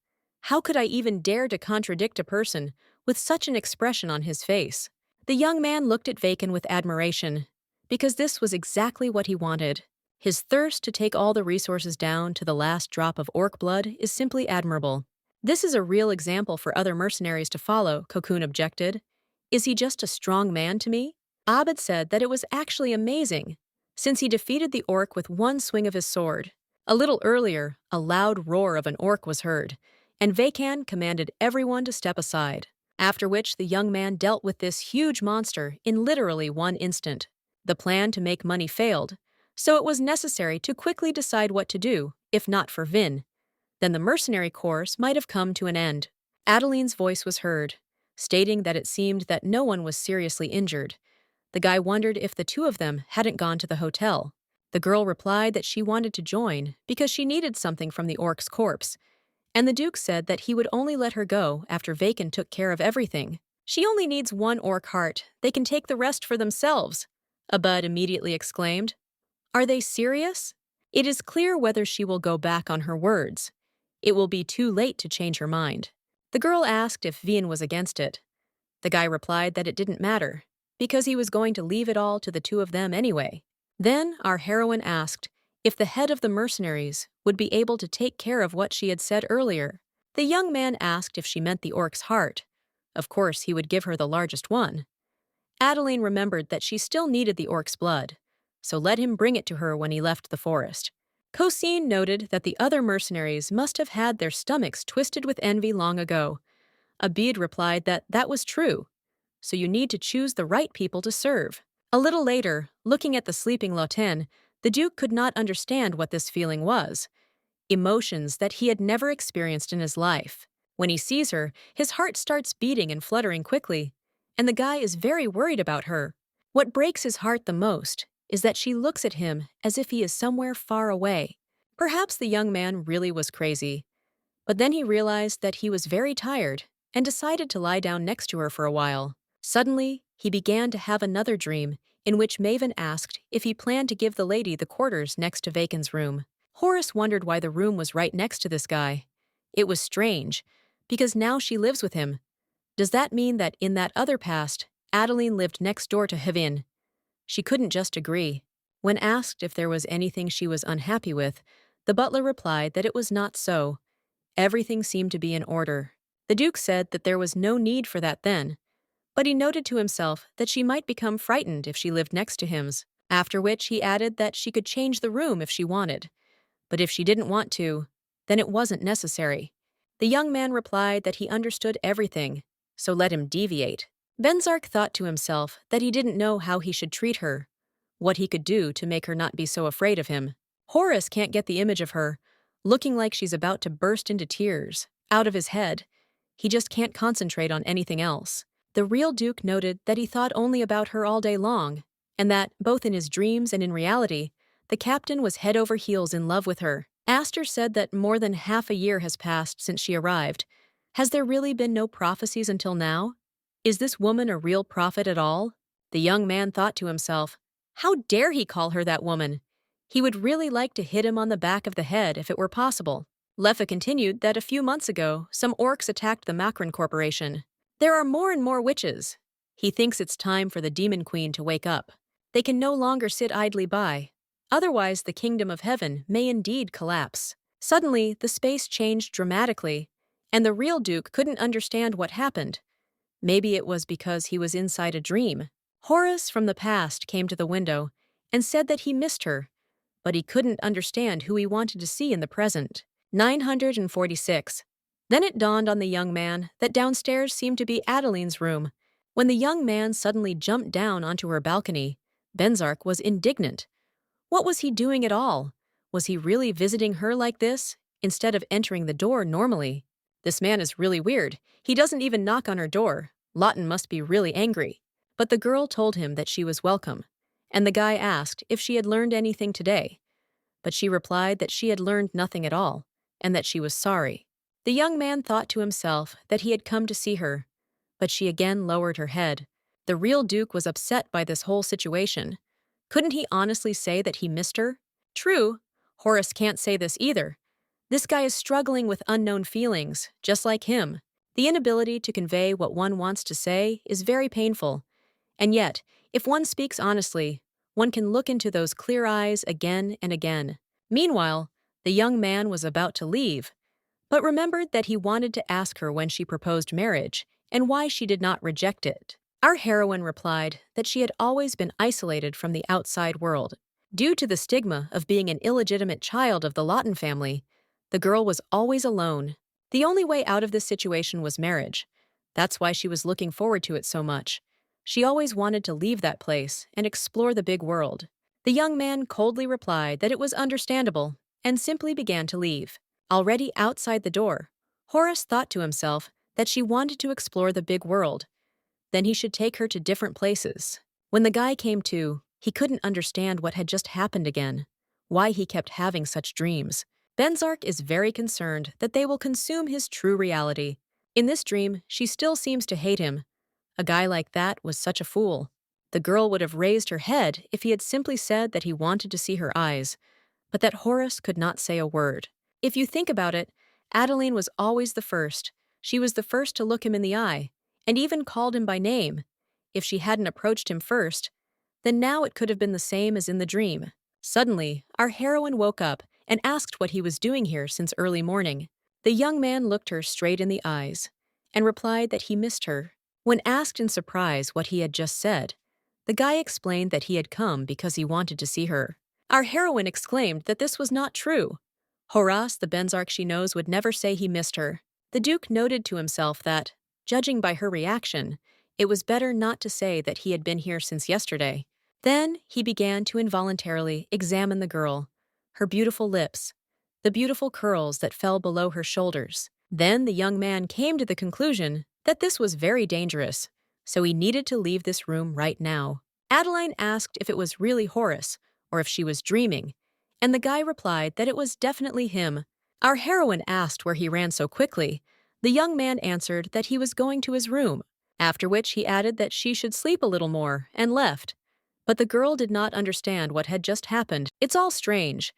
how could I even dare to contradict a person with such an expression on his face? The young man looked at Vakan with admiration, because this was exactly what he wanted. His thirst to take all the resources down to the last drop of orc blood is simply admirable. This is a real example for other mercenaries to follow, Cocoon objected. Is he just a strong man to me? Abbid said that it was actually amazing, since he defeated the orc with one swing of his sword. A little earlier, a loud roar of an orc was heard, and Vakan commanded everyone to step aside, after which the young man dealt with this huge monster in literally 1 instant. The plan to make money failed, so it was necessary to quickly decide what to do, if not for Vin. Then the mercenary course might have come to an end. Adeline's voice was heard, stating that it seemed that no one was seriously injured. The guy wondered if the two of them hadn't gone to the hotel. The girl replied that she wanted to join because she needed something from the orc's corpse, and the Duke said that he would only let her go after Vakan took care of everything. She only needs 1 orc heart. They can take the rest for themselves, Abbid immediately exclaimed. Are they serious? It is clear whether she will go back on her words. It will be too late to change her mind. The girl asked if Vian was against it. The guy replied that it didn't matter, because he was going to leave it all to the two of them anyway. Then our heroine asked if the head of the mercenaries would be able to take care of what she had said earlier. The young man asked if she meant the orc's heart. Of course, he would give her the largest one. Adeline remembered that she still needed the orc's blood, so let him bring it to her when he left the forest. Cosine noted that the other mercenaries must have had their stomachs twisted with envy long ago. Abbid replied that that was true, so you need to choose the right people to serve. A little later, looking at the sleeping Loten, the Duke could not understand what this feeling was. Emotions that he had never experienced in his life. When he sees her, his heart starts beating and fluttering quickly, and the guy is very worried about her. What breaks his heart the most is that she looks at him as if he is somewhere far away. Perhaps the young man really was crazy, but then he realized that he was very tired and decided to lie down next to her for a while. Suddenly, he began to have another dream in which Maven asked if he planned to give the lady the quarters next to Vakan's room. Horace wondered why the room was right next to this guy. It was strange, because now she lives with him. Does that mean that in that other past, Adeline lived next door to Havin? She couldn't just agree. When asked if there was anything she was unhappy with, the butler replied that it was not so. Everything seemed to be in order. The Duke said that there was no need for that then, but he noted to himself that she might become frightened if she lived next to him, after which he added that she could change the room if she wanted. But if she didn't want to, then it wasn't necessary. The young man replied that he understood everything, so let him deviate. Benzark thought to himself that he didn't know how he should treat her, what he could do to make her not be so afraid of him. Horace can't get the image of her, looking like she's about to burst into tears, out of his head. He just can't concentrate on anything else. The real Duke noted that he thought only about her all day long, and that, both in his dreams and in reality, the captain was head over heels in love with her. Aster said that more than half a year has passed since she arrived. Has there really been no prophecies until now? Is this woman a real prophet at all? The young man thought to himself, how dare he call her that woman? He would really like to hit him on the back of the head if it were possible. Leffa continued that a few months ago, some orcs attacked the Mccraine Corporation. There are more and more witches. He thinks it's time for the Demon Queen to wake up. They can no longer sit idly by. Otherwise, the kingdom of heaven may indeed collapse. Suddenly, the space changed dramatically, and the real Duke couldn't understand what happened. Maybe it was because he was inside a dream. Horace from the past came to the window and said that he missed her, but he couldn't understand who he wanted to see in the present. 946. Then it dawned on the young man that downstairs seemed to be Adeline's room. When the young man suddenly jumped down onto her balcony, Benzark was indignant. What was he doing at all? Was he really visiting her like this, instead of entering the door normally? This man is really weird. He doesn't even knock on her door. Lawton must be really angry. But the girl told him that she was welcome, and the guy asked if she had learned anything today. But she replied that she had learned nothing at all, and that she was sorry. The young man thought to himself that he had come to see her, but she again lowered her head. The real Duke was upset by this whole situation. Couldn't he honestly say that he missed her? True, Horace can't say this either. This guy is struggling with unknown feelings, just like him. The inability to convey what one wants to say is very painful. And yet, if one speaks honestly, one can look into those clear eyes again and again. Meanwhile, the young man was about to leave, but remembered that he wanted to ask her when she proposed marriage and why she did not reject it. Our heroine replied that she had always been isolated from the outside world. Due to the stigma of being an illegitimate child of the Lawton family, the girl was always alone. The only way out of this situation was marriage. That's why she was looking forward to it so much. She always wanted to leave that place and explore the big world. The young man coldly replied that it was understandable and simply began to leave. Already outside the door, Horace thought to himself that she wanted to explore the big world. Then he should take her to different places. When the guy came to, he couldn't understand what had just happened again, why he kept having such dreams. Benzark is very concerned that they will consume his true reality. In this dream, she still seems to hate him. A guy like that was such a fool. The girl would have raised her head if he had simply said that he wanted to see her eyes, but that Horace could not say a word. If you think about it, Adeline was always the first. She was the first to look him in the eye, and even called him by name. If she hadn't approached him first, then now it could have been the same as in the dream. Suddenly, our heroine woke up and asked what he was doing here since early morning. The young man looked her straight in the eyes and replied that he missed her. When asked in surprise what he had just said, the guy explained that he had come because he wanted to see her. Our heroine exclaimed that this was not true. Horace, the Benzark she knows, would never say he missed her. The Duke noted to himself that, judging by her reaction, it was better not to say that he had been here since yesterday. Then he began to involuntarily examine the girl, her beautiful lips, the beautiful curls that fell below her shoulders. Then the young man came to the conclusion that this was very dangerous, so he needed to leave this room right now. Adeline asked if it was really Horace, or if she was dreaming, and the guy replied that it was definitely him. Our heroine asked where he ran so quickly. The young man answered that he was going to his room, after which he added that she should sleep a little more, and left. But the girl did not understand what had just happened. It's all strange.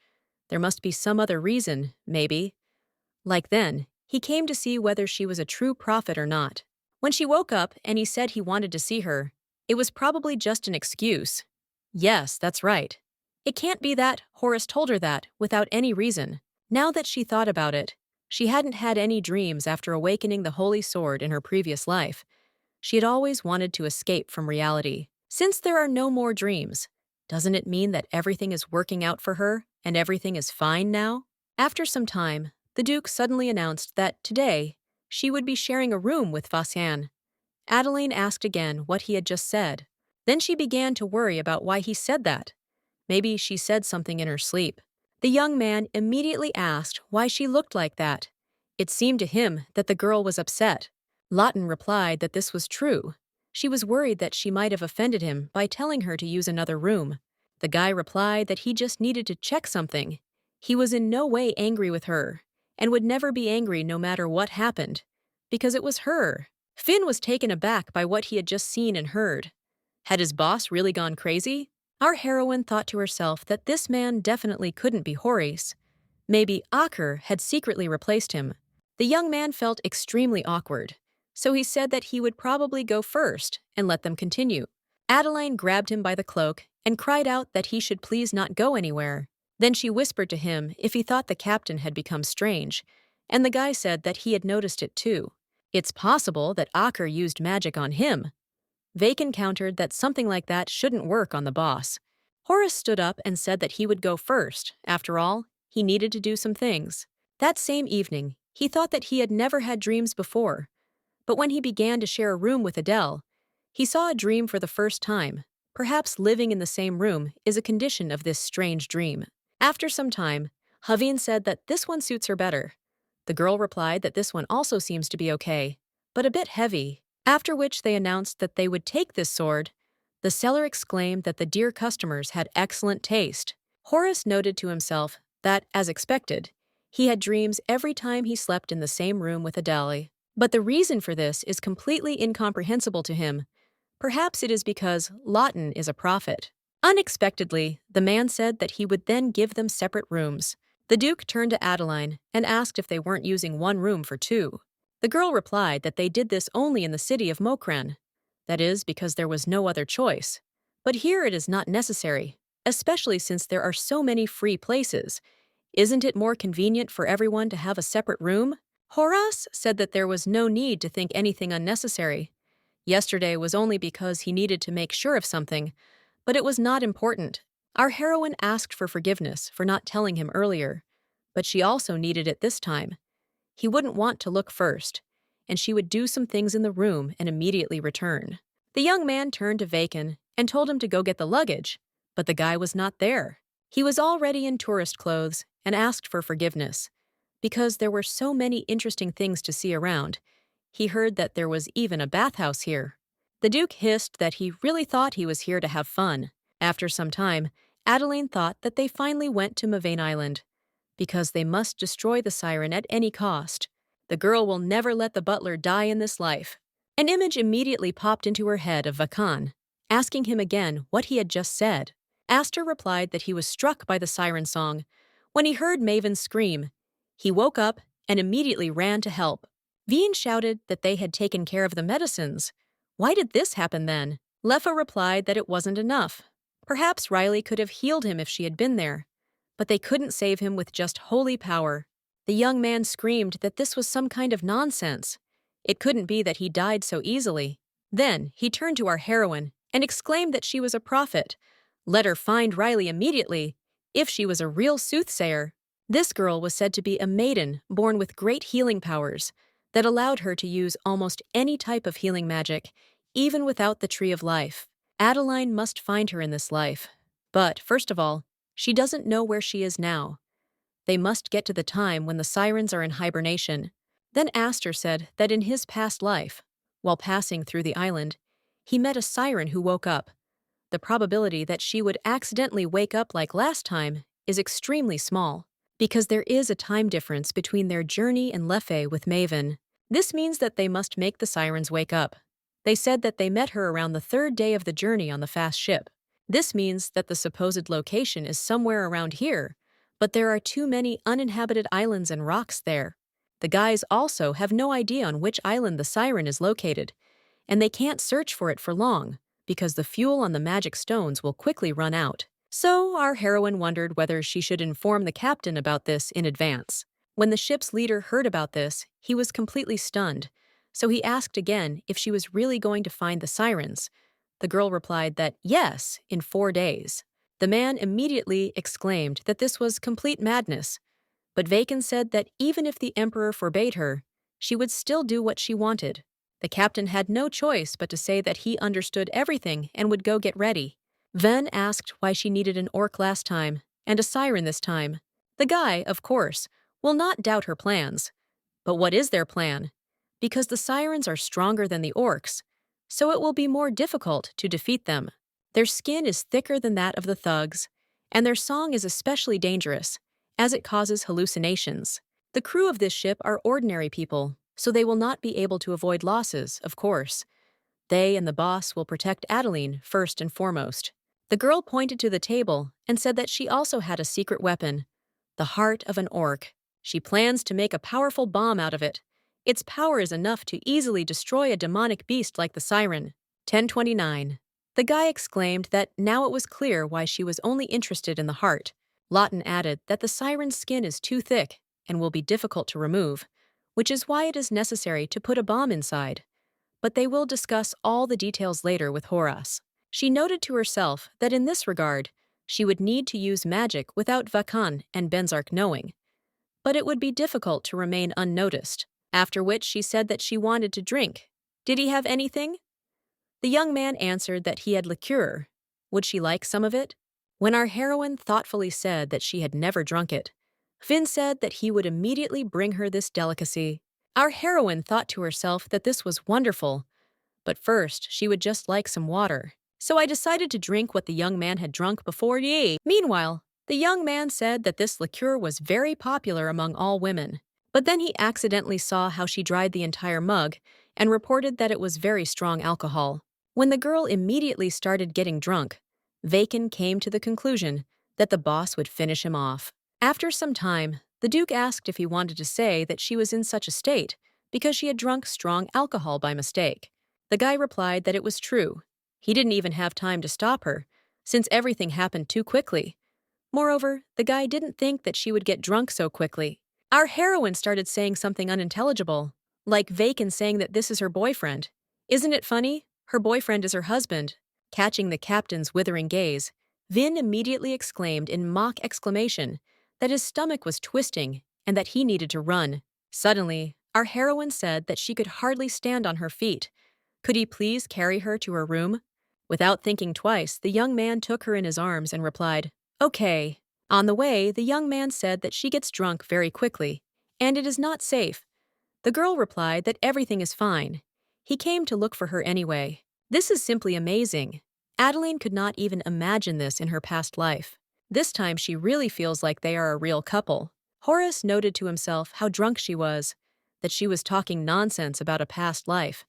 There must be some other reason, maybe. Like then, he came to see whether she was a true prophet or not. When she woke up and he said he wanted to see her, it was probably just an excuse. Yes, that's right. It can't be that Horace told her that without any reason. Now that she thought about it, she hadn't had any dreams after awakening the Holy Sword in her previous life. She had always wanted to escape from reality. Since there are no more dreams, doesn't it mean that everything is working out for her and everything is fine now? After some time, the Duke suddenly announced that today she would be sharing a room with Facian. Adeline asked again what he had just said. Then she began to worry about why he said that. Maybe she said something in her sleep. The young man immediately asked why she looked like that. It seemed to him that the girl was upset. Lawton replied that this was true. She was worried that she might have offended him by telling her to use another room. The guy replied that he just needed to check something. He was in no way angry with her, and would never be angry no matter what happened, because it was her. Finn was taken aback by what he had just seen and heard. Had his boss really gone crazy? Our heroine thought to herself that this man definitely couldn't be Horace. Maybe Aker had secretly replaced him. The young man felt extremely awkward, so he said that he would probably go first and let them continue. Adeline grabbed him by the cloak and cried out that he should please not go anywhere. Then she whispered to him if he thought the captain had become strange, and the guy said that he had noticed it too. It's possible that Aker used magic on him. Vaken countered that something like that shouldn't work on the boss. Horace stood up and said that he would go first. After all, he needed to do some things. That same evening, he thought that he had never had dreams before, but when he began to share a room with Adele, he saw a dream for the first time. Perhaps living in the same room is a condition of this strange dream. After some time, Haveen said that this one suits her better. The girl replied that this one also seems to be okay, but a bit heavy, after which they announced that they would take this sword. The seller exclaimed that the dear customers had excellent taste. Horace noted to himself that, as expected, he had dreams every time he slept in the same room with Adeline. But the reason for this is completely incomprehensible to him. Perhaps it is because Lawton is a prophet. Unexpectedly, the man said that he would then give them separate rooms. The Duke turned to Adeline and asked if they weren't using one room for two. The girl replied that they did this only in the city of Mccraine. That is, because there was no other choice. But here it is not necessary, especially since there are so many free places. Isn't it more convenient for everyone to have a separate room? Horace said that there was no need to think anything unnecessary. Yesterday was only because he needed to make sure of something, but it was not important. Our heroine asked for forgiveness for not telling him earlier, but she also needed it this time. He wouldn't want to look first, and she would do some things in the room and immediately return. The young man turned to Vacan and told him to go get the luggage, but the guy was not there. He was already in tourist clothes and asked for forgiveness. Because there were so many interesting things to see around, he heard that there was even a bathhouse here. The Duke hissed that he really thought he was here to have fun. After some time, Adeline thought that they finally went to Mavain Island, because they must destroy the Siren at any cost. The girl will never let the butler die in this life. An image immediately popped into her head of Vacan, asking him again what he had just said. Astor replied that he was struck by the siren song. When he heard Maven scream, he woke up and immediately ran to help. Veen shouted that they had taken care of the medicines. Why did this happen then? Leffa replied that it wasn't enough. Perhaps Riley could have healed him if she had been there, but they couldn't save him with just holy power. The young man screamed that this was some kind of nonsense. It couldn't be that he died so easily. Then he turned to our heroine and exclaimed that she was a prophet. Let her find Riley immediately, if she was a real soothsayer. This girl was said to be a maiden born with great healing powers that allowed her to use almost any type of healing magic, even without the Tree of Life. Adeline must find her in this life. But, first of all, she doesn't know where she is now. They must get to the time when the Sirens are in hibernation. Then Astor said that in his past life, while passing through the island, he met a Siren who woke up. The probability that she would accidentally wake up like last time is extremely small, because there is a time difference between their journey and Leffe with Maven. This means that they must make the Sirens wake up. They said that they met her around the third day of the journey on the fast ship. This means that the supposed location is somewhere around here, but there are too many uninhabited islands and rocks there. The guys also have no idea on which island the Siren is located, and they can't search for it for long, because the fuel on the magic stones will quickly run out. So our heroine wondered whether she should inform the captain about this in advance. When the ship's leader heard about this, he was completely stunned, so he asked again if she was really going to find the Sirens. The girl replied that yes, in 4 days. The man immediately exclaimed that this was complete madness, but Vacan said that even if the Emperor forbade her, she would still do what she wanted. The captain had no choice but to say that he understood everything and would go get ready. Ven asked why she needed an orc last time, and a siren this time. The guy, of course, will not doubt her plans. But what is their plan? Because the Sirens are stronger than the orcs, so it will be more difficult to defeat them. Their skin is thicker than that of the thugs, and their song is especially dangerous, as it causes hallucinations. The crew of this ship are ordinary people, so they will not be able to avoid losses, of course. They and the boss will protect Adeline first and foremost. The girl pointed to the table and said that she also had a secret weapon, the heart of an orc. She plans to make a powerful bomb out of it. Its power is enough to easily destroy a demonic beast like the Siren. 1029. The guy exclaimed that now it was clear why she was only interested in the heart. Lawton added that the Siren's skin is too thick and will be difficult to remove, which is why it is necessary to put a bomb inside. But they will discuss all the details later with Horace. She noted to herself that in this regard, she would need to use magic without Vacan and Benzark knowing. but it would be difficult to remain unnoticed. After which she said that she wanted to drink. Did he have anything? The young man answered that he had liqueur. Would she like some of it? When our heroine thoughtfully said that she had never drunk it, Finn said that he would immediately bring her this delicacy. Our heroine thought to herself that this was wonderful, but first she would just like some water. So I decided to drink what the young man had drunk before ye. Meanwhile, the young man said that this liqueur was very popular among all women, but then he accidentally saw how she dried the entire mug and reported that it was very strong alcohol. When the girl immediately started getting drunk, Vaken came to the conclusion that the boss would finish him off. After some time, the Duke asked if he wanted to say that she was in such a state because she had drunk strong alcohol by mistake. The guy replied that it was true. He didn't even have time to stop her, since everything happened too quickly. Moreover, the guy didn't think that she would get drunk so quickly. Our heroine started saying something unintelligible, like Vaken saying that this is her boyfriend. Isn't it funny? Her boyfriend is her husband. Catching the captain's withering gaze, Vin immediately exclaimed in mock exclamation that his stomach was twisting and that he needed to run. Suddenly, our heroine said that she could hardly stand on her feet. Could he please carry her to her room? Without thinking twice, the young man took her in his arms and replied, "Okay." On the way, the young man said that she gets drunk very quickly, and it is not safe. The girl replied that everything is fine. He came to look for her anyway. This is simply amazing. Adeline could not even imagine this in her past life. This time she really feels like they are a real couple. Horace noted to himself how drunk she was, that she was talking nonsense about a past life,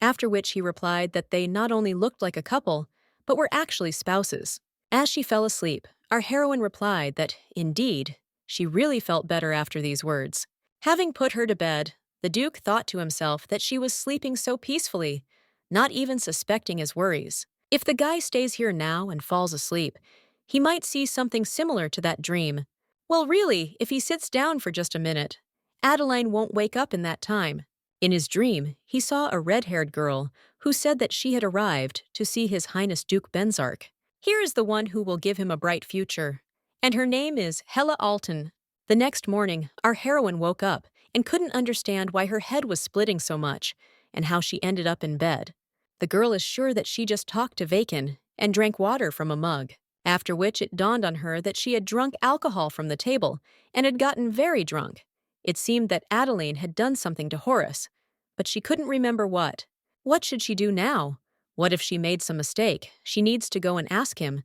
after which he replied that they not only looked like a couple, but were actually spouses. As she fell asleep, our heroine replied that, indeed, she really felt better after these words. Having put her to bed, the Duke thought to himself that she was sleeping so peacefully, not even suspecting his worries. If the guy stays here now and falls asleep, he might see something similar to that dream. Well, really, if he sits down for just a minute, Adeline won't wake up in that time. In his dream, he saw a red-haired girl who said that she had arrived to see His Highness Duke Benzark. Here is the one who will give him a bright future, and her name is Hela Alton. The next morning, our heroine woke up and couldn't understand why her head was splitting so much and how she ended up in bed. The girl is sure that she just talked to Vaken and drank water from a mug, after which it dawned on her that she had drunk alcohol from the table and had gotten very drunk. It seemed that Adeline had done something to Horace, but she couldn't remember what. What should she do now? What if she made some mistake? She needs to go and ask him.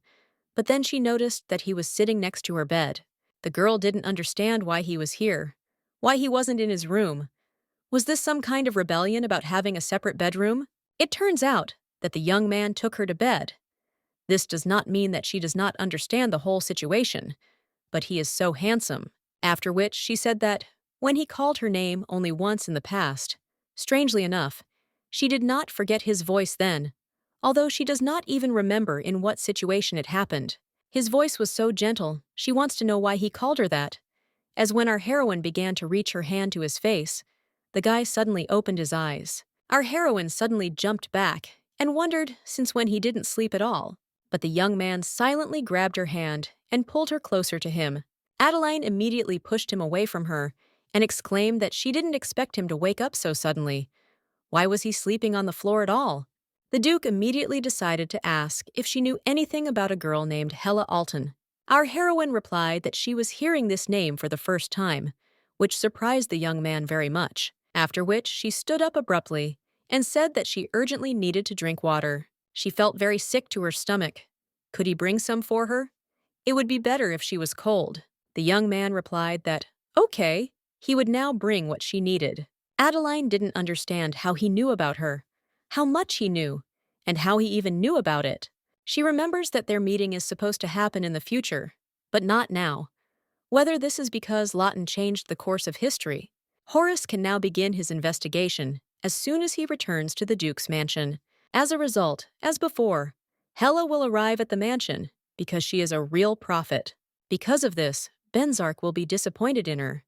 But then she noticed that he was sitting next to her bed. The girl didn't understand why he was here, why he wasn't in his room. Was this some kind of rebellion about having a separate bedroom? It turns out that the young man took her to bed. This does not mean that she does not understand the whole situation, but he is so handsome. After which she said that, when he called her name only once in the past, strangely enough, she did not forget his voice then, although she does not even remember in what situation it happened. His voice was so gentle, she wants to know why he called her that. As when our heroine began to reach her hand to his face, the guy suddenly opened his eyes. Our heroine suddenly jumped back and wondered since when he didn't sleep at all. But the young man silently grabbed her hand and pulled her closer to him. Adeline immediately pushed him away from her and exclaimed that she didn't expect him to wake up so suddenly. Why was he sleeping on the floor at all? The Duke immediately decided to ask if she knew anything about a girl named Hela Alton. Our heroine replied that she was hearing this name for the first time, which surprised the young man very much, after which she stood up abruptly and said that she urgently needed to drink water. She felt very sick to her stomach. Could he bring some for her? It would be better if she was cold. The young man replied that, okay, he would now bring what she needed. Adeline didn't understand how he knew about her, how much he knew, and how he even knew about it. She remembers that their meeting is supposed to happen in the future, but not now. Whether this is because Lawton changed the course of history. Horace can now begin his investigation as soon as he returns to the Duke's mansion. As a result, as before, Hela will arrive at the mansion because she is a real prophet. Because of this, Benzark will be disappointed in her.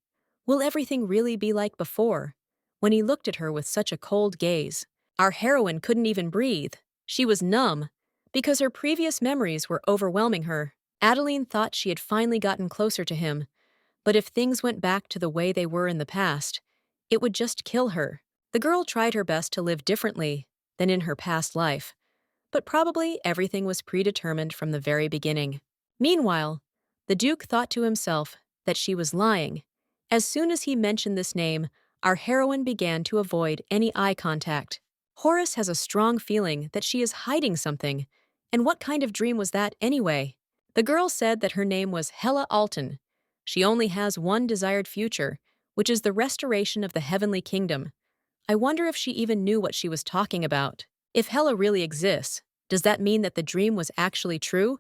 Will everything really be like before, when he looked at her with such a cold gaze? Our heroine couldn't even breathe. She was numb, because her previous memories were overwhelming her. Adeline thought she had finally gotten closer to him, But if things went back to the way they were in the past, it would just kill her. The girl tried her best to live differently than in her past life, but probably everything was predetermined from the very beginning. Meanwhile, the Duke thought to himself that she was lying. As soon as he mentioned this name, our heroine began to avoid any eye contact. Horace has a strong feeling that she is hiding something. And what kind of dream was that anyway? The girl said that her name was Hela Alton. She only has one desired future, which is the restoration of the heavenly kingdom. I wonder if she even knew what she was talking about. If Hela really exists, does that mean that the dream was actually true?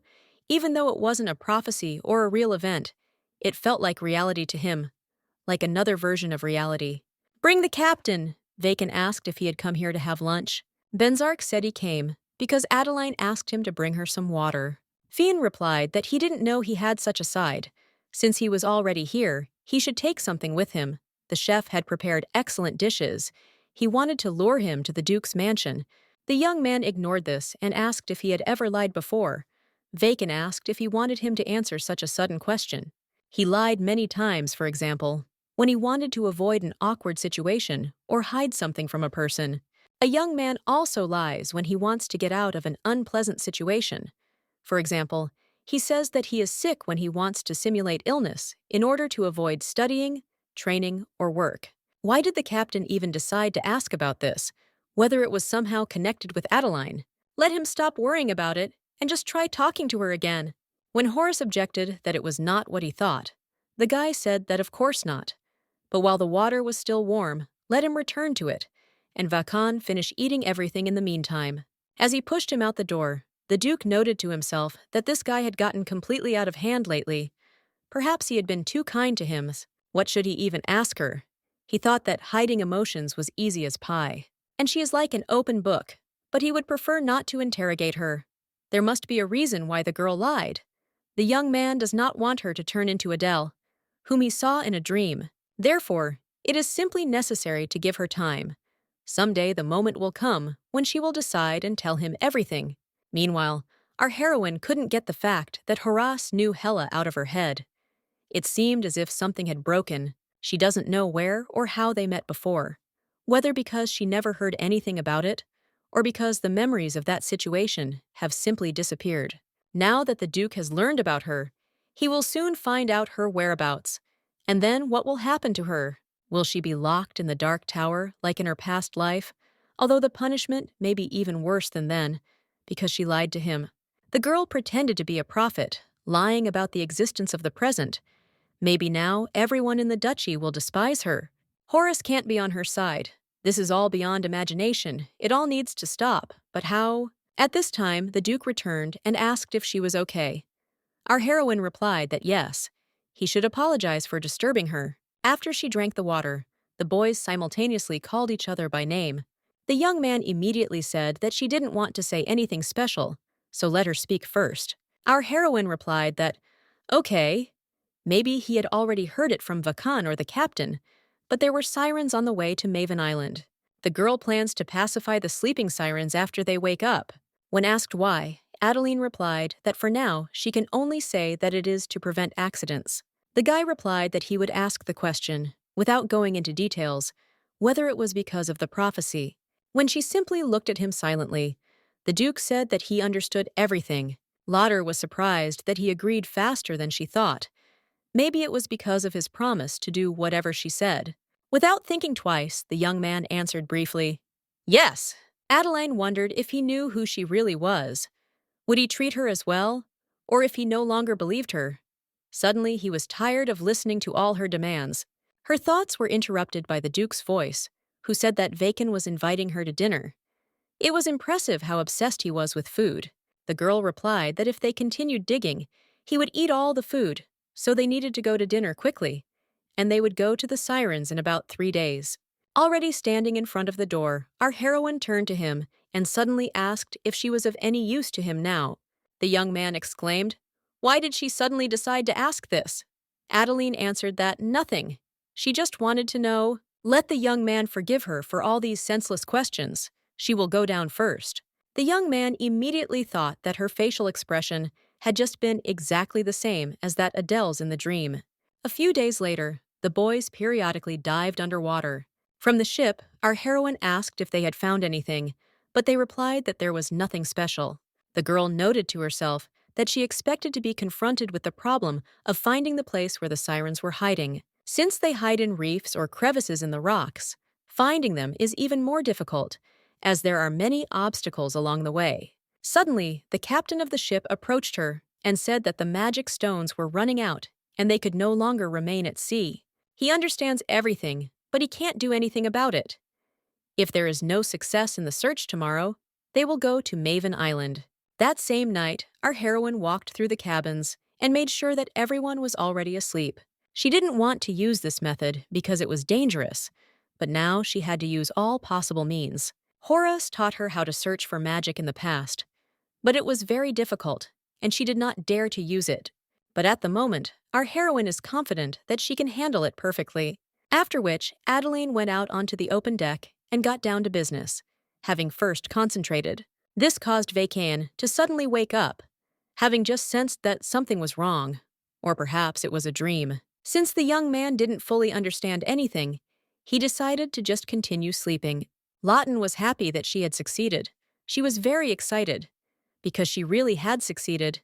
Even though it wasn't a prophecy or a real event, it felt like reality to him, like another version of reality. "Bring the captain," Vacan asked if he had come here to have lunch. Benzark said he came because Adeline asked him to bring her some water. Fian replied that he didn't know he had such a side. Since he was already here, he should take something with him. The chef had prepared excellent dishes. He wanted to lure him to the Duke's mansion. The young man ignored this and asked if he had ever lied before. Vacan asked if he wanted him to answer such a sudden question. He lied many times, for example, when he wanted to avoid an awkward situation or hide something from a person. A young man also lies when he wants to get out of an unpleasant situation. For example, he says that he is sick when he wants to simulate illness in order to avoid studying, training, or work. Why did the captain even decide to ask about this, whether it was somehow connected with Adeline? Let him stop worrying about it and just try talking to her again. When Horace objected that it was not what he thought, the guy said that of course not. But while the water was still warm, let him return to it, and Vacan finish eating everything in the meantime. As he pushed him out the door, the Duke noted to himself that this guy had gotten completely out of hand lately. Perhaps he had been too kind to him. What should he even ask her? He thought that hiding emotions was easy as pie. And she is like an open book, but he would prefer not to interrogate her. There must be a reason why the girl lied. The young man does not want her to turn into Adele, whom he saw in a dream. Therefore, it is simply necessary to give her time. Someday the moment will come when she will decide and tell him everything. Meanwhile, our heroine couldn't get the fact that Horace knew Hela out of her head. It seemed as if something had broken. She doesn't know where or how they met before, whether because she never heard anything about it, or because the memories of that situation have simply disappeared. Now that the Duke has learned about her, he will soon find out her whereabouts. And then what will happen to her? Will she be locked in the dark tower like in her past life? Although the punishment may be even worse than then, because she lied to him. The girl pretended to be a prophet, lying about the existence of the present. Maybe now everyone in the duchy will despise her. Horace can't be on her side. This is all beyond imagination. It all needs to stop. But how? At this time, the Duke returned and asked if she was okay. Our heroine replied that yes, he should apologize for disturbing her. After she drank the water, the boys simultaneously called each other by name. The young man immediately said that she didn't want to say anything special, so let her speak first. Our heroine replied that, okay, maybe he had already heard it from Vacan or the captain, but there were sirens on the way to Maven Island. The girl plans to pacify the sleeping sirens after they wake up. When asked why, Adeline replied that for now she can only say that it is to prevent accidents. The guy replied that he would ask the question, without going into details, whether it was because of the prophecy. When she simply looked at him silently, the Duke said that he understood everything. Lauder was surprised that he agreed faster than she thought. Maybe it was because of his promise to do whatever she said. Without thinking twice, the young man answered briefly, "Yes." Adeline wondered if he knew who she really was. Would he treat her as well, or if he no longer believed her? Suddenly, he was tired of listening to all her demands. Her thoughts were interrupted by the Duke's voice, who said that Vacan was inviting her to dinner. It was impressive how obsessed he was with food. The girl replied that if they continued digging, he would eat all the food, so they needed to go to dinner quickly, and they would go to the Sirens in about 3 days. Already standing in front of the door, our heroine turned to him and suddenly asked if she was of any use to him now. The young man exclaimed, "Why did she suddenly decide to ask this?" Adeline answered that nothing. She just wanted to know. Let the young man forgive her for all these senseless questions. She will go down first. The young man immediately thought that her facial expression had just been exactly the same as that Adele's in the dream. A few days later, the boys periodically dived underwater. From the ship, our heroine asked if they had found anything, but they replied that there was nothing special. The girl noted to herself that she expected to be confronted with the problem of finding the place where the sirens were hiding. Since they hide in reefs or crevices in the rocks, finding them is even more difficult, as there are many obstacles along the way. Suddenly, the captain of the ship approached her and said that the magic stones were running out and they could no longer remain at sea. He understands everything, but he can't do anything about it. If there is no success in the search tomorrow, they will go to Maven Island. That same night, our heroine walked through the cabins and made sure that everyone was already asleep. She didn't want to use this method because it was dangerous, but now she had to use all possible means. Horus taught her how to search for magic in the past, but it was very difficult, and she did not dare to use it. But at the moment, our heroine is confident that she can handle it perfectly. After which, Adeline went out onto the open deck and got down to business, having first concentrated. This caused Vacane to suddenly wake up, having just sensed that something was wrong. Or perhaps it was a dream. Since the young man didn't fully understand anything, he decided to just continue sleeping. Lawton was happy that she had succeeded. She was very excited, because she really had succeeded.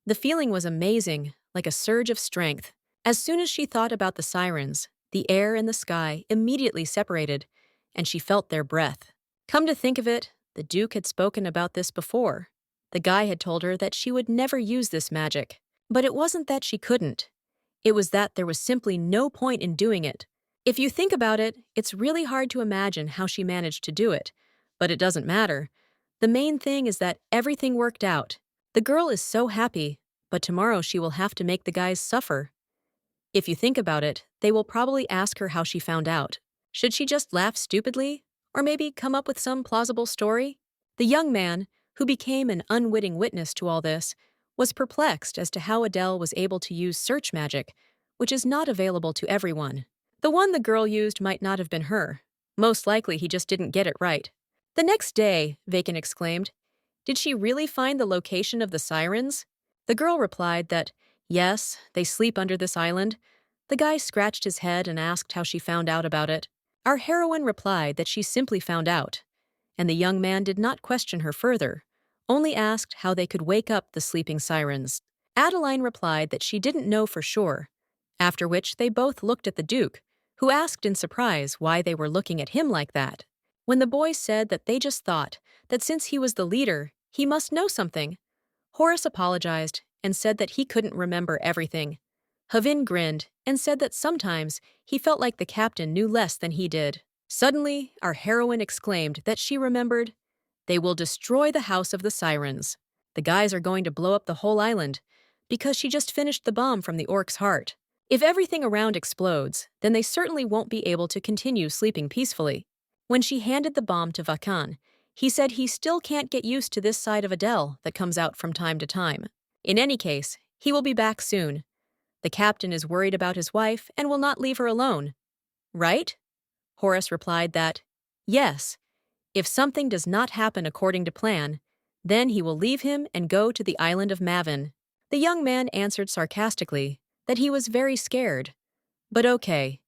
The feeling was amazing, like a surge of strength. As soon as she thought about the sirens, the air and the sky immediately separated, and she felt their breath. Come to think of it, the Duke had spoken about this before. The guy had told her that she would never use this magic. But it wasn't that she couldn't. It was that there was simply no point in doing it. If you think about it, it's really hard to imagine how she managed to do it. But it doesn't matter. The main thing is that everything worked out. The girl is so happy, but tomorrow she will have to make the guys suffer. If you think about it, they will probably ask her how she found out. Should she just laugh stupidly? Or maybe come up with some plausible story? The young man, who became an unwitting witness to all this, was perplexed as to how Adele was able to use search magic, which is not available to everyone. The one the girl used might not have been her. Most likely he just didn't get it right. The next day, Vacant exclaimed, "Did she really find the location of the sirens?" The girl replied that, yes, they sleep under this island. The guy scratched his head and asked how she found out about it. Our heroine replied that she simply found out, and the young man did not question her further, only asked how they could wake up the sleeping sirens. Adeline replied that she didn't know for sure, after which they both looked at the Duke, who asked in surprise why they were looking at him like that. When the boys said that they just thought that since he was the leader, he must know something, Horace apologized and said that he couldn't remember everything. Havin grinned and said that sometimes he felt like the captain knew less than he did. Suddenly, our heroine exclaimed that she remembered, "They will destroy the house of the sirens. The guys are going to blow up the whole island," because she just finished the bomb from the orc's heart. If everything around explodes, then they certainly won't be able to continue sleeping peacefully. When she handed the bomb to Vacan, he said he still can't get used to this side of Adele that comes out from time to time. In any case, he will be back soon. The captain is worried about his wife and will not leave her alone. Right? Horace replied that, yes, if something does not happen according to plan, then he will leave him and go to the island of Mavin. The young man answered sarcastically that he was very scared. But okay.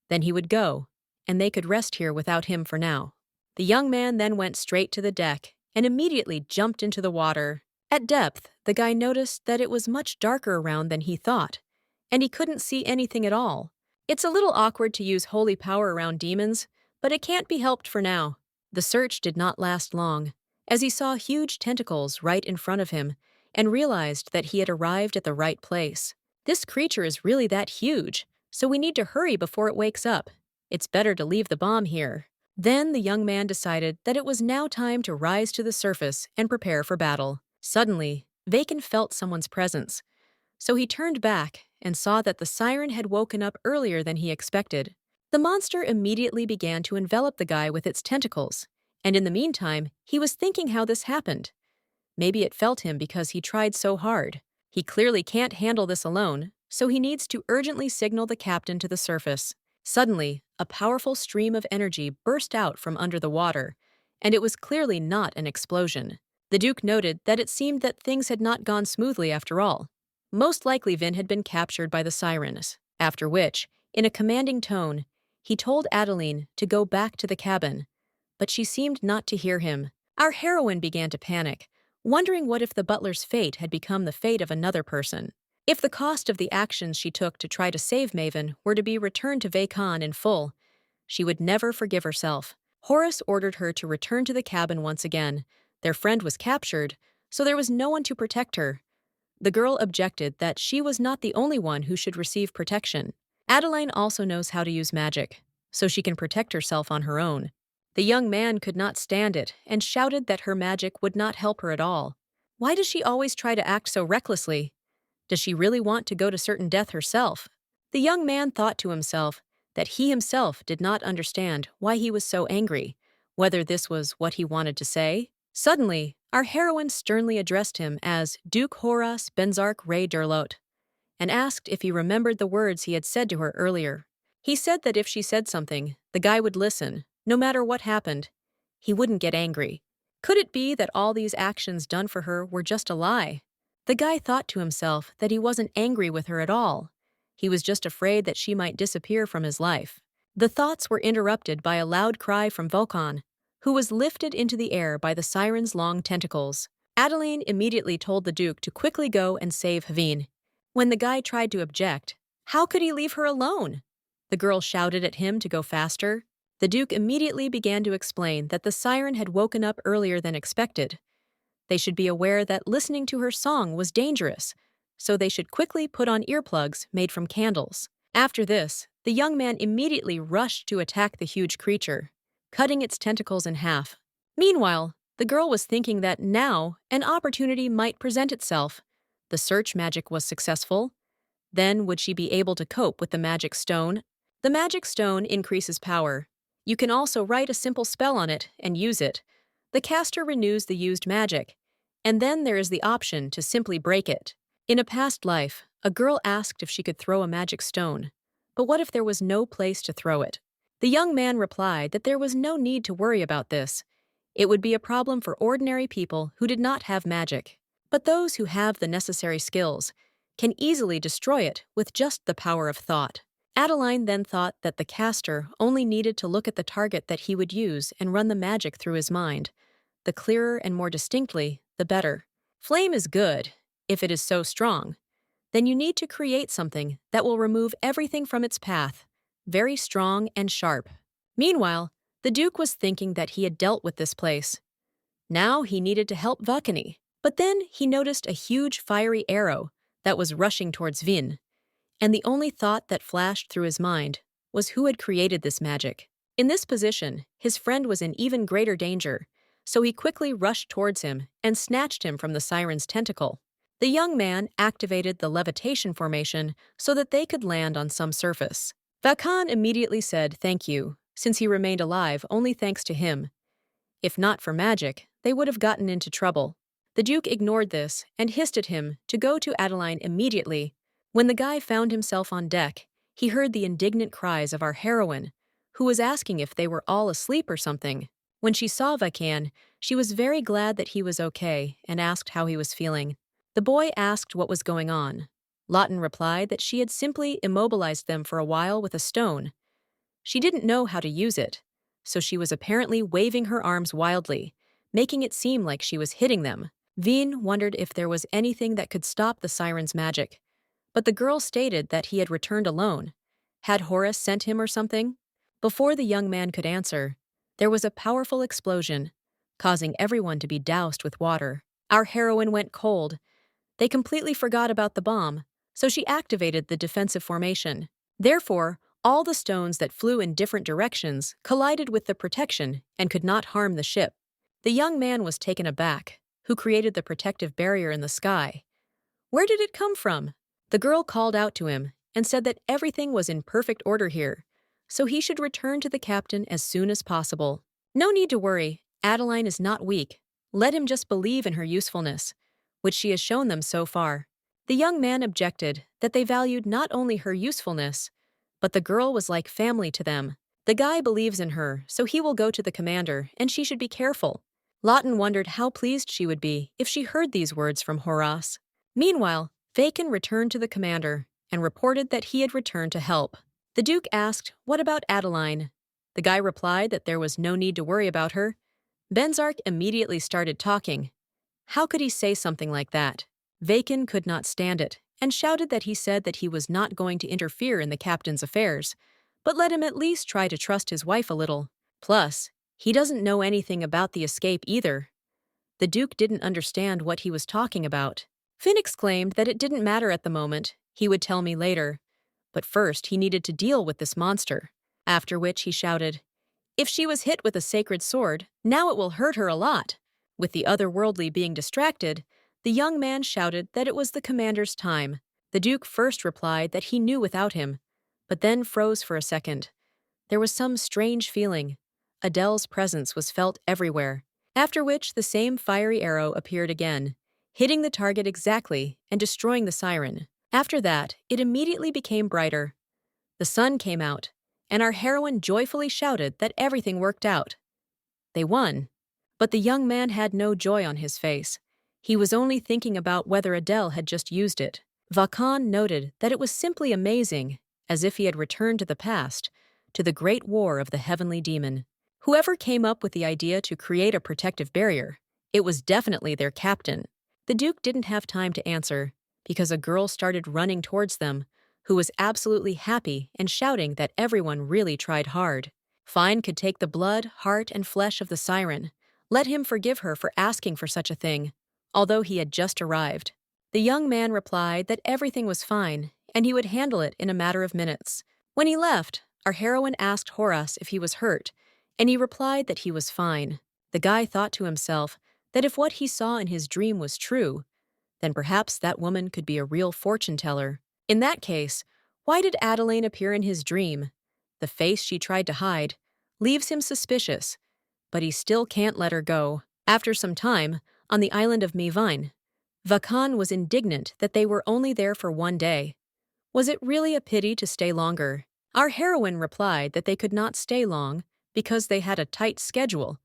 Then he would go, and they could rest here without him for now. The young man then went straight to the deck and immediately jumped into the water. At depth, the guy noticed that it was much darker around than he thought, and he couldn't see anything at all. It's a little awkward to use holy power around demons, but it can't be helped for now. The search did not last long, as he saw huge tentacles right in front of him and realized that he had arrived at the right place. This creature is really that huge, so we need to hurry before it wakes up. It's better to leave the bomb here. Then the young man decided that it was now time to rise to the surface and prepare for battle. Suddenly, Vacant felt someone's presence, so he turned back and saw that the siren had woken up earlier than he expected. The monster immediately began to envelop the guy with its tentacles, and in the meantime, he was thinking how this happened. Maybe it felt him because he tried so hard. He clearly can't handle this alone, so he needs to urgently signal the captain to the surface. Suddenly, a powerful stream of energy burst out from under the water, and it was clearly not an explosion. The Duke noted that it seemed that things had not gone smoothly after all. Most likely Vin had been captured by the sirens. After which, in a commanding tone, he told Adeline to go back to the cabin, but she seemed not to hear him. Our heroine began to panic, wondering what if the butler's fate had become the fate of another person. If the cost of the actions she took to try to save Maven were to be returned to Vacon in full, she would never forgive herself. Horace ordered her to return to the cabin once again. Their friend was captured, so there was no one to protect her. The girl objected that she was not the only one who should receive protection. Adeline also knows how to use magic, so she can protect herself on her own. The young man could not stand it and shouted that her magic would not help her at all. Why does she always try to act so recklessly? Does she really want to go to certain death herself? The young man thought to himself that he himself did not understand why he was so angry, whether this was what he wanted to say. Suddenly, our heroine sternly addressed him as Duke Horace Benzark Ray Derlot, and asked if he remembered the words he had said to her earlier. He said that if she said something, the guy would listen, no matter what happened. He wouldn't get angry. Could it be that all these actions done for her were just a lie? The guy thought to himself that he wasn't angry with her at all. He was just afraid that she might disappear from his life. The thoughts were interrupted by a loud cry from Vulcan, who was lifted into the air by the siren's long tentacles. Adeline immediately told the Duke to quickly go and save Havine. When the guy tried to object, how could he leave her alone? The girl shouted at him to go faster. The Duke immediately began to explain that the siren had woken up earlier than expected. They should be aware that listening to her song was dangerous, so they should quickly put on earplugs made from candles. After this, the young man immediately rushed to attack the huge creature, cutting its tentacles in half. Meanwhile, the girl was thinking that now an opportunity might present itself. The search magic was successful. Then would she be able to cope with the magic stone? The magic stone increases power. You can also write a simple spell on it and use it. The caster renews the used magic, and then there is the option to simply break it. In a past life, a girl asked if she could throw a magic stone, but what if there was no place to throw it? The young man replied that there was no need to worry about this. It would be a problem for ordinary people who did not have magic, but those who have the necessary skills can easily destroy it with just the power of thought. Adeline then thought that the caster only needed to look at the target that he would use and run the magic through his mind. The clearer and more distinctly, the better. Flame is good, if it is so strong. Then you need to create something that will remove everything from its path, very strong and sharp. Meanwhile, the Duke was thinking that he had dealt with this place. Now he needed to help Vakani, but then he noticed a huge fiery arrow that was rushing towards Vin, and the only thought that flashed through his mind was who had created this magic. In this position, his friend was in even greater danger, so he quickly rushed towards him and snatched him from the siren's tentacle. The young man activated the levitation formation so that they could land on some surface. Vakan immediately said thank you, since he remained alive only thanks to him. If not for magic, they would have gotten into trouble. The Duke ignored this and hissed at him to go to Adeline immediately. When the guy found himself on deck, he heard the indignant cries of our heroine, who was asking if they were all asleep or something. When she saw Vakan, she was very glad that he was okay and asked how he was feeling. The boy asked what was going on. Lawton replied that she had simply immobilized them for a while with a stone. She didn't know how to use it, so she was apparently waving her arms wildly, making it seem like she was hitting them. Vin wondered if there was anything that could stop the siren's magic, but the girl stated that he had returned alone. Had Horace sent him or something? Before the young man could answer, there was a powerful explosion, causing everyone to be doused with water. Our heroine went cold. They completely forgot about the bomb, so she activated the defensive formation. Therefore, all the stones that flew in different directions collided with the protection and could not harm the ship. The young man was taken aback. Who created the protective barrier in the sky? Where did it come from? The girl called out to him and said that everything was in perfect order here, so he should return to the captain as soon as possible. No need to worry, Adeline is not weak. Let him just believe in her usefulness, which she has shown them so far. The young man objected that they valued not only her usefulness, but the girl was like family to them. The guy believes in her, so he will go to the commander, and she should be careful. Lawton wondered how pleased she would be if she heard these words from Horace. Meanwhile, Vacan returned to the commander and reported that he had returned to help. The Duke asked, "What about Adeline?" The guy replied that there was no need to worry about her. Benzark immediately started talking. How could he say something like that? Vaken could not stand it and shouted that he said that he was not going to interfere in the captain's affairs, but let him at least try to trust his wife a little. Plus, he doesn't know anything about the escape either. The Duke didn't understand what he was talking about. Finn exclaimed that it didn't matter at the moment, he would tell me later. But first he needed to deal with this monster. After which he shouted, "If she was hit with a sacred sword, now it will hurt her a lot." With the otherworldly being distracted, the young man shouted that it was the commander's time. The Duke first replied that he knew without him, but then froze for a second. There was some strange feeling. Adele's presence was felt everywhere, after which the same fiery arrow appeared again, hitting the target exactly and destroying the siren. After that, it immediately became brighter. The sun came out, and our heroine joyfully shouted that everything worked out. They won. But the young man had no joy on his face. He was only thinking about whether Adele had just used it. Vakan noted that it was simply amazing, as if he had returned to the past, to the great war of the heavenly demon. Whoever came up with the idea to create a protective barrier, it was definitely their captain. The Duke didn't have time to answer, because a girl started running towards them, who was absolutely happy and shouting that everyone really tried hard. Fine could take the blood, heart, and flesh of the siren. Let him forgive her for asking for such a thing, although he had just arrived. The young man replied that everything was fine, and he would handle it in a matter of minutes. When he left, our heroine asked Horace if he was hurt, and he replied that he was fine. The guy thought to himself that if what he saw in his dream was true, then perhaps that woman could be a real fortune-teller. In that case, why did Adeline appear in his dream? The face she tried to hide leaves him suspicious, but he still can't let her go. After some time, on the island of Mivine, Vakan was indignant that they were only there for one day. Was it really a pity to stay longer? Our heroine replied that they could not stay long because they had a tight schedule.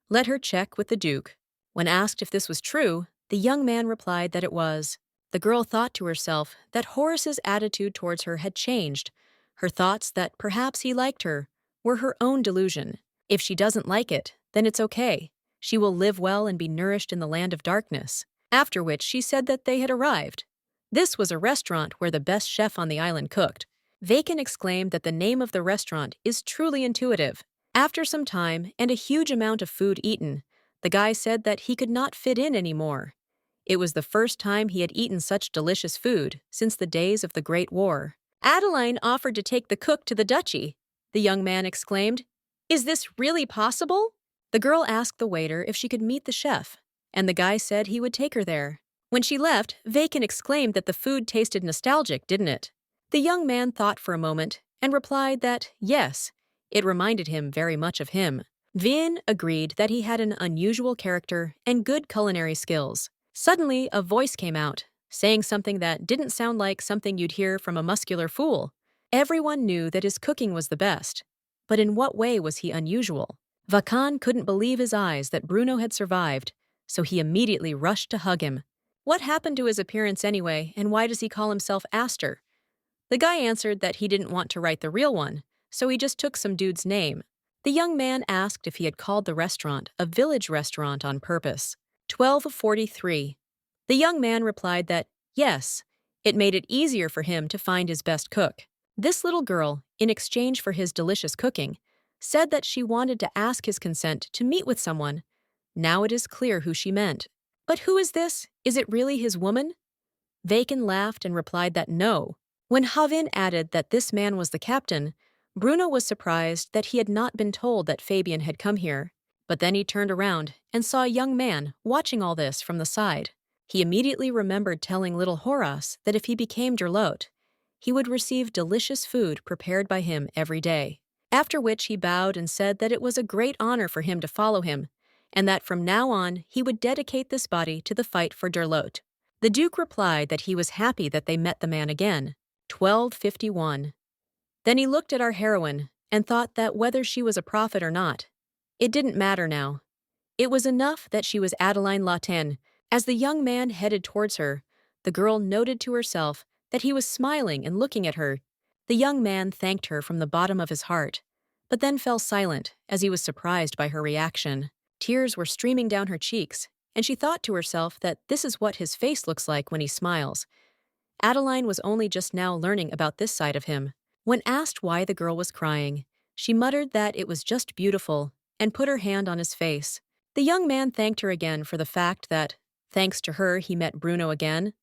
Let her check with the Duke. When asked if this was true, the young man replied that it was. The girl thought to herself that Horace's attitude towards her had changed. Her thoughts that perhaps he liked her were her own delusion. If she doesn't like it, then it's okay. She will live well and be nourished in the land of darkness. After which she said that they had arrived. This was a restaurant where the best chef on the island cooked. Vaken exclaimed that the name of the restaurant is truly intuitive. After some time and a huge amount of food eaten, the guy said that he could not fit in anymore. It was the first time he had eaten such delicious food since the days of the Great War. Adeline offered to take the cook to the duchy, the young man exclaimed. Is this really possible? The girl asked the waiter if she could meet the chef, and the guy said he would take her there. When she left, Vaken exclaimed that the food tasted nostalgic, didn't it? The young man thought for a moment and replied that, yes, it reminded him very much of him. Vin agreed that he had an unusual character and good culinary skills. Suddenly, a voice came out, saying something that didn't sound like something you'd hear from a muscular fool. Everyone knew that his cooking was the best. But in what way was he unusual? Vakan couldn't believe his eyes that Bruno had survived, so he immediately rushed to hug him. What happened to his appearance anyway, and why does he call himself Aster? The guy answered that he didn't want to write the real one, so he just took some dude's name. The young man asked if he had called the restaurant a village restaurant on purpose. 12:43. The young man replied that, yes, it made it easier for him to find his best cook. This little girl, in exchange for his delicious cooking, said that she wanted to ask his consent to meet with someone. Now it is clear who she meant. But who is this? Is it really his woman? Vaken laughed and replied that no. When Havin added that this man was the captain, Bruno was surprised that he had not been told that Fabian had come here. But then he turned around and saw a young man watching all this from the side. He immediately remembered telling little Horace that if he became Derlot, he would receive delicious food prepared by him every day. After which he bowed and said that it was a great honor for him to follow him, and that from now on he would dedicate this body to the fight for Derlot. The Duke replied that he was happy that they met the man again. 12:51. Then he looked at our heroine and thought that whether she was a prophet or not, it didn't matter now. It was enough that she was Adeline Laten. As the young man headed towards her, the girl noted to herself that he was smiling and looking at her. The young man thanked her from the bottom of his heart, but then fell silent as he was surprised by her reaction. Tears were streaming down her cheeks, and she thought to herself that this is what his face looks like when he smiles. Adeline was only just now learning about this side of him. When asked why the girl was crying, she muttered that it was just beautiful and put her hand on his face. The young man thanked her again for the fact that, thanks to her, he met Bruno again.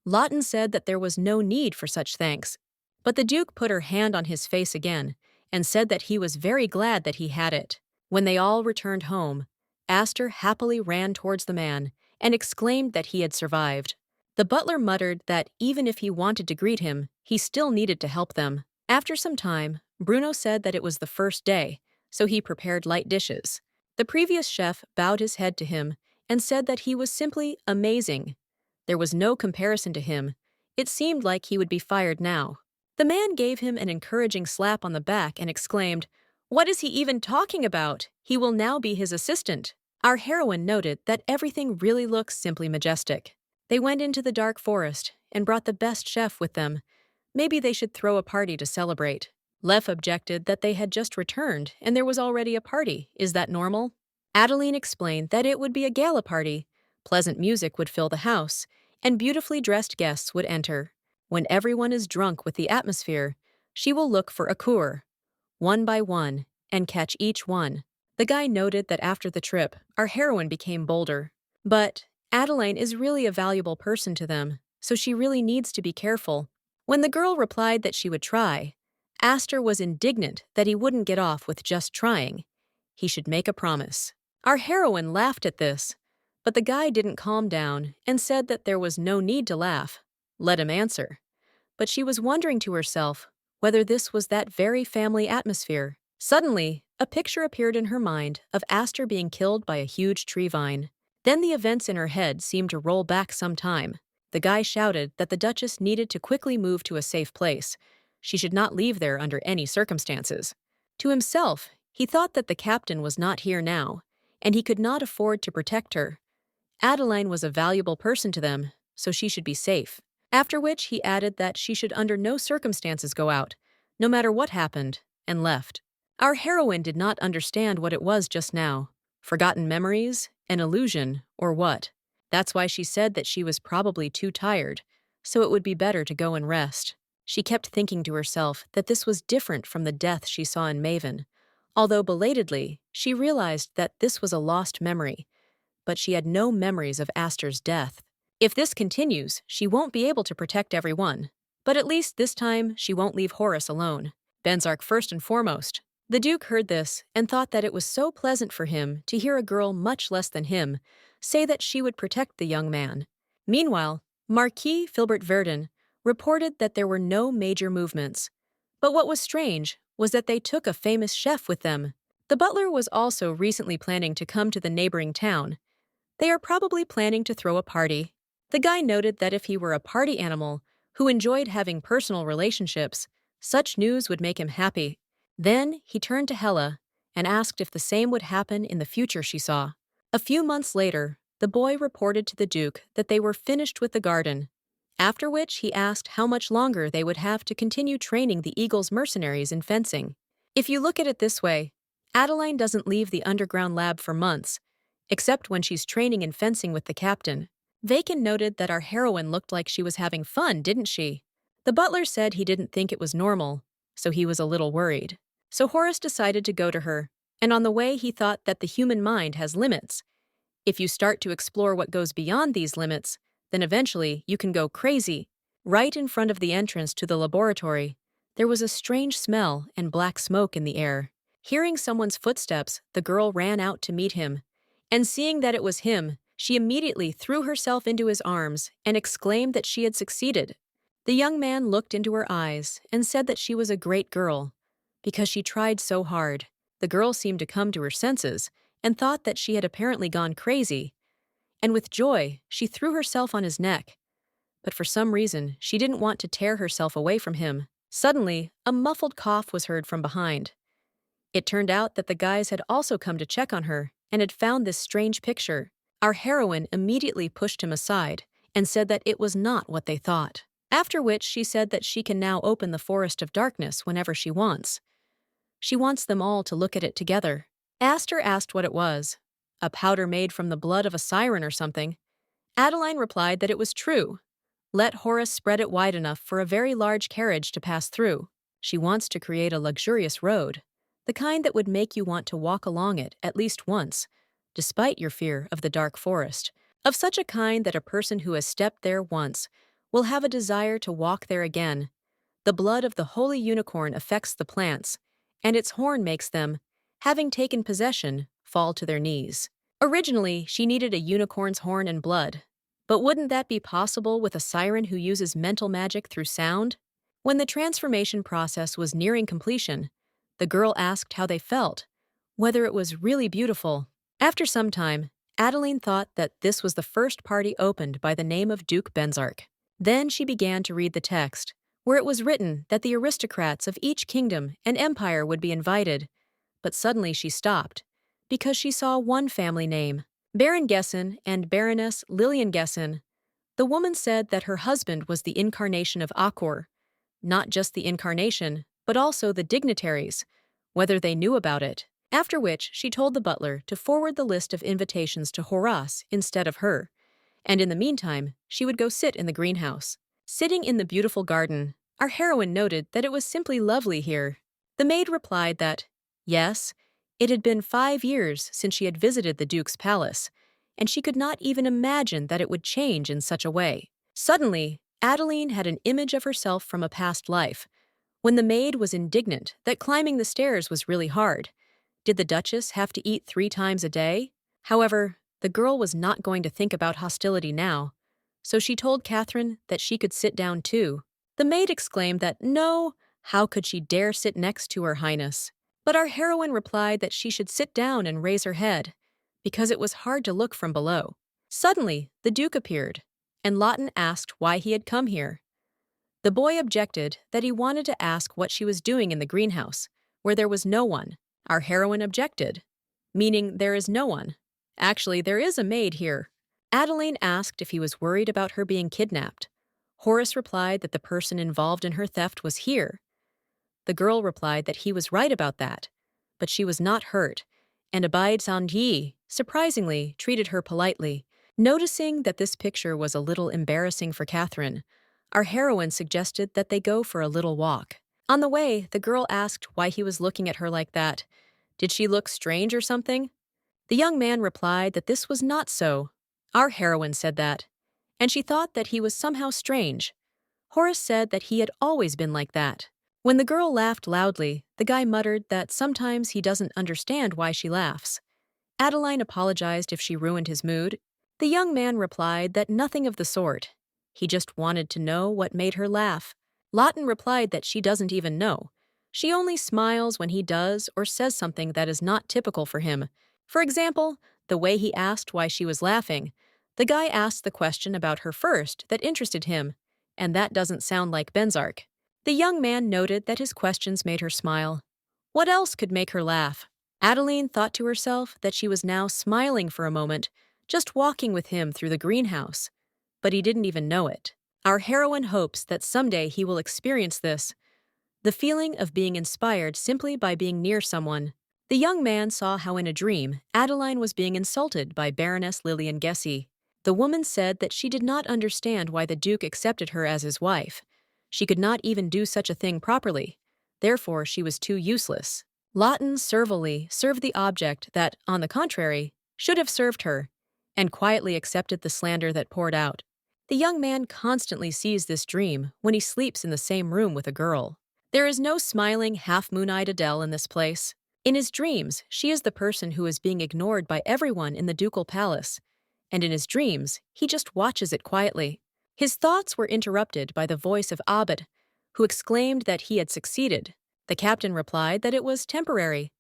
Lawton said that there was no need for such thanks, but the Duke put her hand on his face again and said that he was very glad that he had it. When they all returned home, Astor happily ran towards the man and exclaimed that he had survived. The butler muttered that even if he wanted to greet him, he still needed to help them. After some time, Bruno said that it was the first day, so he prepared light dishes. The previous chef bowed his head to him and said that he was simply amazing. There was no comparison to him. It seemed like he would be fired now. The man gave him an encouraging slap on the back and exclaimed, "What is he even talking about? He will now be his assistant." Our heroine noted that everything really looks simply majestic. They went into the dark forest and brought the best chef with them. Maybe they should throw a party to celebrate. Leff objected that they had just returned and there was already a party. Is that normal? Adeline explained that it would be a gala party. Pleasant music would fill the house, and beautifully dressed guests would enter. When everyone is drunk with the atmosphere, she will look for a cure, one by one, and catch each one. The guy noted that after the trip, our heroine became bolder. But Adeline is really a valuable person to them, so she really needs to be careful. When the girl replied that she would try, Astor was indignant that he wouldn't get off with just trying. He should make a promise. Our heroine laughed at this, but the guy didn't calm down and said that there was no need to laugh. Let him answer. But she was wondering to herself whether this was that very family atmosphere. Suddenly, a picture appeared in her mind of Astor being killed by a huge tree vine. Then the events in her head seemed to roll back some time. The guy shouted that the Duchess needed to quickly move to a safe place. She should not leave there under any circumstances. To himself, he thought that the captain was not here now, and he could not afford to protect her. Adeline was a valuable person to them, so she should be safe. After which he added that she should under no circumstances go out, no matter what happened, and left. Our heroine did not understand what it was just now. Forgotten memories, an illusion, or what. That's why she said that she was probably too tired, so it would be better to go and rest. She kept thinking to herself that this was different from the death she saw in Maven. Although belatedly, she realized that this was a lost memory, but she had no memories of Astor's death. If this continues, she won't be able to protect everyone. But at least this time, she won't leave Horace alone. Benzark first and foremost. The Duke heard this and thought that it was so pleasant for him to hear a girl much less than him say that she would protect the young man. Meanwhile, Marquis Filbert Verdun reported that there were no major movements. But what was strange was that they took a famous chef with them. The butler was also recently planning to come to the neighboring town. They are probably planning to throw a party. The guy noted that if he were a party animal who enjoyed having personal relationships, such news would make him happy. Then he turned to Hela and asked if the same would happen in the future she saw. A few months later, the boy reported to the Duke that they were finished with the garden, after which he asked how much longer they would have to continue training the Eagle's mercenaries in fencing. If you look at it this way, Adeline doesn't leave the underground lab for months, except when she's training in fencing with the captain. Vacan noted that our heroine looked like she was having fun, didn't she? The butler said he didn't think it was normal, so he was a little worried. So Horace decided to go to her, and on the way he thought that the human mind has limits. If you start to explore what goes beyond these limits, then eventually you can go crazy. Right in front of the entrance to the laboratory, there was a strange smell and black smoke in the air. Hearing someone's footsteps, the girl ran out to meet him, and seeing that it was him, she immediately threw herself into his arms and exclaimed that she had succeeded. The young man looked into her eyes and said that she was a great girl, because she tried so hard. The girl seemed to come to her senses and thought that she had apparently gone crazy, and with joy, she threw herself on his neck. But for some reason, she didn't want to tear herself away from him. Suddenly, a muffled cough was heard from behind. It turned out that the guys had also come to check on her and had found this strange picture. Our heroine immediately pushed him aside and said that it was not what they thought. After which she said that she can now open the forest of darkness whenever she wants. She wants them all to look at it together. Aster asked what it was. A powder made from the blood of a siren or something. Adeline replied that it was true. Let Horace spread it wide enough for a very large carriage to pass through. She wants to create a luxurious road, the kind that would make you want to walk along it at least once, despite your fear of the dark forest. Of such a kind that a person who has stepped there once will have a desire to walk there again. The blood of the holy unicorn affects the plants, and its horn makes them, having taken possession, fall to their knees. Originally, she needed a unicorn's horn and blood. But wouldn't that be possible with a siren who uses mental magic through sound? When the transformation process was nearing completion, the girl asked how they felt, whether it was really beautiful. After some time, Adeline thought that this was the first party opened by the name of Duke Benzark. Then she began to read the text, where it was written that the aristocrats of each kingdom and empire would be invited. But suddenly she stopped, because she saw one family name, Baron Gessen and Baroness Lillian Gessen. The woman said that her husband was the incarnation of Akor, not just the incarnation, but also the dignitaries, whether they knew about it. After which, she told the butler to forward the list of invitations to Horace instead of her, and in the meantime, she would go sit in the greenhouse. Sitting in the beautiful garden, our heroine noted that it was simply lovely here. The maid replied that, yes, it had been 5 years since she had visited the Duke's palace, and she could not even imagine that it would change in such a way. Suddenly, Adeline had an image of herself from a past life, when the maid was indignant that climbing the stairs was really hard. Did the Duchess have to eat 3 times a day? However, the girl was not going to think about hostility now, so she told Catherine that she could sit down too. The maid exclaimed that no, how could she dare sit next to Her Highness? But our heroine replied that she should sit down and raise her head, because it was hard to look from below. Suddenly, the Duke appeared, and Lawton asked why he had come here. The boy objected that he wanted to ask what she was doing in the greenhouse, where there was no one. Our heroine objected, meaning there is no one. Actually, there is a maid here. Adeline asked if he was worried about her being kidnapped. Horace replied that the person involved in her theft was here. The girl replied that he was right about that, but she was not hurt, and Abbid Sanji, surprisingly, treated her politely. Noticing that this picture was a little embarrassing for Catherine, our heroine suggested that they go for a little walk. On the way, the girl asked why he was looking at her like that. Did she look strange or something? The young man replied that this was not so. Our heroine said that, and she thought that he was somehow strange. Horace said that he had always been like that. When the girl laughed loudly, the guy muttered that sometimes he doesn't understand why she laughs. Adeline apologized if she ruined his mood. The young man replied that nothing of the sort. He just wanted to know what made her laugh. Lawton replied that she doesn't even know. She only smiles when he does or says something that is not typical for him. For example, the way he asked why she was laughing. The guy asked the question about her first that interested him, and that doesn't sound like Benzark. The young man noted that his questions made her smile. What else could make her laugh? Adeline thought to herself that she was now smiling for a moment, just walking with him through the greenhouse. But he didn't even know it. Our heroine hopes that someday he will experience this, the feeling of being inspired simply by being near someone. The young man saw how in a dream, Adeline was being insulted by Baroness Lillian Gessi. The woman said that she did not understand why the Duke accepted her as his wife. She could not even do such a thing properly. Therefore, she was too useless. Lawton servilely served the object that, on the contrary, should have served her, and quietly accepted the slander that poured out. The young man constantly sees this dream when he sleeps in the same room with a girl. There is no smiling, half-moon-eyed Adele in this place. In his dreams, she is the person who is being ignored by everyone in the ducal palace, and in his dreams, he just watches it quietly. His thoughts were interrupted by the voice of Abbid, who exclaimed that he had succeeded. The captain replied that it was temporary,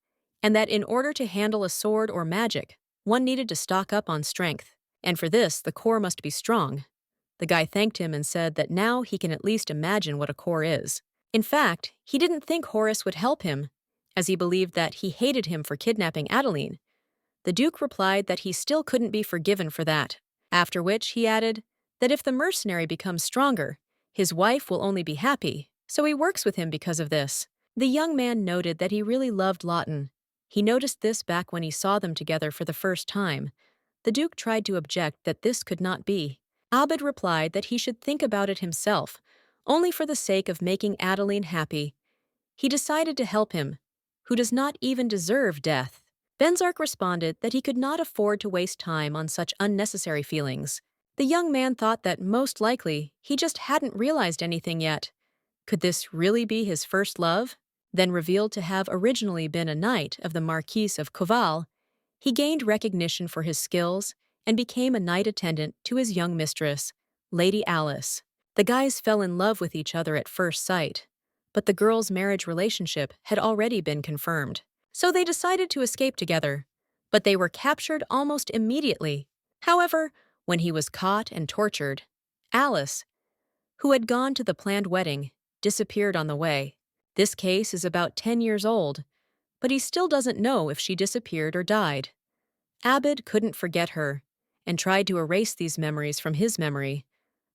and that in order to handle a sword or magic, one needed to stock up on strength, and for this the core must be strong. The guy thanked him and said that now he can at least imagine what a core is. In fact, he didn't think Horace would help him, as he believed that he hated him for kidnapping Adeline. The Duke replied that he still couldn't be forgiven for that, after which he added that if the mercenary becomes stronger, His wife will only be happy, so he works with him because of this. The young man noted that he really loved Lawton. He noticed this back when he saw them together for the first time. The Duke tried to object that this could not be. Abbid replied that he should think about it himself, only for the sake of making Adeline happy. He decided to help him, who does not even deserve death. Benzark responded that he could not afford to waste time on such unnecessary feelings. The young man thought that most likely he just hadn't realized anything yet. Could this really be his first love? Then revealed to have originally been a knight of the Marquis of Coval, he gained recognition for his skills and became a knight attendant to his young mistress, Lady Alice. The guys fell in love with each other at first sight, but the girls' marriage relationship had already been confirmed. So they decided to escape together, but they were captured almost immediately. However, when he was caught and tortured, Alice, who had gone to the planned wedding, disappeared on the way. This case is about 10 years old, but he still doesn't know if she disappeared or died. Abbid couldn't forget her and tried to erase these memories from his memory,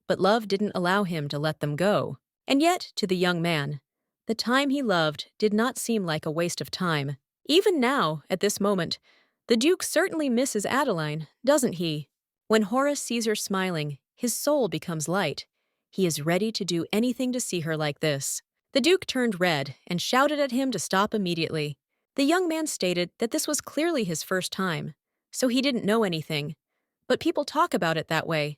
but love didn't allow him to let them go. And yet, to the young man, the time he loved did not seem like a waste of time. Even now, at this moment, the Duke certainly misses Adeline, doesn't he? When Horace sees her smiling, his soul becomes light. He is ready to do anything to see her like this. The Duke turned red and shouted at him to stop immediately. The young man stated that this was clearly his first time, so he didn't know anything. But people talk about it that way.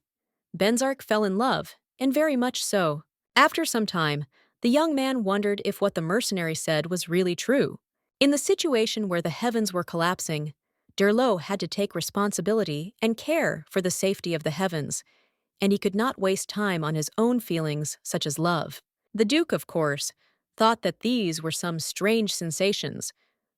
Benzark fell in love, and very much so. After some time, the young man wondered if what the mercenary said was really true. In the situation where the heavens were collapsing, Derlot had to take responsibility and care for the safety of the heavens, and he could not waste time on his own feelings such as love. The Duke, of course, thought that these were some strange sensations,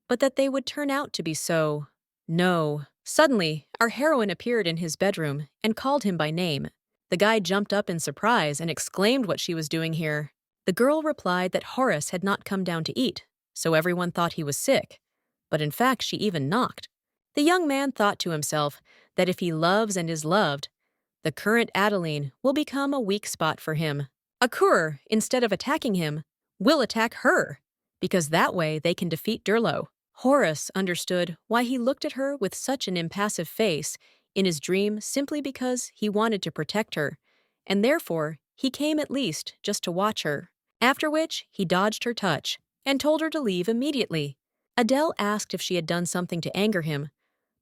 but that they would turn out to be so. No. Suddenly, our heroine appeared in his bedroom and called him by name. The guy jumped up in surprise and exclaimed what she was doing here. The girl replied that Horace had not come down to eat, so everyone thought he was sick. But in fact, she even knocked. The young man thought to himself that if he loves and is loved, the current Adeline will become a weak spot for him. A courier, instead of attacking him, will attack her, because that way they can defeat Derlot. Horace understood why he looked at her with such an impassive face in his dream simply because he wanted to protect her, and therefore he came at least just to watch her. After which, he dodged her touch and told her to leave immediately. Adele asked if she had done something to anger him,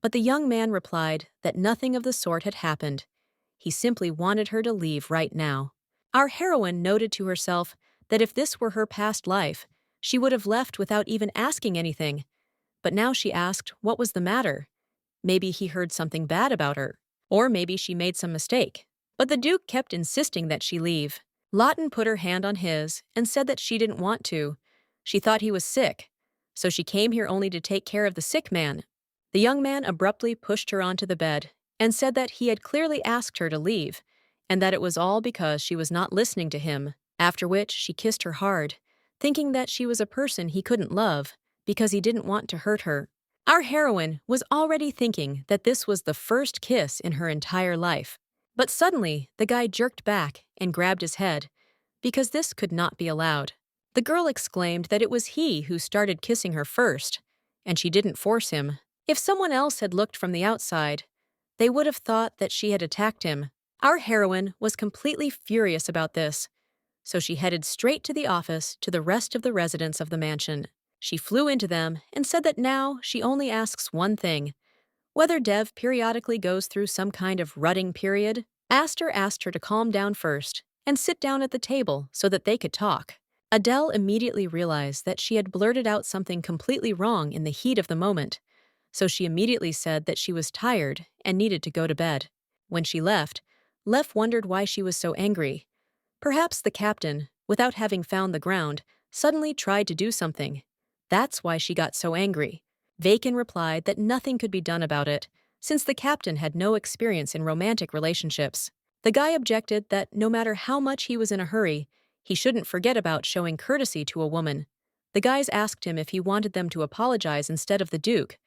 but the young man replied that nothing of the sort had happened. He simply wanted her to leave right now. Our heroine noted to herself that if this were her past life, she would have left without even asking anything. But now she asked what was the matter. Maybe he heard something bad about her, or maybe she made some mistake. But the Duke kept insisting that she leave. Lawton put her hand on his and said that she didn't want to. She thought he was sick, so she came here only to take care of the sick man. The young man abruptly pushed her onto the bed and said that he had clearly asked her to leave, and that it was all because she was not listening to him, after which she kissed her hard, thinking that she was a person he couldn't love because he didn't want to hurt her. Our heroine was already thinking that this was the first kiss in her entire life. But suddenly, the guy jerked back and grabbed his head, because this could not be allowed. The girl exclaimed that it was he who started kissing her first, and she didn't force him. If someone else had looked from the outside, they would have thought that she had attacked him. Our heroine was completely furious about this, so she headed straight to the office to the rest of the residents of the mansion. She flew into them and said that now she only asks one thing: whether Dev periodically goes through some kind of rutting period. Aster asked her to calm down first and sit down at the table so that they could talk. Adele immediately realized that she had blurted out something completely wrong in the heat of the moment, so she immediately said that she was tired and needed to go to bed. When she left, Leff wondered why she was so angry. Perhaps the captain, without having found the ground, suddenly tried to do something. That's why she got so angry. Vacan replied that nothing could be done about it, since the captain had no experience in romantic relationships. The guy objected that no matter how much he was in a hurry, he shouldn't forget about showing courtesy to a woman. The guys asked him if he wanted them to apologize instead of the Duke,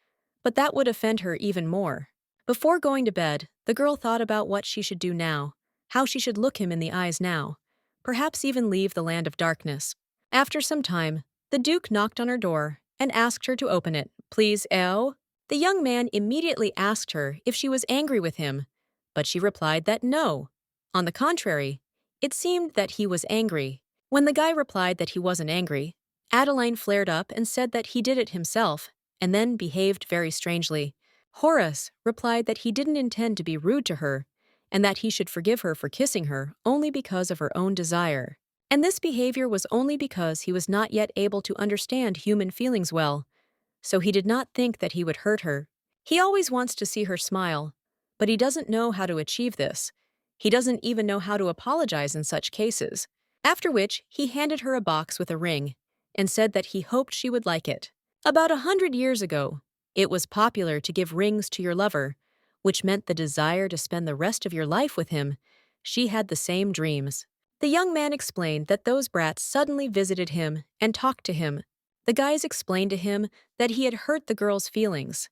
but that would offend her even more. Before going to bed, the girl thought about what she should do now, how she should look him in the eyes now. perhaps even leave the land of darkness. After some time, the Duke knocked on her door and asked her to open it. Please, Eo? The young man immediately asked her if she was angry with him, but she replied that no. On the contrary, it seemed that he was angry. When the guy replied that he wasn't angry, Adeline flared up and said that he did it himself, and then behaved very strangely. Horace replied that he didn't intend to be rude to her, and that he should forgive her for kissing her only because of her own desire. And this behavior was only because he was not yet able to understand human feelings well, so he did not think that he would hurt her. He always wants to see her smile, but he doesn't know how to achieve this. He doesn't even know how to apologize in such cases. After which, he handed her a box with a ring and said that he hoped she would like it. About 100 years ago, it was popular to give rings to your lover, which meant the desire to spend the rest of your life with him. She had the same dreams. The young man explained that those brats suddenly visited him and talked to him. The guys explained to him that he had hurt the girl's feelings.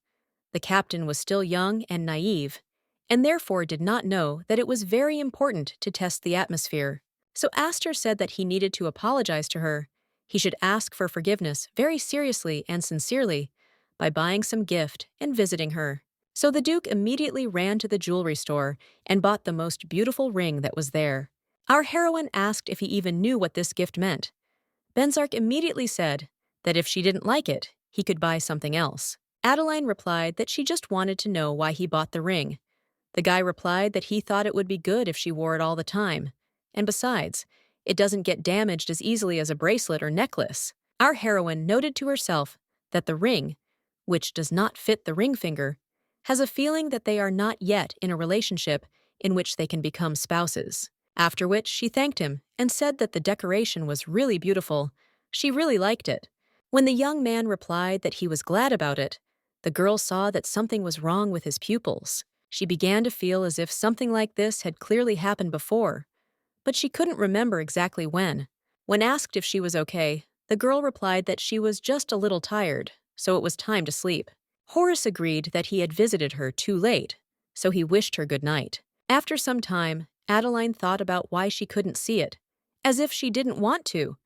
The captain was still young and naive, and therefore did not know that it was very important to test the atmosphere. So Astor said that he needed to apologize to her. He should ask for forgiveness very seriously and sincerely by buying some gift and visiting her. So the Duke immediately ran to the jewelry store and bought the most beautiful ring that was there. Our heroine asked if he even knew what this gift meant. Benzark immediately said that if she didn't like it, he could buy something else. Adeline replied that she just wanted to know why he bought the ring. The guy replied that he thought it would be good if she wore it all the time. And besides, it doesn't get damaged as easily as a bracelet or necklace. Our heroine noted to herself that the ring, which does not fit the ring finger, has a feeling that they are not yet in a relationship in which they can become spouses. After which she thanked him and said that the decoration was really beautiful. She really liked it. When the young man replied that he was glad about it, the girl saw that something was wrong with his pupils. She began to feel as if something like this had clearly happened before, but she couldn't remember exactly when. When asked if she was okay, the girl replied that she was just a little tired, so it was time to sleep. Horace agreed that he had visited her too late, so he wished her good night. After some time, Adeline thought about why she couldn't see it, as if she didn't want to,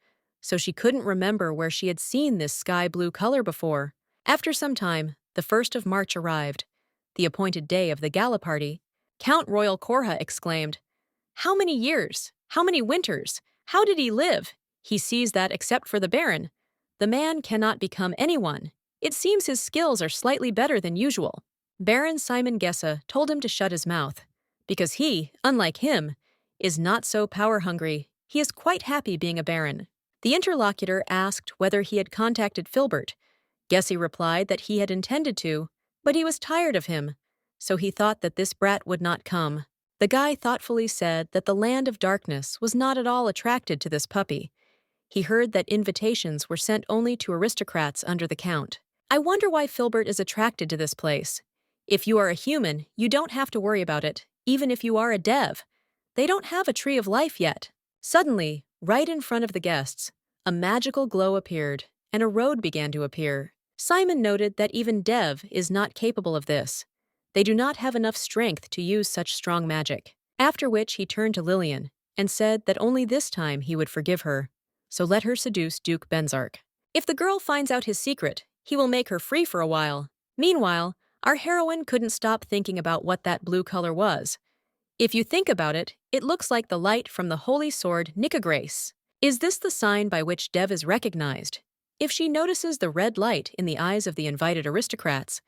so she couldn't remember where she had seen this sky blue color before. After some time, the 1st of March arrived, the appointed day of the gala party. Count Royal Korha exclaimed, "How many years? How many winters? How did he live? He sees that except for the Baron, the man cannot become anyone. It seems his skills are slightly better than usual." Baron Simon Gessa told him to shut his mouth, because he, unlike him, is not so power-hungry. He is quite happy being a baron. The interlocutor asked whether he had contacted Filbert. Gessi replied that he had intended to, but he was tired of him, so he thought that this brat would not come. The guy thoughtfully said that the land of darkness was not at all attracted to this puppy. He heard that invitations were sent only to aristocrats under the count. I wonder why Filbert is attracted to this place. If you are a human, you don't have to worry about it, even if you are a dev. They don't have a tree of life yet. Suddenly, right in front of the guests, a magical glow appeared, and a road began to appear. Simon noted that even Dev is not capable of this. They do not have enough strength to use such strong magic. After which he turned to Lillian and said that only this time he would forgive her, so let her seduce Duke Benzark. If the girl finds out his secret, he will make her free for a while. Meanwhile, our heroine couldn't stop thinking about what that blue color was. If you think about it, it looks like the light from the holy sword Nickagrace. Is this the sign by which Dev is recognized? If she notices the red light in the eyes of the invited aristocrats,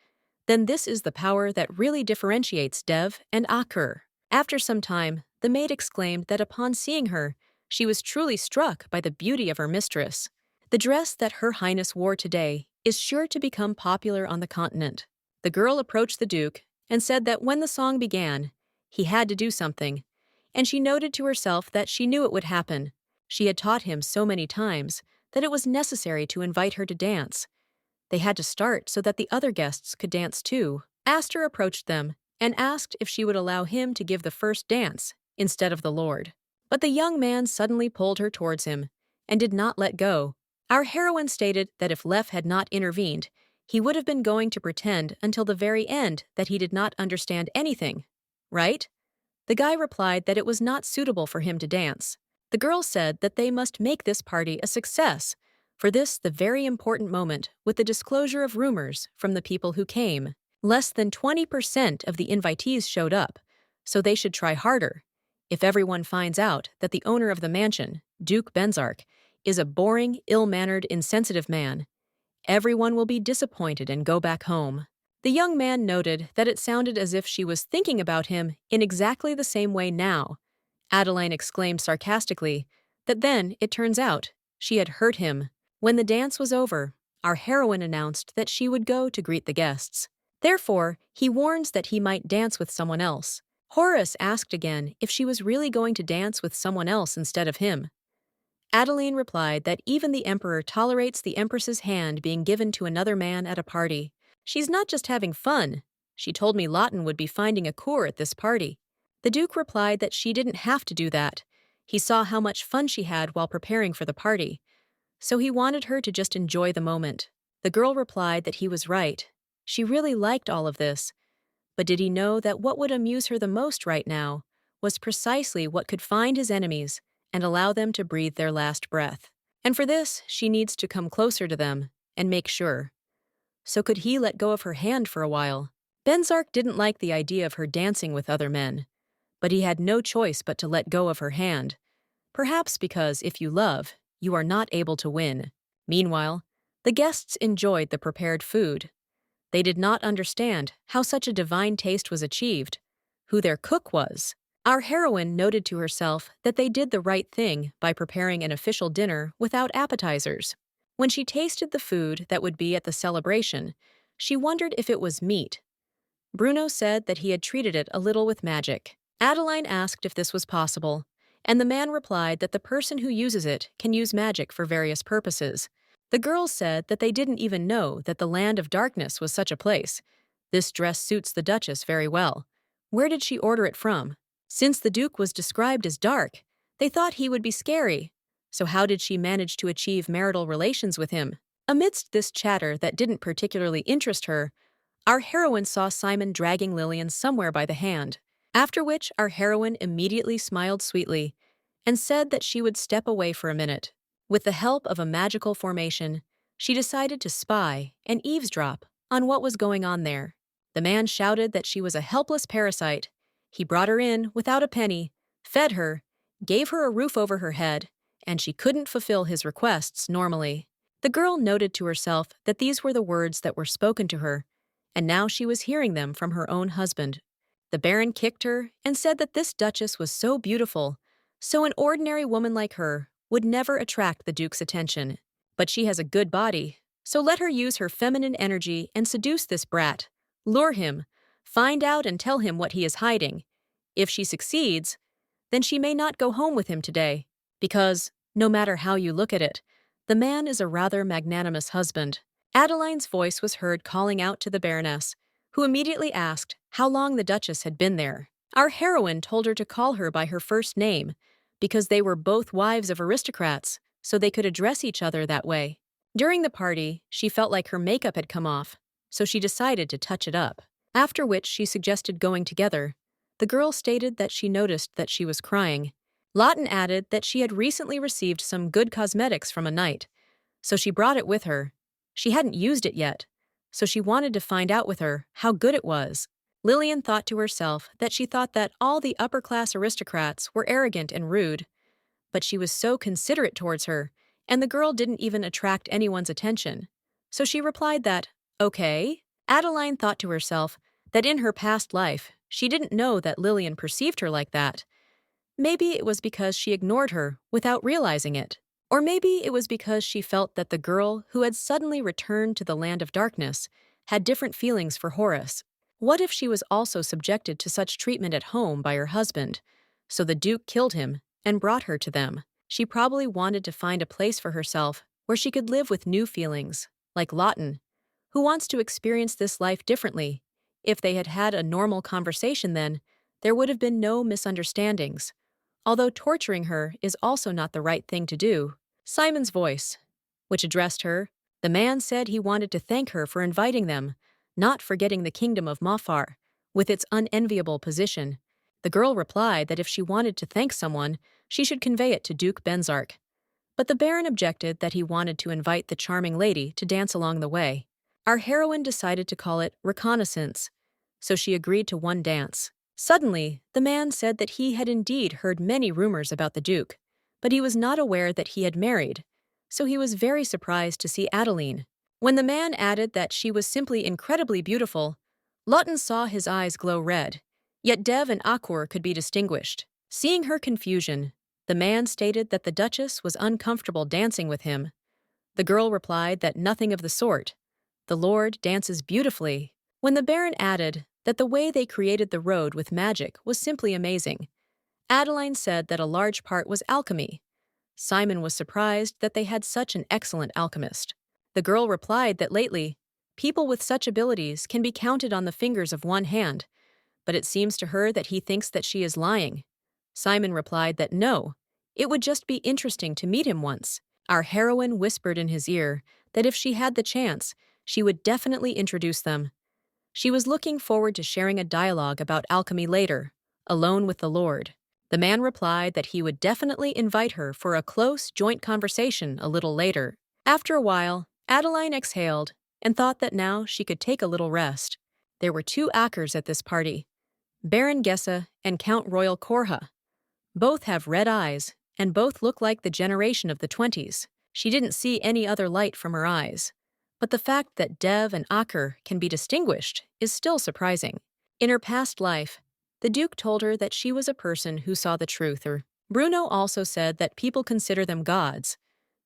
then this is the power that really differentiates Dev and Akur. After some time, the maid exclaimed that upon seeing her, she was truly struck by the beauty of her mistress. The dress that Her Highness wore today is sure to become popular on the continent. The girl approached the Duke and said that when the song began, he had to do something, and she noted to herself that she knew it would happen. She had taught him so many times that it was necessary to invite her to dance. They had to start so that the other guests could dance too. Astor approached them and asked if she would allow him to give the first dance instead of the Lord. But the young man suddenly pulled her towards him and did not let go. Our heroine stated that if Lef had not intervened, he would have been going to pretend until the very end that he did not understand anything, right? The guy replied that it was not suitable for him to dance. The girl said that they must make this party a success. For this, the very important moment with the disclosure of rumors from the people who came. Less than 20% of the invitees showed up, so they should try harder. If everyone finds out that the owner of the mansion, Duke Benzark, is a boring, ill-mannered, insensitive man, everyone will be disappointed and go back home. The young man noted that it sounded as if she was thinking about him in exactly the same way now. Adeline exclaimed sarcastically that then, it turns out, she had hurt him. When the dance was over, our heroine announced that she would go to greet the guests. Therefore, he warns that he might dance with someone else. Horace asked again if she was really going to dance with someone else instead of him. Adeline replied that even the emperor tolerates the empress's hand being given to another man at a party. She's not just having fun. She told me Lawton would be finding a cour at this party. The Duke replied that she didn't have to do that. He saw how much fun she had while preparing for the party, so he wanted her to just enjoy the moment. The girl replied that he was right. She really liked all of this. But did he know that what would amuse her the most right now was precisely what could find his enemies and allow them to breathe their last breath? And for this, she needs to come closer to them and make sure. So could he let go of her hand for a while? Benzark didn't like the idea of her dancing with other men, but he had no choice but to let go of her hand. Perhaps because if you love, you are not able to win. Meanwhile, the guests enjoyed the prepared food. They did not understand how such a divine taste was achieved, who their cook was. Our heroine noted to herself that they did the right thing by preparing an official dinner without appetizers. When she tasted the food that would be at the celebration, she wondered if it was meat. Bruno said that he had treated it a little with magic. Adeline asked if this was possible, and the man replied that the person who uses it can use magic for various purposes. The girls said that they didn't even know that the land of darkness was such a place. This dress suits the Duchess very well. Where did she order it from? Since the Duke was described as dark, they thought he would be scary. So how did she manage to achieve marital relations with him? Amidst this chatter that didn't particularly interest her, our heroine saw Simon dragging Lillian somewhere by the hand, after which our heroine immediately smiled sweetly and said that she would step away for a minute. With the help of a magical formation, she decided to spy and eavesdrop on what was going on there. The man shouted that she was a helpless parasite. He brought her in without a penny, fed her, gave her a roof over her head, and she couldn't fulfill his requests normally. The girl noted to herself that these were the words that were spoken to her, and now she was hearing them from her own husband. The Baron kicked her and said that this Duchess was so beautiful, so an ordinary woman like her would never attract the Duke's attention. But she has a good body, so let her use her feminine energy and seduce this brat, lure him, find out and tell him what he is hiding. If she succeeds, then she may not go home with him today, because, no matter how you look at it, the man is a rather magnanimous husband. Adeline's voice was heard calling out to the Baroness, who immediately asked how long the Duchess had been there. Our heroine told her to call her by her first name, because they were both wives of aristocrats, so they could address each other that way. During the party, she felt like her makeup had come off, so she decided to touch it up, after which she suggested going together. The girl stated that she noticed that she was crying. Lawton added that she had recently received some good cosmetics from a knight, so she brought it with her. She hadn't used it yet, so she wanted to find out with her how good it was. Lillian thought to herself that she thought that all the upper-class aristocrats were arrogant and rude, but she was so considerate towards her, and the girl didn't even attract anyone's attention. So she replied that, okay. Adeline thought to herself that in her past life, she didn't know that Lillian perceived her like that. Maybe it was because she ignored her without realizing it. Or maybe it was because she felt that the girl who had suddenly returned to the land of darkness had different feelings for Horace. What if she was also subjected to such treatment at home by her husband? So the Duke killed him and brought her to them. She probably wanted to find a place for herself where she could live with new feelings, like Lawton, who wants to experience this life differently. If they had had a normal conversation then, there would have been no misunderstandings. Although torturing her is also not the right thing to do. Simon's voice, which addressed her, the man said he wanted to thank her for inviting them, not forgetting the kingdom of Mafar, with its unenviable position. The girl replied that if she wanted to thank someone, she should convey it to Duke Benzark. But the Baron objected that he wanted to invite the charming lady to dance along the way. Our heroine decided to call it reconnaissance, so she agreed to one dance. Suddenly, the man said that he had indeed heard many rumors about the Duke, but he was not aware that he had married, so he was very surprised to see Adeline. When the man added that she was simply incredibly beautiful, Lawton saw his eyes glow red, yet Dev and Akur could be distinguished. Seeing her confusion, the man stated that the Duchess was uncomfortable dancing with him. The girl replied that nothing of the sort. The Lord dances beautifully. When the Baron added that the way they created the road with magic was simply amazing, Adeline said that a large part was alchemy. Simon was surprised that they had such an excellent alchemist. The girl replied that lately, people with such abilities can be counted on the fingers of one hand, but it seems to her that he thinks that she is lying. Simon replied that no, it would just be interesting to meet him once. Our heroine whispered in his ear that if she had the chance, she would definitely introduce them. She was looking forward to sharing a dialogue about alchemy later, alone with the Lord. The man replied that he would definitely invite her for a close, joint conversation a little later. After a while, Adeline exhaled and thought that now she could take a little rest. There were 2 Akers at this party, Baron Gessa and Count Royal Korha. Both have red eyes, and both look like the generation of the 20s. She didn't see any other light from her eyes. But the fact that Dev and Aker can be distinguished is still surprising. In her past life, the Duke told her that she was a person who saw the truth. Bruno also said that people consider them gods,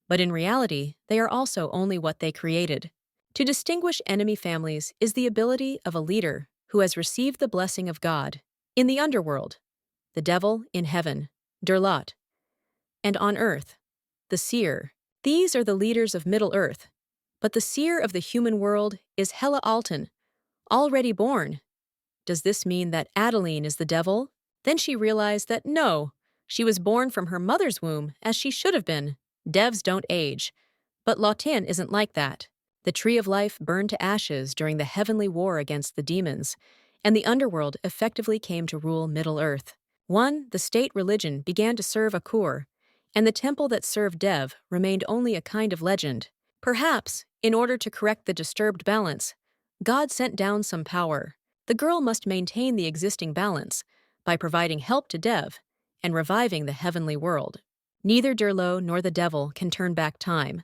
but in reality, they are also only what they created. To distinguish enemy families is the ability of a leader who has received the blessing of God. In the underworld, the devil; in heaven, Derlot; and on earth, the seer. These are the leaders of Middle-earth, but the seer of the human world is Hela Alton, already born. Does this mean that Adeline is the devil? Then she realized that no, she was born from her mother's womb as she should have been. Devs don't age, but Lawton isn't like that. The Tree of Life burned to ashes during the heavenly war against the demons, and the underworld effectively came to rule Middle-earth. The state religion began to serve Akur, and the temple that served Dev remained only a kind of legend. Perhaps, in order to correct the disturbed balance, God sent down some power. The girl must maintain the existing balance by providing help to Dev and reviving the heavenly world. Neither Derlo nor the devil can turn back time.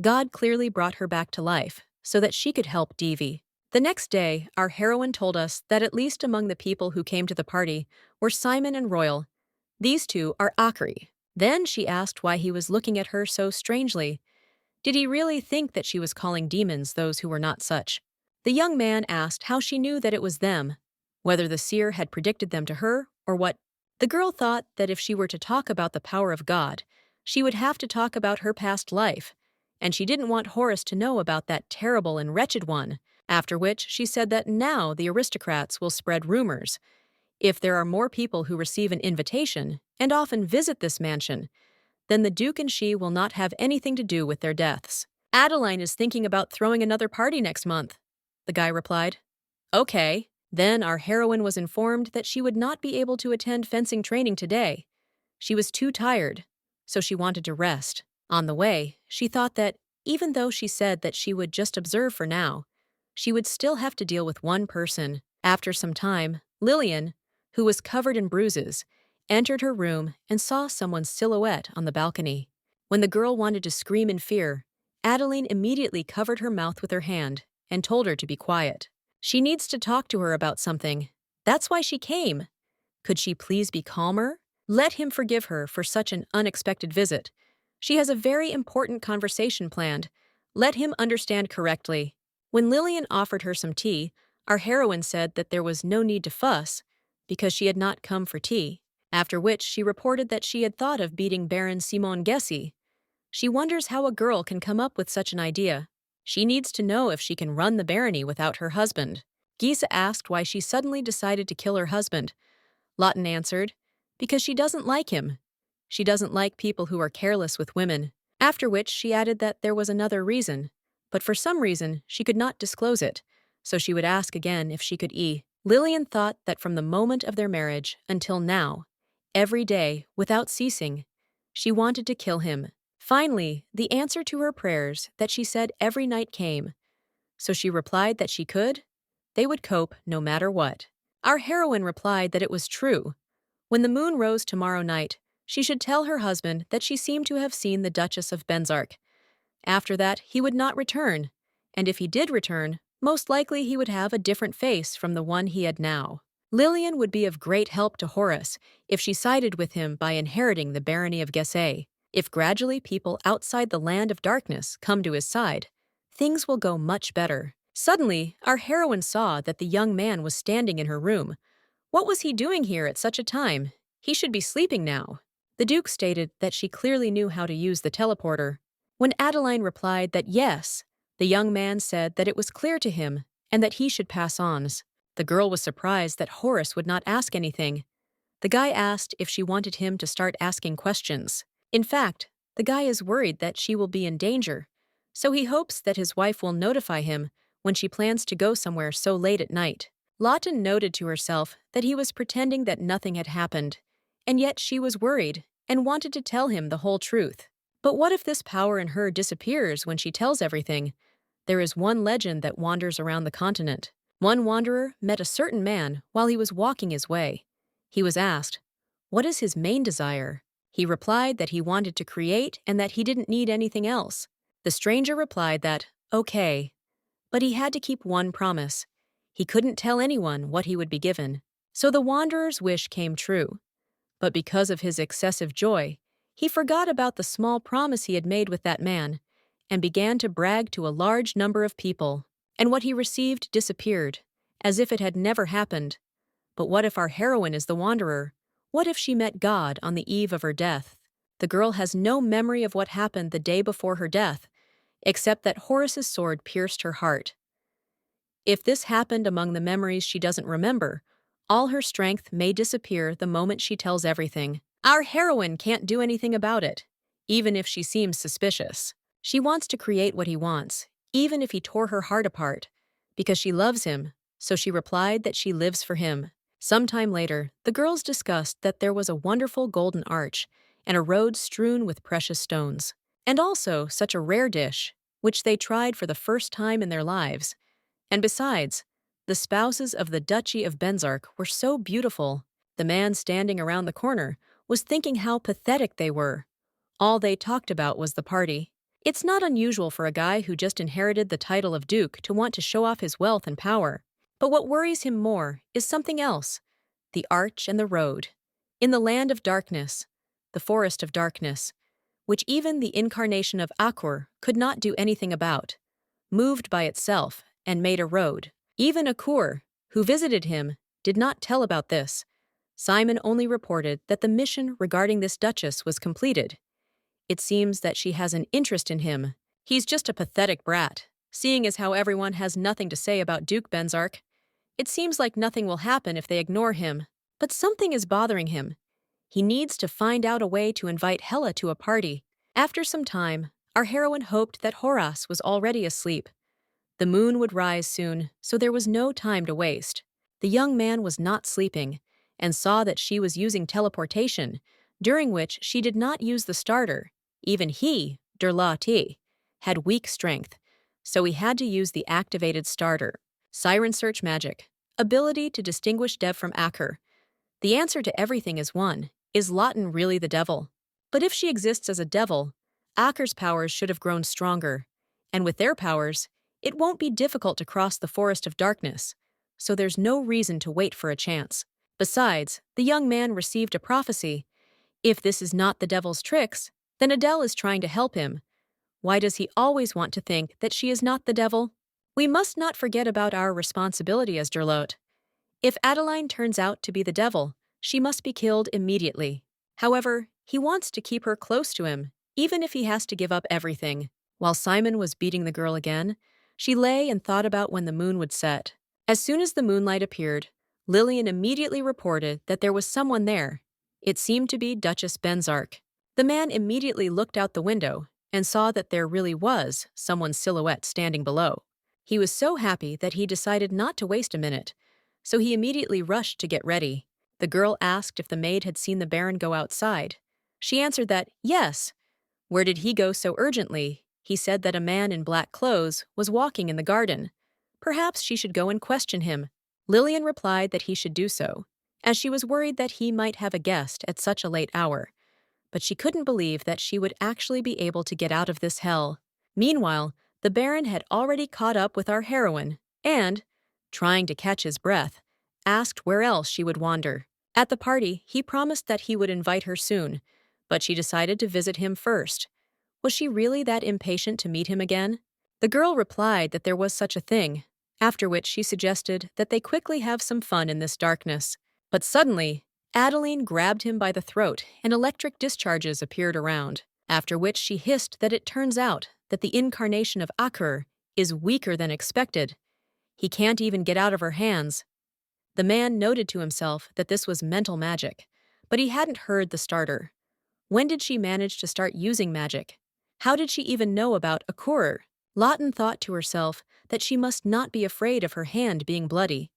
God clearly brought her back to life so that she could help Devi. The next day, our heroine told us that at least among the people who came to the party were Simon and Royal. These 2 are Akari. Then she asked why he was looking at her so strangely. Did he really think that she was calling demons those who were not such? The young man asked how she knew that it was them, whether the seer had predicted them to her or what. The girl thought that if she were to talk about the power of God, she would have to talk about her past life, and she didn't want Horace to know about that terrible and wretched one, after which she said that now the aristocrats will spread rumors. If there are more people who receive an invitation and often visit this mansion, then the Duke and she will not have anything to do with their deaths. Adeline is thinking about throwing another party next month, the guy replied. Okay. Then our heroine was informed that she would not be able to attend fencing training today. She was too tired, so she wanted to rest. On the way, she thought that, even though she said that she would just observe for now, she would still have to deal with one person. After some time, Lillian, who was covered in bruises, entered her room and saw someone's silhouette on the balcony. When the girl wanted to scream in fear, Adeline immediately covered her mouth with her hand and told her to be quiet. She needs to talk to her about something. That's why she came. Could she please be calmer? Let him forgive her for such an unexpected visit. She has a very important conversation planned. Let him understand correctly. When Lillian offered her some tea, our heroine said that there was no need to fuss because she had not come for tea, after which she reported that she had thought of beating Baron Simon Gessi. She wonders how a girl can come up with such an idea. She needs to know if she can run the barony without her husband. Gisa asked why she suddenly decided to kill her husband. Lawton answered, because she doesn't like him. She doesn't like people who are careless with women. After which she added that there was another reason, but for some reason she could not disclose it, so she would ask again if she could Lillian thought that from the moment of their marriage until now, every day, without ceasing, she wanted to kill him. Finally, the answer to her prayers that she said every night came, so she replied that she could. They would cope no matter what. Our heroine replied that it was true. When the moon rose tomorrow night, she should tell her husband that she seemed to have seen the Duchess of Benzark. After that, he would not return, and if he did return, most likely he would have a different face from the one he had now. Lillian would be of great help to Horace if she sided with him by inheriting the barony of Gessé. If gradually people outside the land of darkness come to his side, things will go much better. Suddenly, our heroine saw that the young man was standing in her room. What was he doing here at such a time? He should be sleeping now. The Duke stated that she clearly knew how to use the teleporter. When Adeline replied that yes, the young man said that it was clear to him and that he should pass on. The girl was surprised that Horace would not ask anything. The guy asked if she wanted him to start asking questions. In fact, the guy is worried that she will be in danger, so he hopes that his wife will notify him when she plans to go somewhere so late at night. Lawton noted to herself that he was pretending that nothing had happened, and yet she was worried and wanted to tell him the whole truth. But what if this power in her disappears when she tells everything? There is one legend that wanders around the continent. One wanderer met a certain man while he was walking his way. He was asked, "What is his main desire?" He replied that he wanted to create and that he didn't need anything else. The stranger replied that, okay, but he had to keep one promise. He couldn't tell anyone what he would be given. So the wanderer's wish came true. But because of his excessive joy, he forgot about the small promise he had made with that man and began to brag to a large number of people. And what he received disappeared, as if it had never happened. But what if our heroine is the wanderer? What if she met God on the eve of her death? The girl has no memory of what happened the day before her death, except that Horace's sword pierced her heart. If this happened among the memories she doesn't remember, all her strength may disappear the moment she tells everything. Our heroine can't do anything about it, even if she seems suspicious. She wants to create what he wants, even if he tore her heart apart, because she loves him, so she replied that she lives for him. Sometime later, the girls discussed that there was a wonderful golden arch and a road strewn with precious stones, and also such a rare dish, which they tried for the first time in their lives. And besides, the spouses of the Duchy of Benzark were so beautiful. The man standing around the corner was thinking how pathetic they were. All they talked about was the party. It's not unusual for a guy who just inherited the title of Duke to want to show off his wealth and power. But what worries him more is something else: the arch and the road. In the land of darkness, the forest of darkness, which even the incarnation of Akur could not do anything about, moved by itself and made a road. Even Akur, who visited him, did not tell about this. Simon only reported that the mission regarding this duchess was completed. It seems that she has an interest in him. He's just a pathetic brat, seeing as how everyone has nothing to say about Duke Benzark. It seems like nothing will happen if they ignore him, but something is bothering him. He needs to find out a way to invite Hela to a party. After some time, our heroine hoped that Horace was already asleep. The moon would rise soon, so there was no time to waste. The young man was not sleeping, and saw that she was using teleportation, during which she did not use the starter. Even he, Derlati, had weak strength, so he had to use the activated starter. Siren search magic. Ability to distinguish Dev from Akur. The answer to everything is one. Is Lawton really the devil? But if she exists as a devil, Akur's powers should have grown stronger. And with their powers, it won't be difficult to cross the forest of darkness, so there's no reason to wait for a chance. Besides, the young man received a prophecy. If this is not the devil's tricks, then Adele is trying to help him. Why does he always want to think that she is not the devil? We must not forget about our responsibility as Derlot. If Adeline turns out to be the devil, she must be killed immediately. However, he wants to keep her close to him, even if he has to give up everything. While Simon was beating the girl again, she lay and thought about when the moon would set. As soon as the moonlight appeared, Lillian immediately reported that there was someone there. It seemed to be Duchess Benzark. The man immediately looked out the window and saw that there really was someone's silhouette standing below. He was so happy that he decided not to waste a minute, so he immediately rushed to get ready. The girl asked if the maid had seen the Baron go outside. She answered that, yes. Where did he go so urgently? He said that a man in black clothes was walking in the garden. Perhaps she should go and question him. Lillian replied that he should do so, as she was worried that he might have a guest at such a late hour. But she couldn't believe that she would actually be able to get out of this hell. Meanwhile, the Baron had already caught up with our heroine and, trying to catch his breath, asked where else she would wander. At the party, he promised that he would invite her soon, but she decided to visit him first. Was she really that impatient to meet him again? The girl replied that there was such a thing, after which she suggested that they quickly have some fun in this darkness. But suddenly, Adeline grabbed him by the throat and electric discharges appeared around, after which she hissed that it turns out that the incarnation of Akur is weaker than expected. He can't even get out of her hands. The man noted to himself that this was mental magic, but he hadn't heard the starter. When did she manage to start using magic? How did she even know about Akur? Lawton thought to herself that she must not be afraid of her hand being bloody.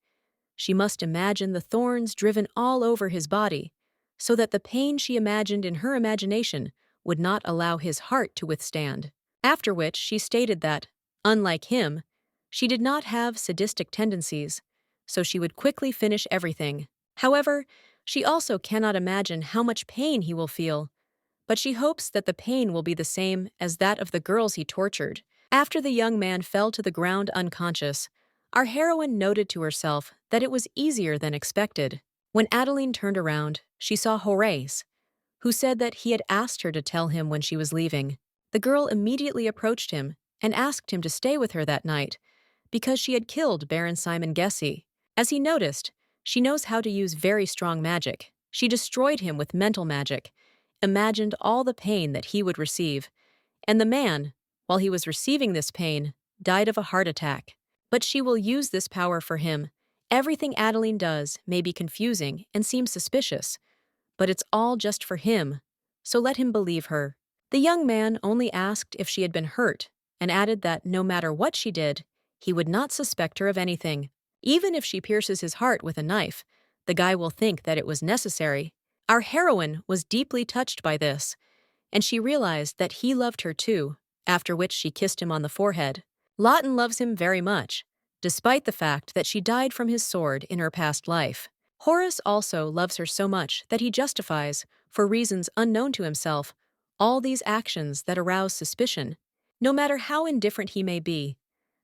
She must imagine the thorns driven all over his body, so that the pain she imagined in her imagination would not allow his heart to withstand. After which she stated that, unlike him, she did not have sadistic tendencies, so she would quickly finish everything. However, she also cannot imagine how much pain he will feel, but she hopes that the pain will be the same as that of the girls he tortured. After the young man fell to the ground unconscious, our heroine noted to herself that it was easier than expected. When Adeline turned around, she saw Horace, who said that he had asked her to tell him when she was leaving. The girl immediately approached him and asked him to stay with her that night because she had killed Baron Simon Gessi. As he noticed, she knows how to use very strong magic. She destroyed him with mental magic, imagined all the pain that he would receive, and the man, while he was receiving this pain, died of a heart attack. But she will use this power for him. Everything Adeline does may be confusing and seem suspicious, but it's all just for him, so let him believe her. The young man only asked if she had been hurt and added that no matter what she did, he would not suspect her of anything. Even if she pierces his heart with a knife, the guy will think that it was necessary. Our heroine was deeply touched by this, and she realized that he loved her too, after which she kissed him on the forehead. Lawton loves him very much, despite the fact that she died from his sword in her past life. Horace also loves her so much that he justifies, for reasons unknown to himself, all these actions that arouse suspicion. No matter how indifferent he may be,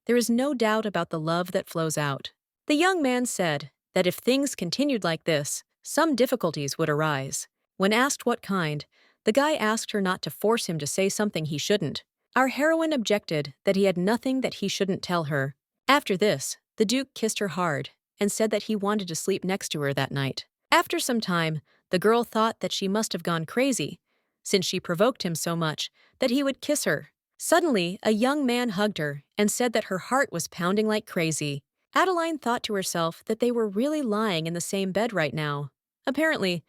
there is no doubt about the love that flows out. The young man said that if things continued like this, some difficulties would arise. When asked what kind, the guy asked her not to force him to say something he shouldn't. Our heroine objected that he had nothing that he shouldn't tell her. After this, the Duke kissed her hard and said that he wanted to sleep next to her that night. After some time, the girl thought that she must have gone crazy, since she provoked him so much that he would kiss her. Suddenly, a young man hugged her and said that her heart was pounding like crazy. Adeline thought to herself that they were really lying in the same bed right now. Apparently,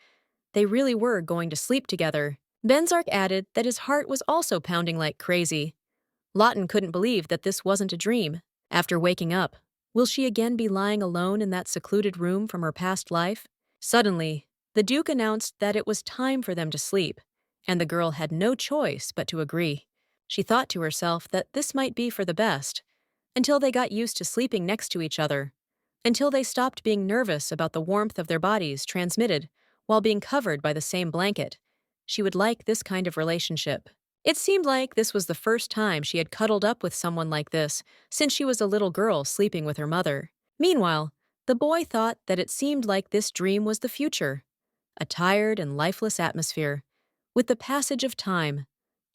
they really were going to sleep together. Benzark added that his heart was also pounding like crazy. Lawton couldn't believe that this wasn't a dream. After waking up, will she again be lying alone in that secluded room from her past life? Suddenly, the Duke announced that it was time for them to sleep, and the girl had no choice but to agree. She thought to herself that this might be for the best, until they got used to sleeping next to each other, until they stopped being nervous about the warmth of their bodies transmitted while being covered by the same blanket. She would like this kind of relationship. It seemed like this was the first time she had cuddled up with someone like this since she was a little girl sleeping with her mother. Meanwhile, the boy thought that it seemed like this dream was the future, a tired and lifeless atmosphere. With the passage of time,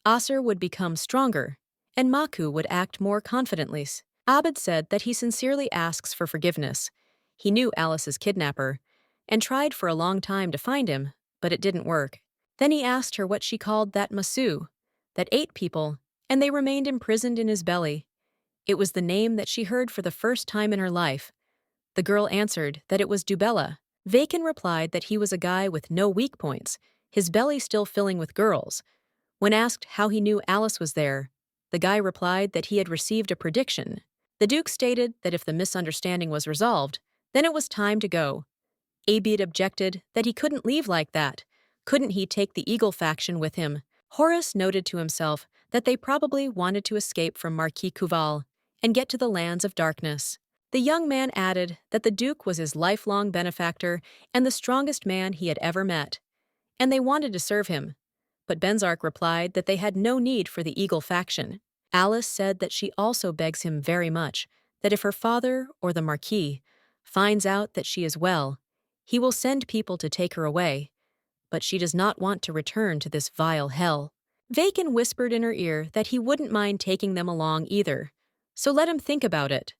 Aser would become stronger, and Maku would act more confidently. Abbid said that he sincerely asks for forgiveness. He knew Alice's kidnapper, and tried for a long time to find him, but it didn't work. Then he asked her what she called that Masu, that ate people, and they remained imprisoned in his belly. It was the name that she heard for the first time in her life. The girl answered that it was Dubella. Vacan replied that he was a guy with no weak points, his belly still filling with girls. When asked how he knew Alice was there, the guy replied that he had received a prediction. The Duke stated that if the misunderstanding was resolved, Then it was time to go. Abbid objected that he couldn't leave like that. Couldn't he take the Eagle faction with him? Horace noted to himself that they probably wanted to escape from Marquis Couval and get to the lands of darkness. The young man added that the Duke was his lifelong benefactor and the strongest man he had ever met, and they wanted to serve him. But Benzark replied that they had no need for the Eagle faction. Alice said that she also begs him very much that if her father or the Marquis finds out that she is well, he will send people to take her away, but she does not want to return to this vile hell. Vacan whispered in her ear that he wouldn't mind taking them along either, so let him think about it.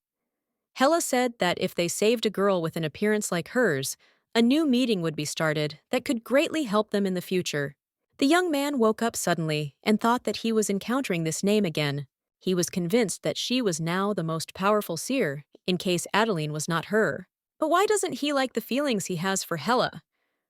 Hela said that if they saved a girl with an appearance like hers, a new meeting would be started that could greatly help them in the future. The young man woke up suddenly and thought that he was encountering this name again. He was convinced that she was now the most powerful seer, in case Adeline was not her. But why doesn't he like the feelings he has for Hela?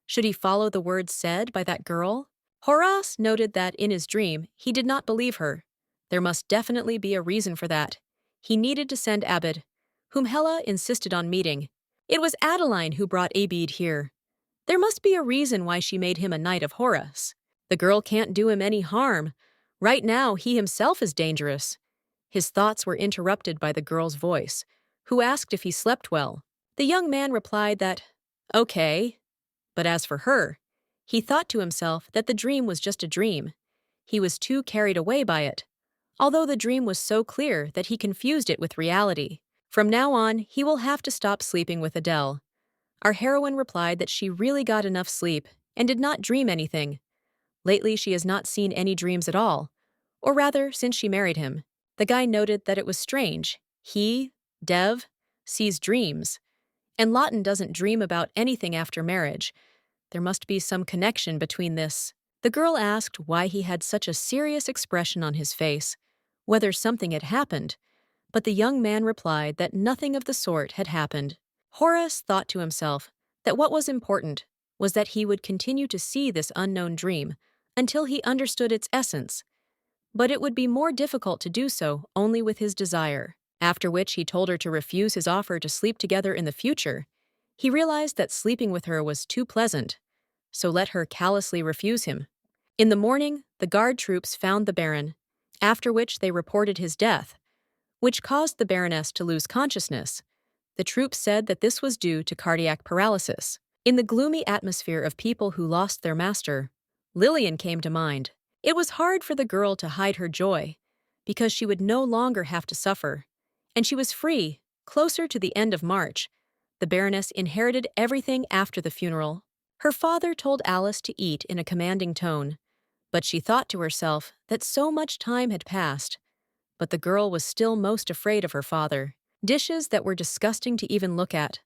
Should he follow the words said by that girl? Horace noted that in his dream, he did not believe her. There must definitely be a reason for that. He needed to send Abbid, whom Hela insisted on meeting. It was Adeline who brought Abbid here. There must be a reason why she made him a knight of Horus. The girl can't do him any harm. Right now, he himself is dangerous. His thoughts were interrupted by the girl's voice, who asked if he slept well. The young man replied that, okay. But as for her, he thought to himself that the dream was just a dream. He was too carried away by it, although the dream was so clear that he confused it with reality. From now on, he will have to stop sleeping with Adele. Our heroine replied that she really got enough sleep and did not dream anything. Lately, she has not seen any dreams at all, or rather, since she married him. The guy noted that it was strange. He, Dev, sees dreams, and Lawton doesn't dream about anything after marriage. There must be some connection between this. The girl asked why he had such a serious expression on his face, whether something had happened, but the young man replied that nothing of the sort had happened. Horace thought to himself that what was important was that he would continue to see this unknown dream until he understood its essence, but it would be more difficult to do so only with his desire. After which he told her to refuse his offer to sleep together in the future. He realized that sleeping with her was too pleasant, so let her callously refuse him. In the morning, the guard troops found the Baron, after which they reported his death, which caused the Baroness to lose consciousness. The troops said that this was due to cardiac paralysis. In the gloomy atmosphere of people who lost their master, Lillian came to mind. It was hard for the girl to hide her joy, because she would no longer have to suffer, and she was free. Closer to the end of March, the Baroness inherited everything after the funeral. Her father told Alice to eat in a commanding tone, but she thought to herself that so much time had passed. But the girl was still most afraid of her father. Dishes that were disgusting to even look at.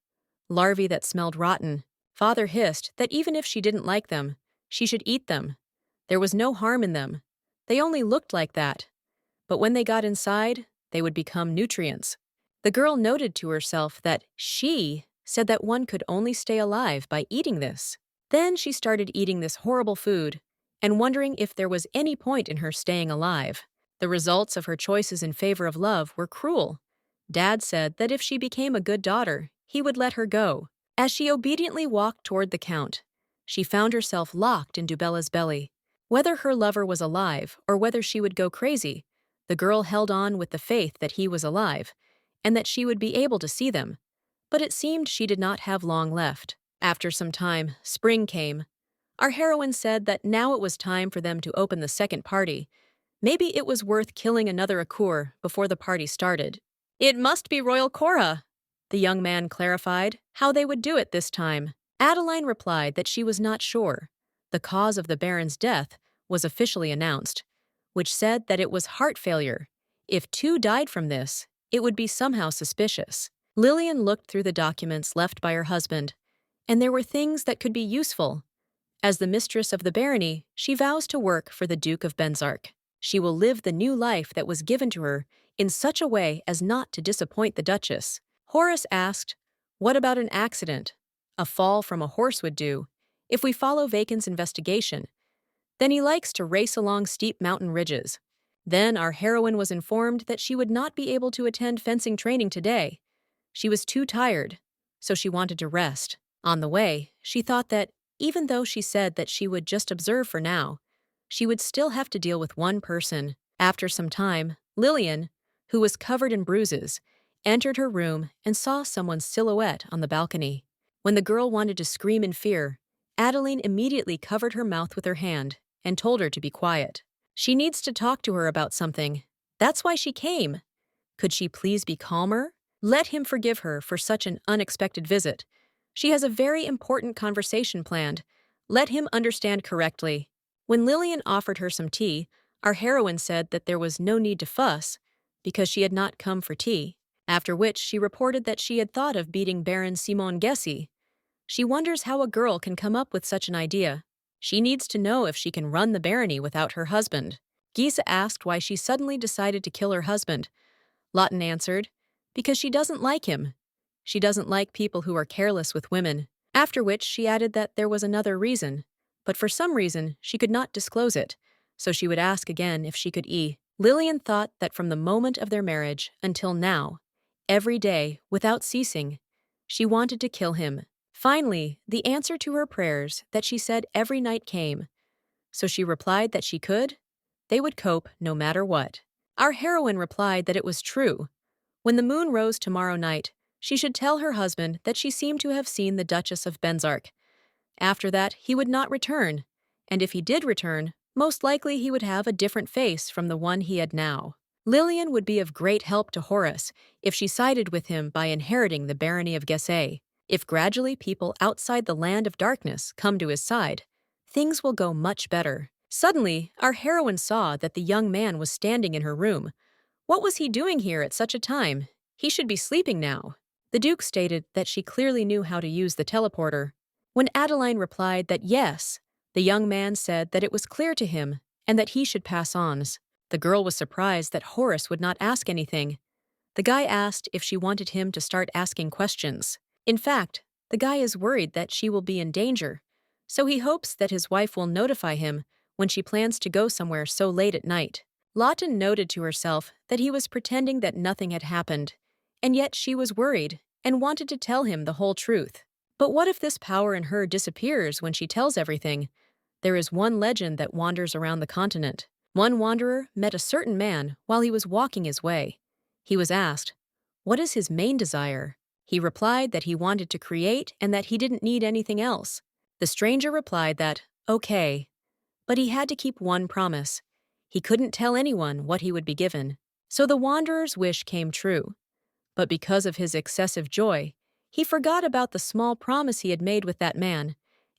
Larvae that smelled rotten. Father hissed that even if she didn't like them, she should eat them. There was no harm in them. They only looked like that. But when they got inside, they would become nutrients. The girl noted to herself that she said that one could only stay alive by eating this. Then she started eating this horrible food and wondering if there was any point in her staying alive. The results of her choices in favor of love were cruel. Dad said that if she became a good daughter, he would let her go. As she obediently walked toward the Count, she found herself locked in Dubella's belly. Whether her lover was alive or whether she would go crazy, the girl held on with the faith that he was alive and that she would be able to see them. But it seemed she did not have long left. After some time, spring came. Our heroine said that now it was time for them to open the second party. Maybe it was worth killing another Akur before the party started. It must be Royal Cora, the young man clarified how they would do it this time. Adeline replied that she was not sure. The cause of the Baron's death was officially announced, which said that it was heart failure. If 2 died from this, it would be somehow suspicious. Lillian looked through the documents left by her husband, and there were things that could be useful. As the mistress of the barony, she vows to work for the Duke of Benzark. She will live the new life that was given to her in such a way as not to disappoint the Duchess. Horace asked, "What about an accident? A fall from a horse would do, if we follow Vacan's investigation. Then he likes to race along steep mountain ridges." Then our heroine was informed that she would not be able to attend fencing training today. She was too tired. so she wanted to rest. On the way, she thought that, even though she said that she would just observe for now, she would still have to deal with one person. After some time, Lillian, who was covered in bruises, entered her room and saw someone's silhouette on the balcony. When the girl wanted to scream in fear, Adeline immediately covered her mouth with her hand and told her to be quiet. She needs to talk to her about something. That's why she came. Could she please be calmer? Let him forgive her for such an unexpected visit. She has a very important conversation planned. Let him understand correctly. When Lillian offered her some tea, our heroine said that there was no need to fuss because she had not come for tea, after which she reported that she had thought of beating Baron Simon Gessi. She wonders how a girl can come up with such an idea. She needs to know if she can run the barony without her husband. Gisa asked why she suddenly decided to kill her husband. Lawton answered, because she doesn't like him. She doesn't like people who are careless with women. After which she added that there was another reason, but for some reason she could not disclose it, so she would ask again if she could Lillian thought that from the moment of their marriage until now, every day, without ceasing, she wanted to kill him. Finally, the answer to her prayers that she said every night came, so she replied that she could. They would cope no matter what. Our heroine replied that it was true. When the moon rose tomorrow night, she should tell her husband that she seemed to have seen the Duchess of Benzark. After that, he would not return, and if he did return, most likely he would have a different face from the one he had now. Lillian would be of great help to Horace if she sided with him by inheriting the barony of Gessi. If gradually people outside the land of darkness come to his side, things will go much better. Suddenly, our heroine saw that the young man was standing in her room. What was he doing here at such a time? He should be sleeping now. The Duke stated that she clearly knew how to use the teleporter. When Adeline replied that yes, the young man said that it was clear to him and that he should pass on. The girl was surprised that Horace would not ask anything. The guy asked if she wanted him to start asking questions. In fact, the guy is worried that she will be in danger, so he hopes that his wife will notify him when she plans to go somewhere so late at night. Lawton noted to herself that he was pretending that nothing had happened, and yet she was worried and wanted to tell him the whole truth. But what if this power in her disappears when she tells everything? There is one legend that wanders around the continent. One wanderer met a certain man while he was walking his way. He was asked, "What is his main desire?" He replied that he wanted to create and that he didn't need anything else. The stranger replied that, okay, but he had to keep one promise. He couldn't tell anyone what he would be given. So the wanderer's wish came true. But because of his excessive joy, he forgot about the small promise he had made with that man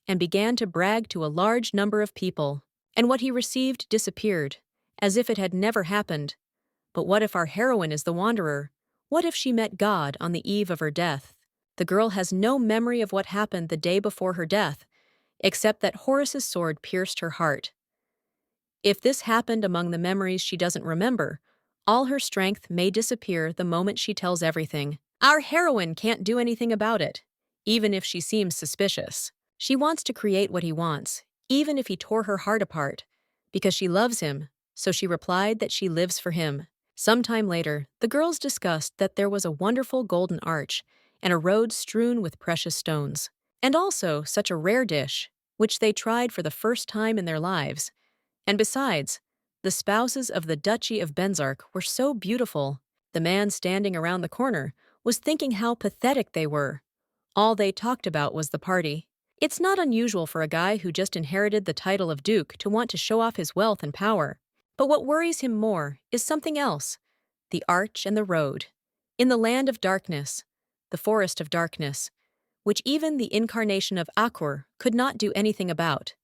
and began to brag to a large number of people. And what he received disappeared, as if it had never happened. But what if our heroine is the wanderer? What if she met God on the eve of her death? The girl has no memory of what happened the day before her death, except that Horace's sword pierced her heart. If this happened among the memories she doesn't remember, all her strength may disappear the moment she tells everything. Our heroine can't do anything about it, even if she seems suspicious. She wants to create what he wants, even if he tore her heart apart, because she loves him, so she replied that she lives for him. Sometime later, the girls discussed that there was a wonderful golden arch and a road strewn with precious stones, and also such a rare dish, which they tried for the first time in their lives. And besides, the spouses of the Duchy of Benzark were so beautiful. The man standing around the corner was thinking how pathetic they were. All they talked about was the party. It's not unusual for a guy who just inherited the title of Duke to want to show off his wealth and power. But what worries him more is something else: the arch and the road. In the land of darkness, the forest of darkness, which even the incarnation of Akur could not do anything about,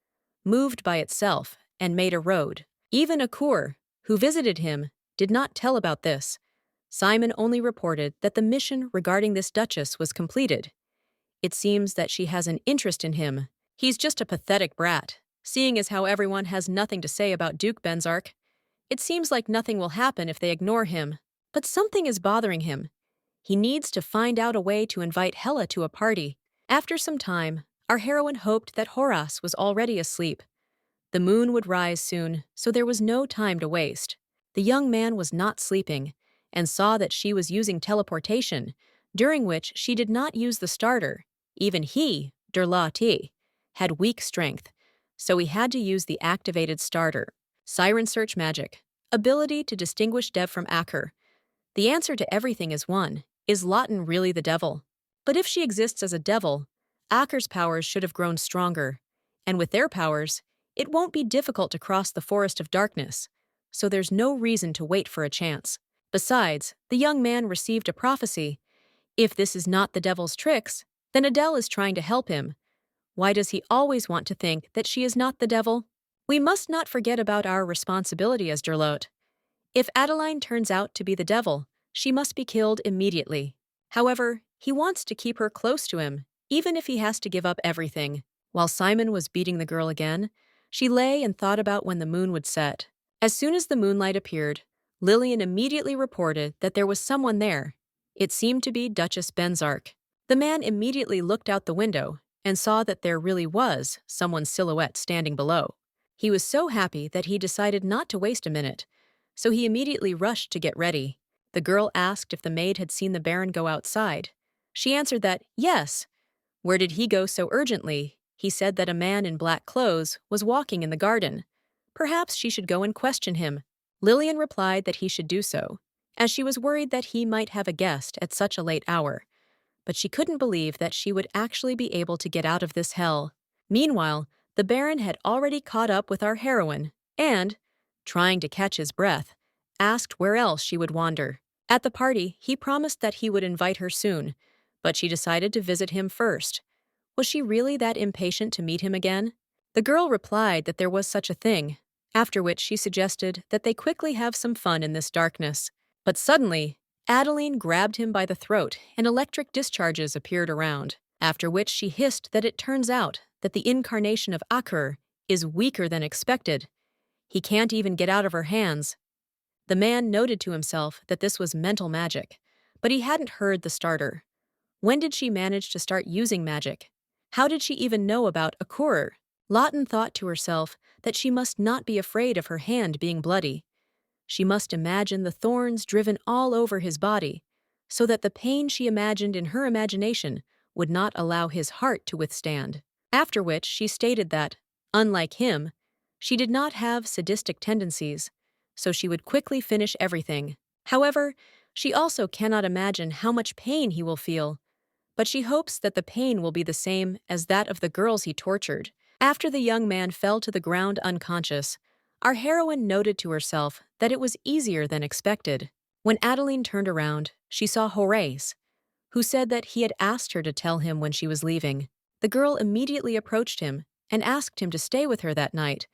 moved by itself and made a road. Even Akur, who visited him, did not tell about this. Simon only reported that the mission regarding this duchess was completed. It seems that she has an interest in him. He's just a pathetic brat, seeing as how everyone has nothing to say about Duke Benzark. It seems like nothing will happen if they ignore him. But something is bothering him. He needs to find out a way to invite Hela to a party. After some time, our heroine hoped that Horace was already asleep. The moon would rise soon, so there was no time to waste. The young man was not sleeping, and saw that she was using teleportation, during which she did not use the starter. Even he, Derlati, had weak strength, so he had to use the activated starter. Siren search magic. Ability to distinguish Dev from Aker. The answer to everything is one. Is Lawton really the devil? But if she exists as a devil, Aker's powers should have grown stronger. And with their powers, it won't be difficult to cross the forest of darkness, so there's no reason to wait for a chance. Besides, the young man received a prophecy. If this is not the devil's tricks, then Adele is trying to help him. Why does he always want to think that she is not the devil? We must not forget about our responsibility as Derlot. If Adeline turns out to be the devil, she must be killed immediately. However, he wants to keep her close to him, even if he has to give up everything. While Simon was beating the girl again, she lay and thought about when the moon would set. As soon as the moonlight appeared, Lillian immediately reported that there was someone there. It seemed to be Duchess Benzark. The man immediately looked out the window and saw that there really was someone's silhouette standing below. He was so happy that he decided not to waste a minute, so he immediately rushed to get ready. The girl asked if the maid had seen the Baron go outside. She answered that, yes. Where did he go so urgently? He said that a man in black clothes was walking in the garden. Perhaps she should go and question him. Lillian replied that he should do so, as she was worried that he might have a guest at such a late hour. But she couldn't believe that she would actually be able to get out of this hell. Meanwhile, the Baron had already caught up with our heroine and, trying to catch his breath, asked where else she would wander. At the party, he promised that he would invite her soon, but she decided to visit him first. Was she really that impatient to meet him again? The girl replied that there was such a thing, after which she suggested that they quickly have some fun in this darkness. But suddenly, Adeline grabbed him by the throat and electric discharges appeared around, after which she hissed that it turns out that the incarnation of Aker is weaker than expected. He can't even get out of her hands. The man noted to himself that this was mental magic, but he hadn't heard the starter. When did she manage to start using magic? How did she even know about Akur? Lawton thought to herself that she must not be afraid of her hand being bloody. She must imagine the thorns driven all over his body, so that the pain she imagined in her imagination would not allow his heart to withstand. After which she stated that, unlike him, she did not have sadistic tendencies, so she would quickly finish everything. However, she also cannot imagine how much pain he will feel, but she hopes that the pain will be the same as that of the girls he tortured. After the young man fell to the ground unconscious, our heroine noted to herself that it was easier than expected. When Adeline turned around, she saw Horace, who said that he had asked her to tell him when she was leaving. The girl immediately approached him and asked him to stay with her that night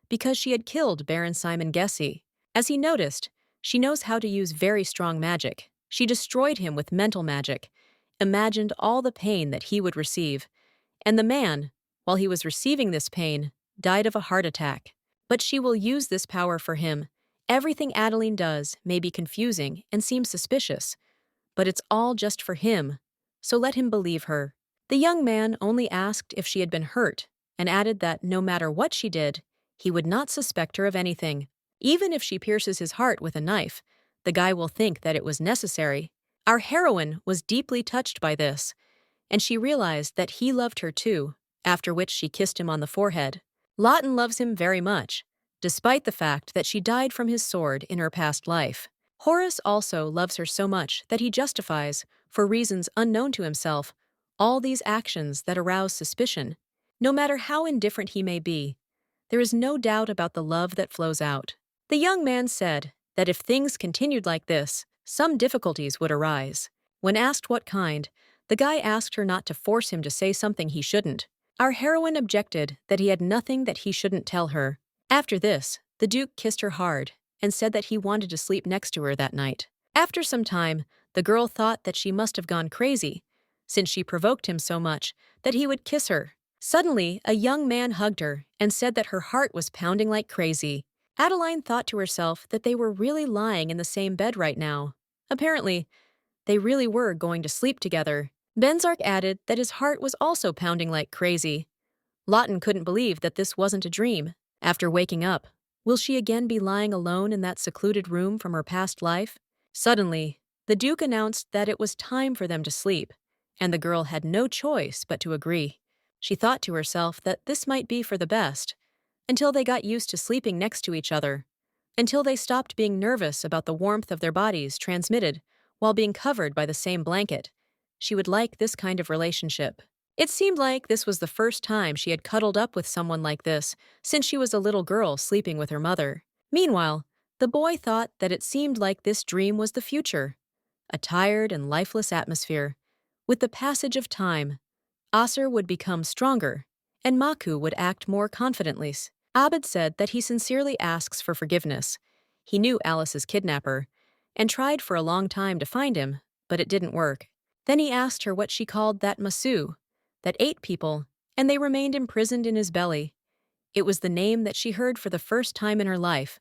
because she had killed Baron Simon Gessi. As he noticed, she knows how to use very strong magic. She destroyed him with mental magic, imagined all the pain that he would receive, and the man, while he was receiving this pain, died of a heart attack. But she will use this power for him. Everything Adeline does may be confusing and seem suspicious, but it's all just for him, so let him believe her. The young man only asked if she had been hurt and added that no matter what she did, he would not suspect her of anything. Even if she pierces his heart with a knife, the guy will think that it was necessary. Our heroine was deeply touched by this, and she realized that he loved her too, after which she kissed him on the forehead. Lawton loves him very much, despite the fact that she died from his sword in her past life. Horace also loves her so much that he justifies, for reasons unknown to himself, all these actions that arouse suspicion. No matter how indifferent he may be, there is no doubt about the love that flows out. The young man said that if things continued like this, some difficulties would arise. When asked what kind, the guy asked her not to force him to say something he shouldn't. Our heroine objected that he had nothing that he shouldn't tell her. After this, the Duke kissed her hard and said that he wanted to sleep next to her that night. After some time, the girl thought that she must have gone crazy, since she provoked him so much that he would kiss her. Suddenly, a young man hugged her and said that her heart was pounding like crazy. Adeline thought to herself that they were really lying in the same bed right now. Apparently, they really were going to sleep together. Benzark added that his heart was also pounding like crazy. Lawton couldn't believe that this wasn't a dream. After waking up, will she again be lying alone in that secluded room from her past life? Suddenly, The Duke announced that it was time for them to sleep, and the girl had no choice but to agree. She thought to herself that this might be for the best, until they got used to sleeping next to each other, until they stopped being nervous about the warmth of their bodies transmitted while being covered by the same blanket. She would like this kind of relationship. It seemed like this was the first time she had cuddled up with someone like this since she was a little girl sleeping with her mother. Meanwhile, the boy thought that it seemed like this dream was the future. A tired and lifeless atmosphere. With the passage of time, Aser would become stronger, and Maku would act more confidently. Abbid said that he sincerely asks for forgiveness. He knew Alice's kidnapper, and tried for a long time to find him, but it didn't work. Then he asked her what she called that masu, that ate people, and they remained imprisoned in his belly. It was the name that she heard for the first time in her life.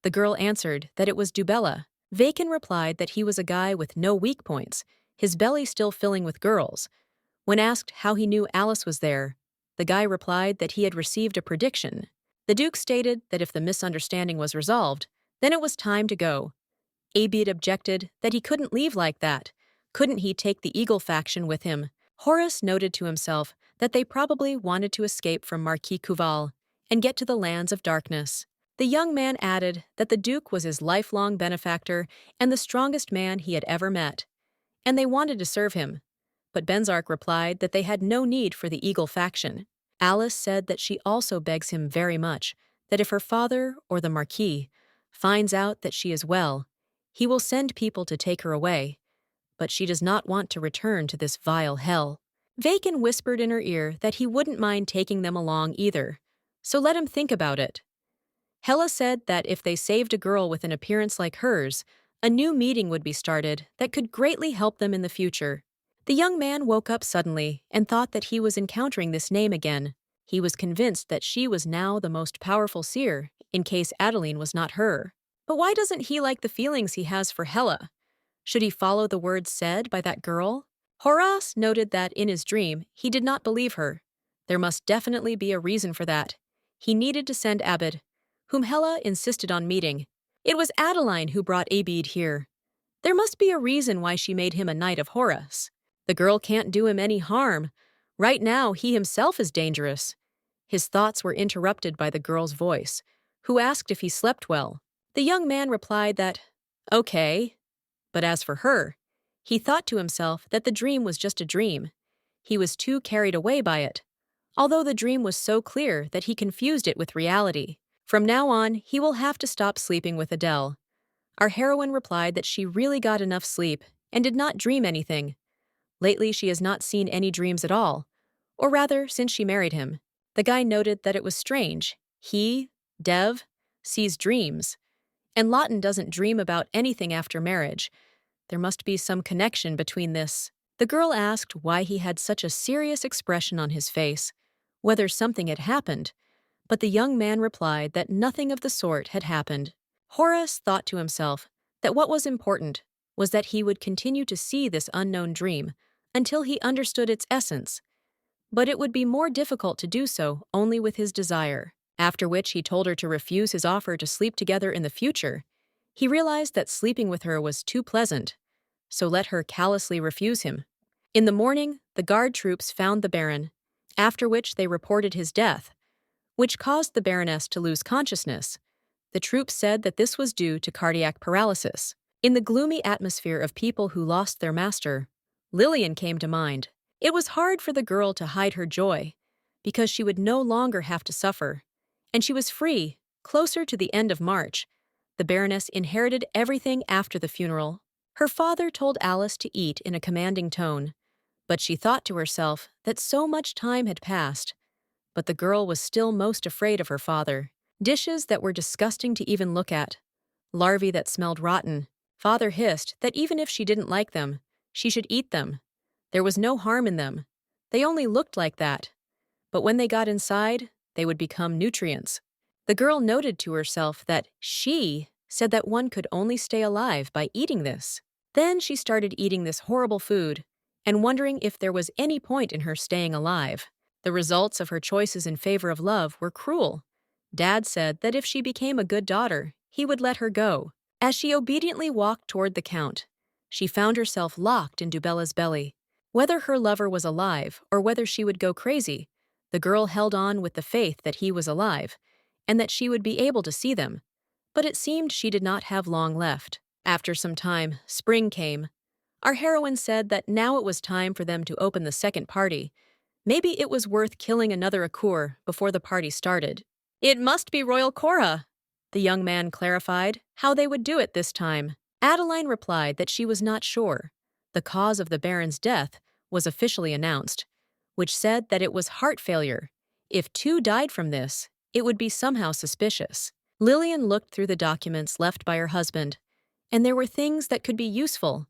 The girl answered that it was Dubella. Vacan replied that he was a guy with no weak points, his belly still filling with girls. When asked how he knew Alice was there, the guy replied that he had received a prediction. The Duke stated that if the misunderstanding was resolved, then it was time to go. Abbid objected that he couldn't leave like that. Couldn't he take the Eagle faction with him? Horace noted to himself that they probably wanted to escape from Marquis Cuval and get to the lands of darkness. The young man added that the Duke was his lifelong benefactor and the strongest man he had ever met, and they wanted to serve him. But Benzark replied that they had no need for the Eagle faction. Alice said that she also begs him very much that if her father or the Marquis finds out that she is well, he will send people to take her away, but she does not want to return to this vile hell. Vacan whispered in her ear that he wouldn't mind taking them along either, so let him think about it. Hela said that if they saved a girl with an appearance like hers, a new meeting would be started that could greatly help them in the future. The young man woke up suddenly and thought that he was encountering this name again. He was convinced that she was now the most powerful seer, in case Adeline was not her. But why doesn't he like the feelings he has for Hela? Should he follow the words said by that girl? Horace noted that in his dream, he did not believe her. There must definitely be a reason for that. He needed to send Abbid, whom Hela insisted on meeting. It was Adeline who brought Abbid here. There must be a reason why she made him a knight of Horus. The girl can't do him any harm. Right now, he himself is dangerous. His thoughts were interrupted by the girl's voice, who asked if he slept well. The young man replied that, okay. But as for her, he thought to himself that the dream was just a dream. He was too carried away by it, although the dream was so clear that he confused it with reality. From now on, he will have to stop sleeping with Adele. Our heroine replied that she really got enough sleep and did not dream anything. Lately, she has not seen any dreams at all, or rather, since she married him. The guy noted that it was strange. He, Dev, sees dreams, and Lawton doesn't dream about anything after marriage. There must be some connection between this. The girl asked why he had such a serious expression on his face, whether something had happened, but the young man replied that nothing of the sort had happened. Horace thought to himself that what was important was that he would continue to see this unknown dream until he understood its essence, but it would be more difficult to do so only with his desire. After which he told her to refuse his offer to sleep together in the future. He realized that sleeping with her was too pleasant, so let her callously refuse him. In the morning, the guard troops found the Baron, after which they reported his death, which caused the Baroness to lose consciousness. The troops said that this was due to cardiac paralysis. In the gloomy atmosphere of people who lost their master, Lillian came to mind. It was hard for the girl to hide her joy, because she would no longer have to suffer, and she was free. Closer to the end of March, the Baroness inherited everything after the funeral. Her father told Alice to eat in a commanding tone, but she thought to herself that so much time had passed. But the girl was still most afraid of her father. Dishes that were disgusting to even look at. Larvae that smelled rotten. Father hissed that even if she didn't like them, she should eat them. There was no harm in them. They only looked like that. But when they got inside, they would become nutrients. The girl noted to herself that she said that one could only stay alive by eating this. Then she started eating this horrible food and wondering if there was any point in her staying alive. The results of her choices in favor of love were cruel. Dad said that if she became a good daughter, he would let her go. As she obediently walked toward the Count, She found herself locked in Dubella's belly. Whether her lover was alive or whether she would go crazy, the girl held on with the faith that he was alive and that she would be able to see them. But it seemed she did not have long left. After some time, spring came. Our heroine said that now it was time for them to open the second party. Maybe it was worth killing another Akur before the party started. It must be Royal Cora, the young man clarified how they would do it this time. Adeline replied that she was not sure. The cause of the Baron's death was officially announced, which said that it was heart failure. If two died from this, it would be somehow suspicious. Lillian looked through the documents left by her husband, and there were things that could be useful.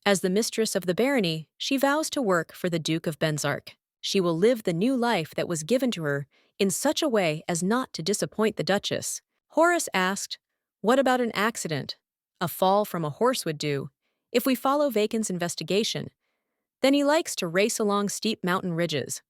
As the mistress of the barony, she vows to work for the Duke of Benzark. She will live the new life that was given to her in such a way as not to disappoint the Duchess. Horace asked, "What about an accident? A fall from a horse would do. If we follow Vacan's investigation, then he likes to race along steep mountain ridges.